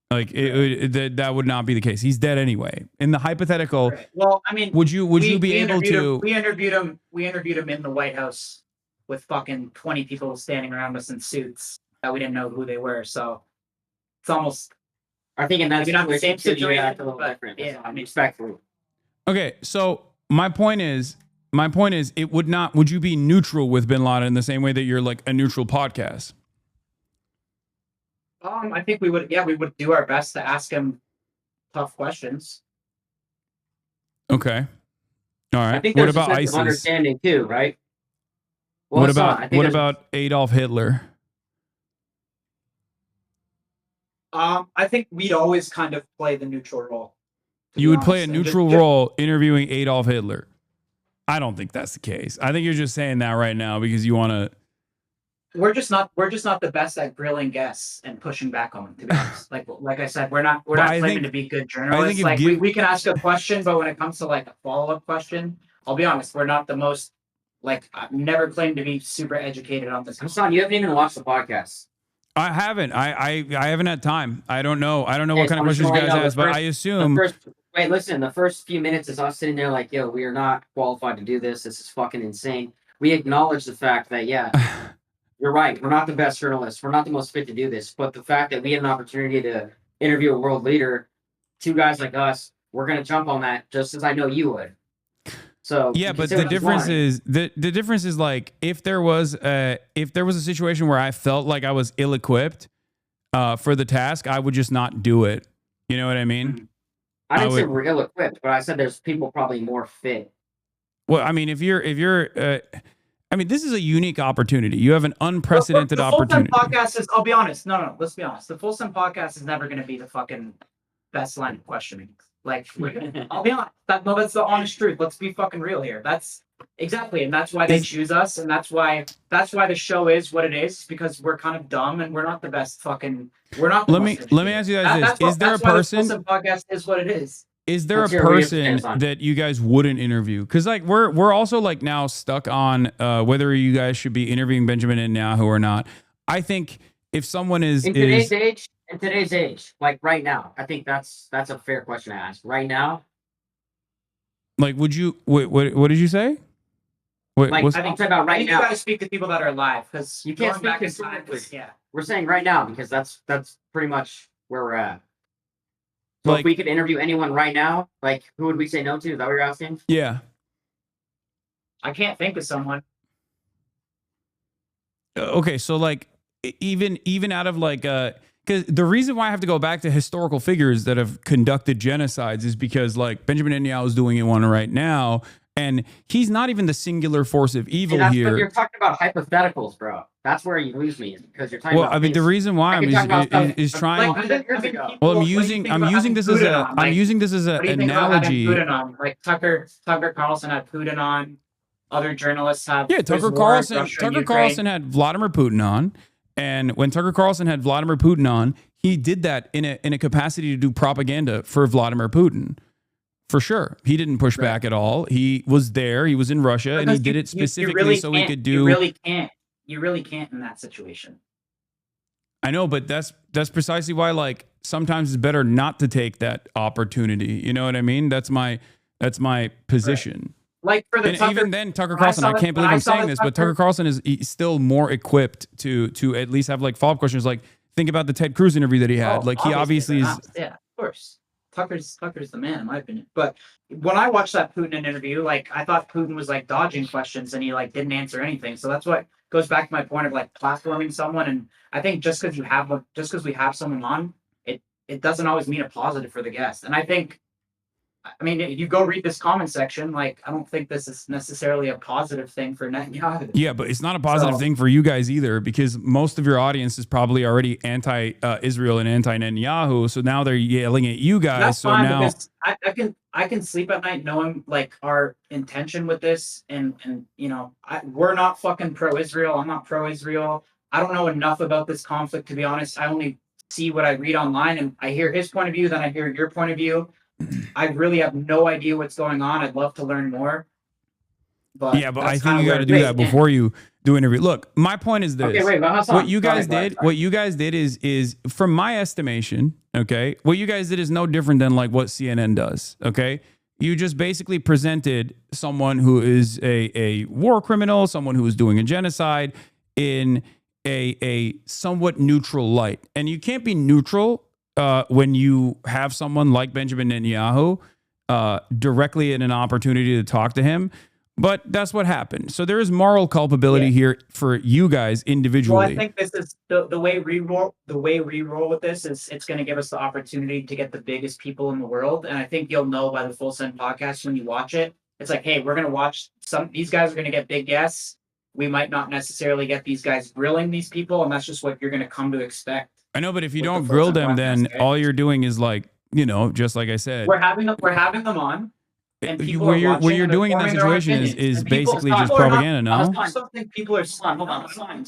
Like that would not be the case. He's dead anyway. In the hypothetical, right. Well, I mean, would you be able to? We interviewed him in the White House with fucking 20 people standing around us in suits that we didn't know who they were. So it's almost. I think in that not the same situation, a little different. Yeah, I mean, respectfully. Okay, so my point is, it would not. Would you be neutral with bin Laden in the same way that you're like a neutral podcast? I think we would. Yeah, we would do our best to ask him tough questions. Okay. All right. I think what there's about a sense ISIS? of understanding too, right? Well, what about Adolf Hitler? I think we'd always kind of play the neutral role. You would play a neutral role interviewing Adolf Hitler. I don't think that's the case. I think you're just saying that right now because you want to. We're just not the best at grilling guests and pushing back on them. To be honest, like I said, we're not claiming to be good journalists. Like we can ask a question, but when it comes to like a follow-up question, I'll be honest, we're not the most. Like I've never claimed to be super educated on this. Hasan, you haven't even watched the podcast. I haven't. I haven't had time. I don't know. I don't know what kind of questions you guys ask, but I assume. Wait, listen. The first few minutes is us sitting there like, yo, we are not qualified to do this. This is fucking insane. We acknowledge the fact that, yeah, you're right. We're not the best journalists. We're not the most fit to do this. But the fact that we had an opportunity to interview a world leader, two guys like us, we're going to jump on that just as I know you would. So yeah, but the difference is the difference is like if there was a situation where I felt like I was ill-equipped for the task, I would just not do it. You know what I mean? I didn't say we're ill-equipped, but I said there's people probably more fit. Well, I mean, if you're I mean, this is a unique opportunity. You have an unprecedented opportunity. The Full Send podcast is. I'll be honest. No. Let's be honest. The Full Send podcast is never going to be the fucking best line of questioning. Like, I'll be honest. That's the honest truth. Let's be fucking real here. That's exactly, and that's why they choose us, and that's why the show is what it is, because we're kind of dumb and we're not the best fucking. We're not. Let me ask you guys this: is there a person? The podcast is what it is. Is there a person that you guys wouldn't interview? Because like we're also like now stuck on whether you guys should be interviewing Benjamin Netanyahu or not. I think if someone is in today's age, like right now, I think that's a fair question to ask. Right now, like, would you? What did you say? I think about right now. You guys speak to people that are alive because you can't speak historically. Yeah, we're saying right now because that's pretty much where we're at. So like, if we could interview anyone right now, like who would we say no to? Is that what you're asking? Yeah. I can't think of someone. Okay, so like even out of like because the reason why I have to go back to historical figures that have conducted genocides is because like Benjamin Netanyahu is doing one right now, and he's not even the singular force of evil here. But you're talking about hypotheticals, bro. That's where you lose me, because you're talking. Well, I mean, the reason why is trying. Well, I'm using this as an analogy. Like Tucker Carlson had Putin on. other journalists have. Yeah, there's Tucker war in Carlson. Russia and Tucker Ukraine. Carlson had Vladimir Putin on, and when Tucker Carlson had Vladimir Putin on, he did that in a capacity to do propaganda for Vladimir Putin. For sure, he didn't push back at all. He was there. He was in Russia, and he did it specifically so he could do. You really can't. You really can't in that situation. I know, but that's precisely why, like, sometimes it's better not to take that opportunity. You know what I mean? That's my position. Like for the And Tucker, even then, Tucker when I Carlson, saw I the- can't when believe I I'm saw saying the this, but Tucker Carlson is still more equipped to at least have like follow-up questions. Like, think about the Ted Cruz interview that he had. Oh, Like, he obviously is. Yeah, of course. Tucker's the man, in my opinion. But when I watched that Putin interview, like I thought Putin was like dodging questions and he like didn't answer anything. So that's what goes back to my point of like platforming someone. And I think just because we have someone on, it doesn't always mean a positive for the guest. And I think, I mean, if you go read this comment section, like I don't think this is necessarily a positive thing for Netanyahu. Yeah, but it's not a positive thing for you guys either, because most of your audience is probably already anti-Israel and anti-Netanyahu. So now they're yelling at you guys. That's so fine, now because I can sleep at night knowing like our intention with this, and you know we're not fucking pro-Israel. I'm not pro-Israel. I don't know enough about this conflict, to be honest. I only see what I read online, and I hear his point of view, then I hear your point of view. I really have no idea what's going on. I'd love to learn more. But yeah, but I think you got to do that before you do an interview. Look, my point is this. Okay, wait, but Hasan, what you guys did is from my estimation, okay, what you guys did is no different than like what CNN does, okay? You just basically presented someone who is a war criminal, someone who is doing a genocide in a somewhat neutral light. And you can't be neutral when you have someone like Benjamin Netanyahu directly in an opportunity to talk to him. But that's what happened. So there is moral culpability here for you guys individually. Well, I think this is the way we roll. The way we roll with this is it's going to give us the opportunity to get the biggest people in the world. And I think you'll know by the Full Send podcast when you watch it. It's like, hey, we're going to watch these guys are going to get big guests. We might not necessarily get these guys grilling these people, and that's just what you're going to come to expect. I know, but if you don't grill them, then all you're doing is like, you know, just like I said, we're having them on. And what you're doing in that situation is basically just propaganda, no? I still think people are hold on.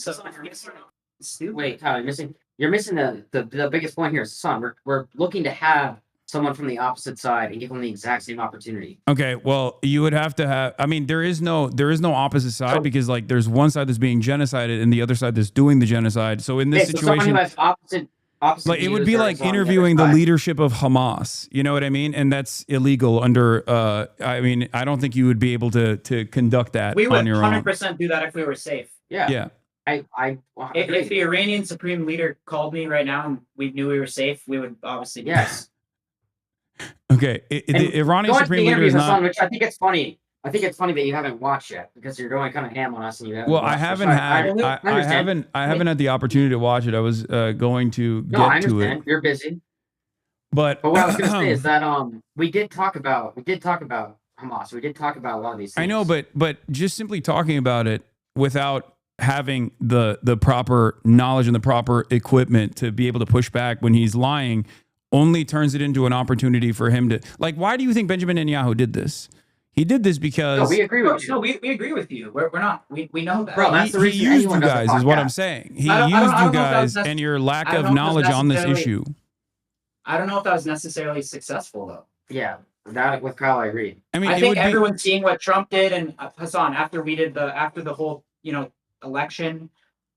Wait, Tyler, you're missing the biggest point here, Hasan. We're looking to have someone from the opposite side and give them the exact same opportunity. Okay, well, you would have to have. I mean, there is no opposite side, because like there's one side that's being genocided and the other side that's doing the genocide. So in this situation, like it would be like interviewing the leadership of Hamas. You know what I mean? And that's illegal under. I mean, I don't think you would be able to conduct that on your own. We would 100% do that if we were safe. Yeah. Yeah. If the Iranian supreme leader called me right now and we knew we were safe, we would obviously do that. Okay, the Iranian supreme leader is not. Which I think it's funny. I think it's funny that you haven't watched yet because you're going kind of ham on us and you haven't. Well, I haven't had the opportunity to watch it. I was going to get I to understand. it. You're busy. But what I was going to say is that we did talk about Hamas. We did talk about a lot of these things. I know, but just simply talking about it without having the proper knowledge and the proper equipment to be able to push back when he's lying only turns it into an opportunity for him to, like, why do you think Benjamin Netanyahu did this? He did this because... No, we agree with you. No, we agree with you. We're not. We know that. Bro, that's the reason he used you guys, is what I'm saying. He used you guys and your lack of knowledge on this issue. I don't know if that was necessarily successful, though. Yeah, with Kyle, I agree. I mean, I think everyone's seeing what Trump did, and Hasan, after the whole, election,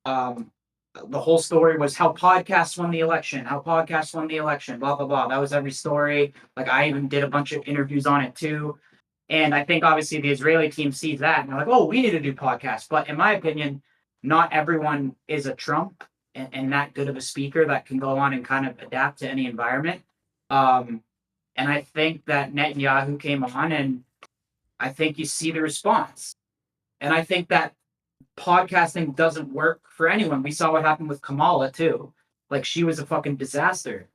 the whole story was how podcasts won the election, blah, blah, blah. That was every story. Like, I even did a bunch of interviews on it, too. And I think, obviously, the Israeli team sees that, and they're like, oh, we need to do podcasts. But in my opinion, not everyone is a Trump and that good of a speaker that can go on and kind of adapt to any environment. And I think that Netanyahu came on, and I think you see the response. And I think that podcasting doesn't work for anyone. We saw what happened with Kamala, too. Like, she was a fucking disaster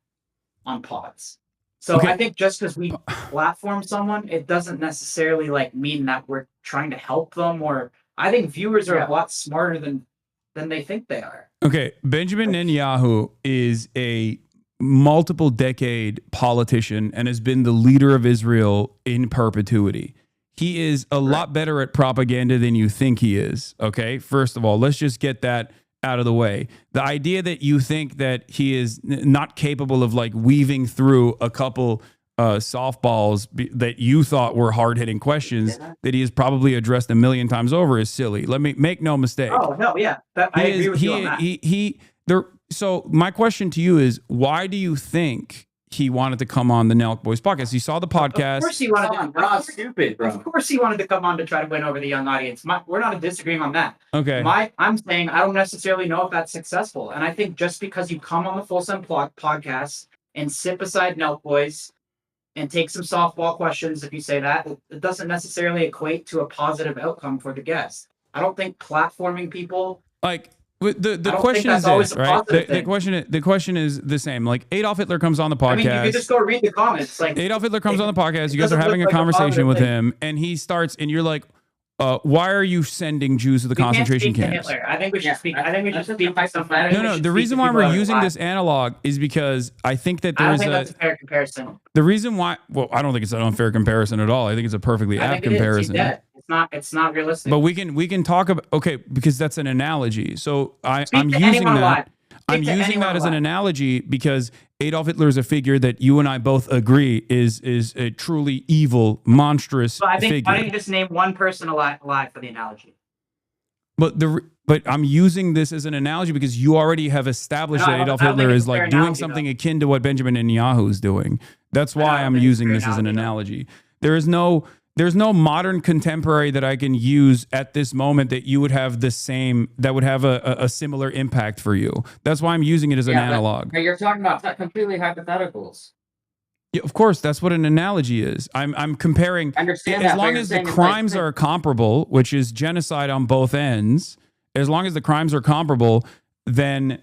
on pods. So I think just because we platform someone, it doesn't necessarily mean that we're trying to help them. Or I think viewers are a lot smarter than they think they are. Okay, Benjamin Netanyahu is a multiple decade politician and has been the leader of Israel in perpetuity. he is a lot better at propaganda than you think he is. Okay. First of all, let's just get that out of the way. The idea that you think that he is not capable of like weaving through a couple softballs that you thought were hard-hitting questions that he has probably addressed a million times over is silly. Let me make no mistake. Oh no, yeah, I agree with you on that. So my question to you is, why do you think he wanted to come on the Nelk Boys podcast? He saw the podcast. Of course he wanted to. Bro, stupid, bro. Of course he wanted to come on to try to win over the young audience. We're not disagreeing on that. Okay. I'm saying I don't necessarily know if that's successful. And I think just because you come on the Full Send podcast and sit beside Nelk Boys and take some softball questions, if you say that, it doesn't necessarily equate to a positive outcome for the guest. I don't think platforming people like the question is this, right? The question is the same. Like Adolf Hitler comes on the podcast. I mean, you can just go read the comments. Like Adolf Hitler comes on the podcast. You guys are having a conversation with him, and he starts, and you're like, why are you sending Jews to the concentration camps? I think we should speak. I think we should speak by something. No. The reason why we're using this analog is because I think that there's that's a fair comparison. The reason why, well, I don't think it's an unfair comparison at all. I think it's a perfectly apt comparison. It's not realistic. But we can talk about, okay, because that's an analogy. So I'm using that. I'm using that as an analogy because Adolf Hitler is a figure that you and I both agree is a truly evil, monstrous figure. Why don't you just name one person alive for the analogy? But I'm using this as an analogy because you already have established that Adolf Hitler is like doing something akin to what Benjamin Netanyahu is doing. That's why I'm using this as an analogy. There's no modern contemporary that I can use at this moment that you would have that would have a similar impact for you. That's why I'm using it as an analog. But you're talking about completely hypotheticals. Yeah, of course, that's what an analogy is. I'm comparing. As long as the crimes are comparable, which is genocide on both ends, as long as the crimes are comparable, then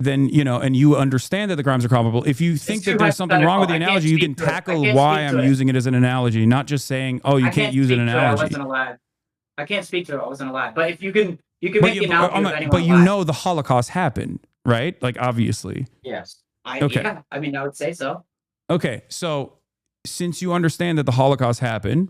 and you understand that the crimes are comparable. If you think that there's something wrong with the analogy, you can tackle why I'm using it as an analogy, not just saying, oh, you can't use an analogy. I wasn't allowed. I can't speak to it. I wasn't allowed. But if you can make the analogy. But you know the Holocaust happened, right? Like obviously. Yes. Yeah, I mean, I would say so. Okay, so since you understand that the Holocaust happened,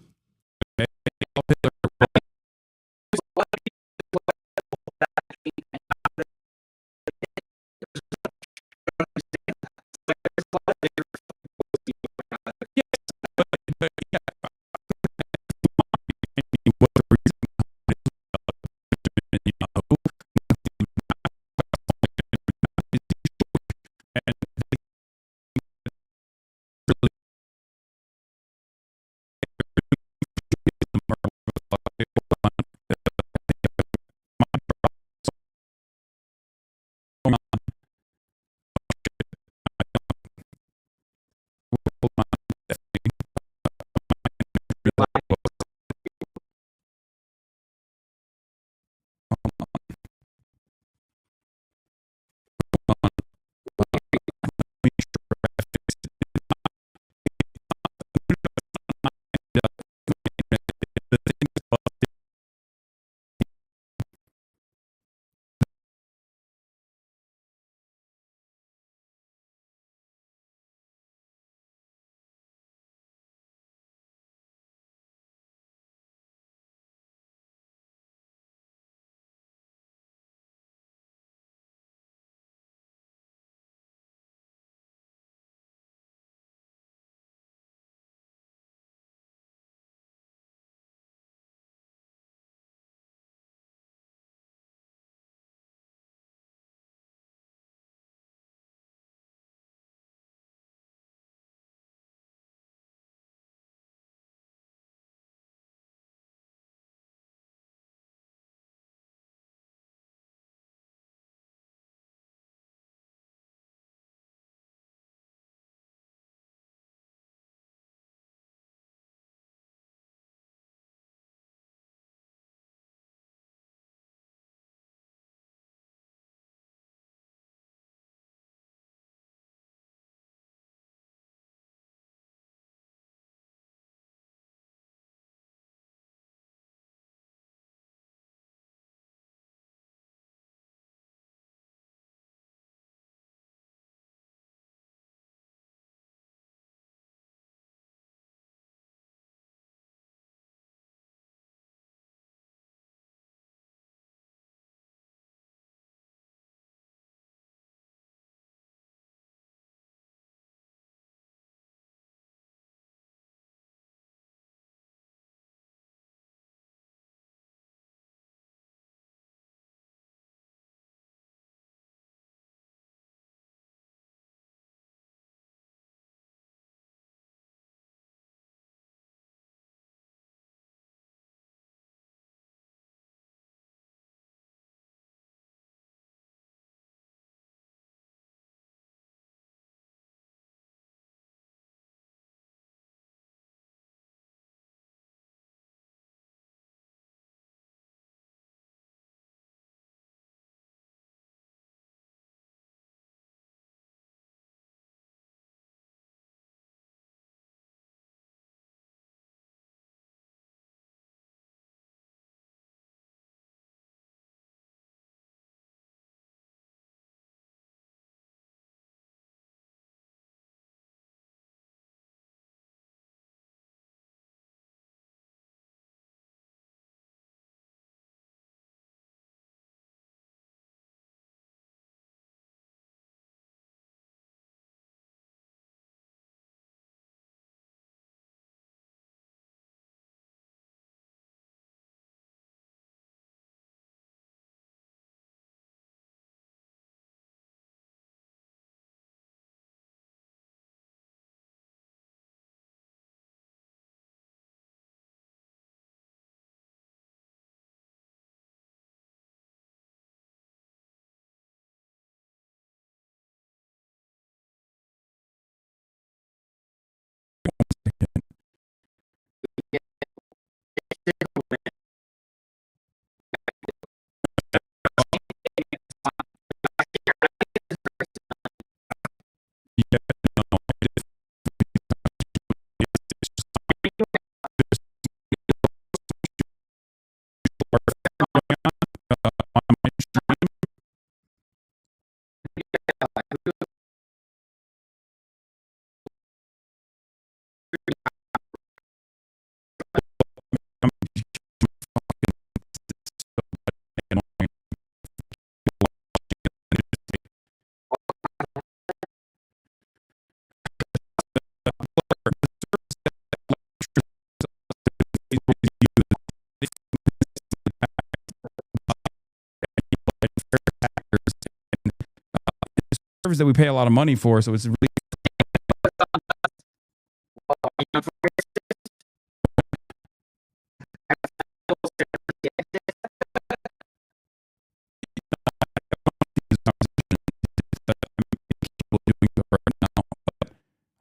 service that we pay a lot of money for, so it's really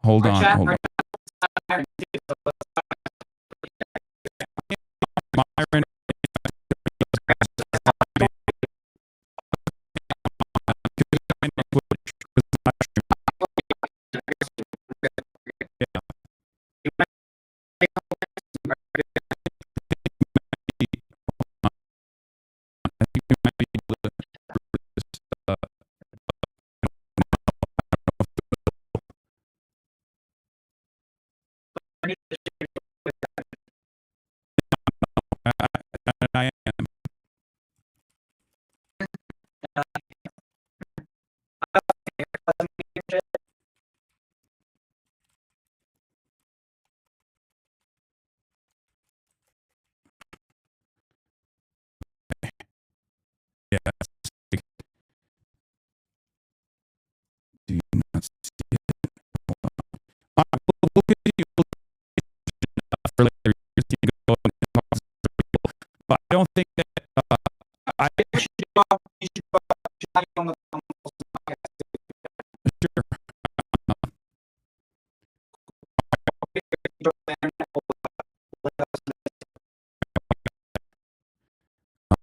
hold on. I am. Yeah. Do you not see it? We'll continue for later. But I don't think that I should on the sure.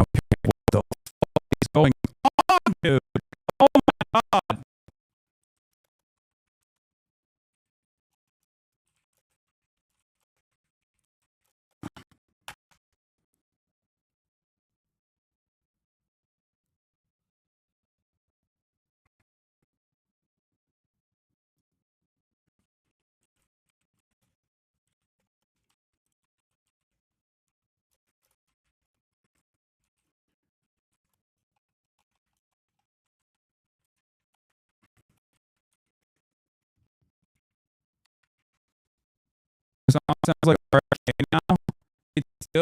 Okay, what the fuck is going on, dude? Oh my god. Sounds like okay now. It's still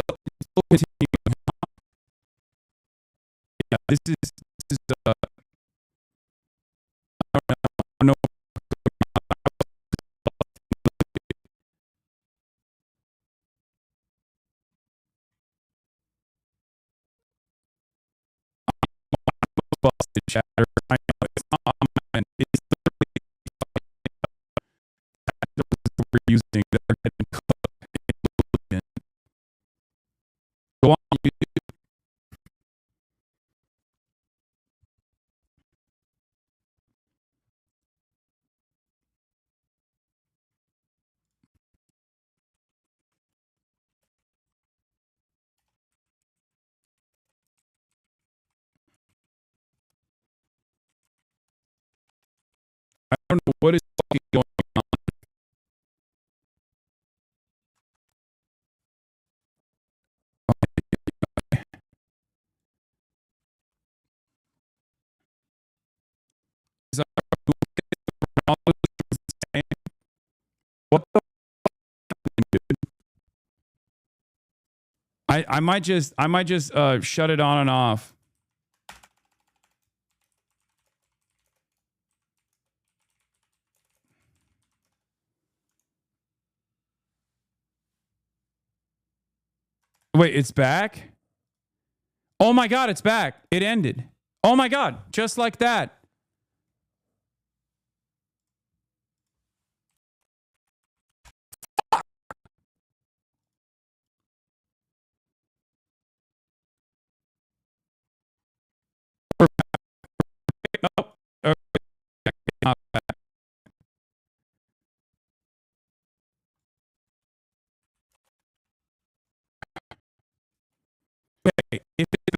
continuing. Yeah, this is I don't know. Busted chatter. I know it's not and it's literally we're using that are getting cooked. Go on YouTube. I don't know what is fucking going on. Is that what the dude? I might just shut it on and off. Wait, it's back? Oh my god, it's back. It ended. Oh my god, just like that. Oh, not back. Wait, if it's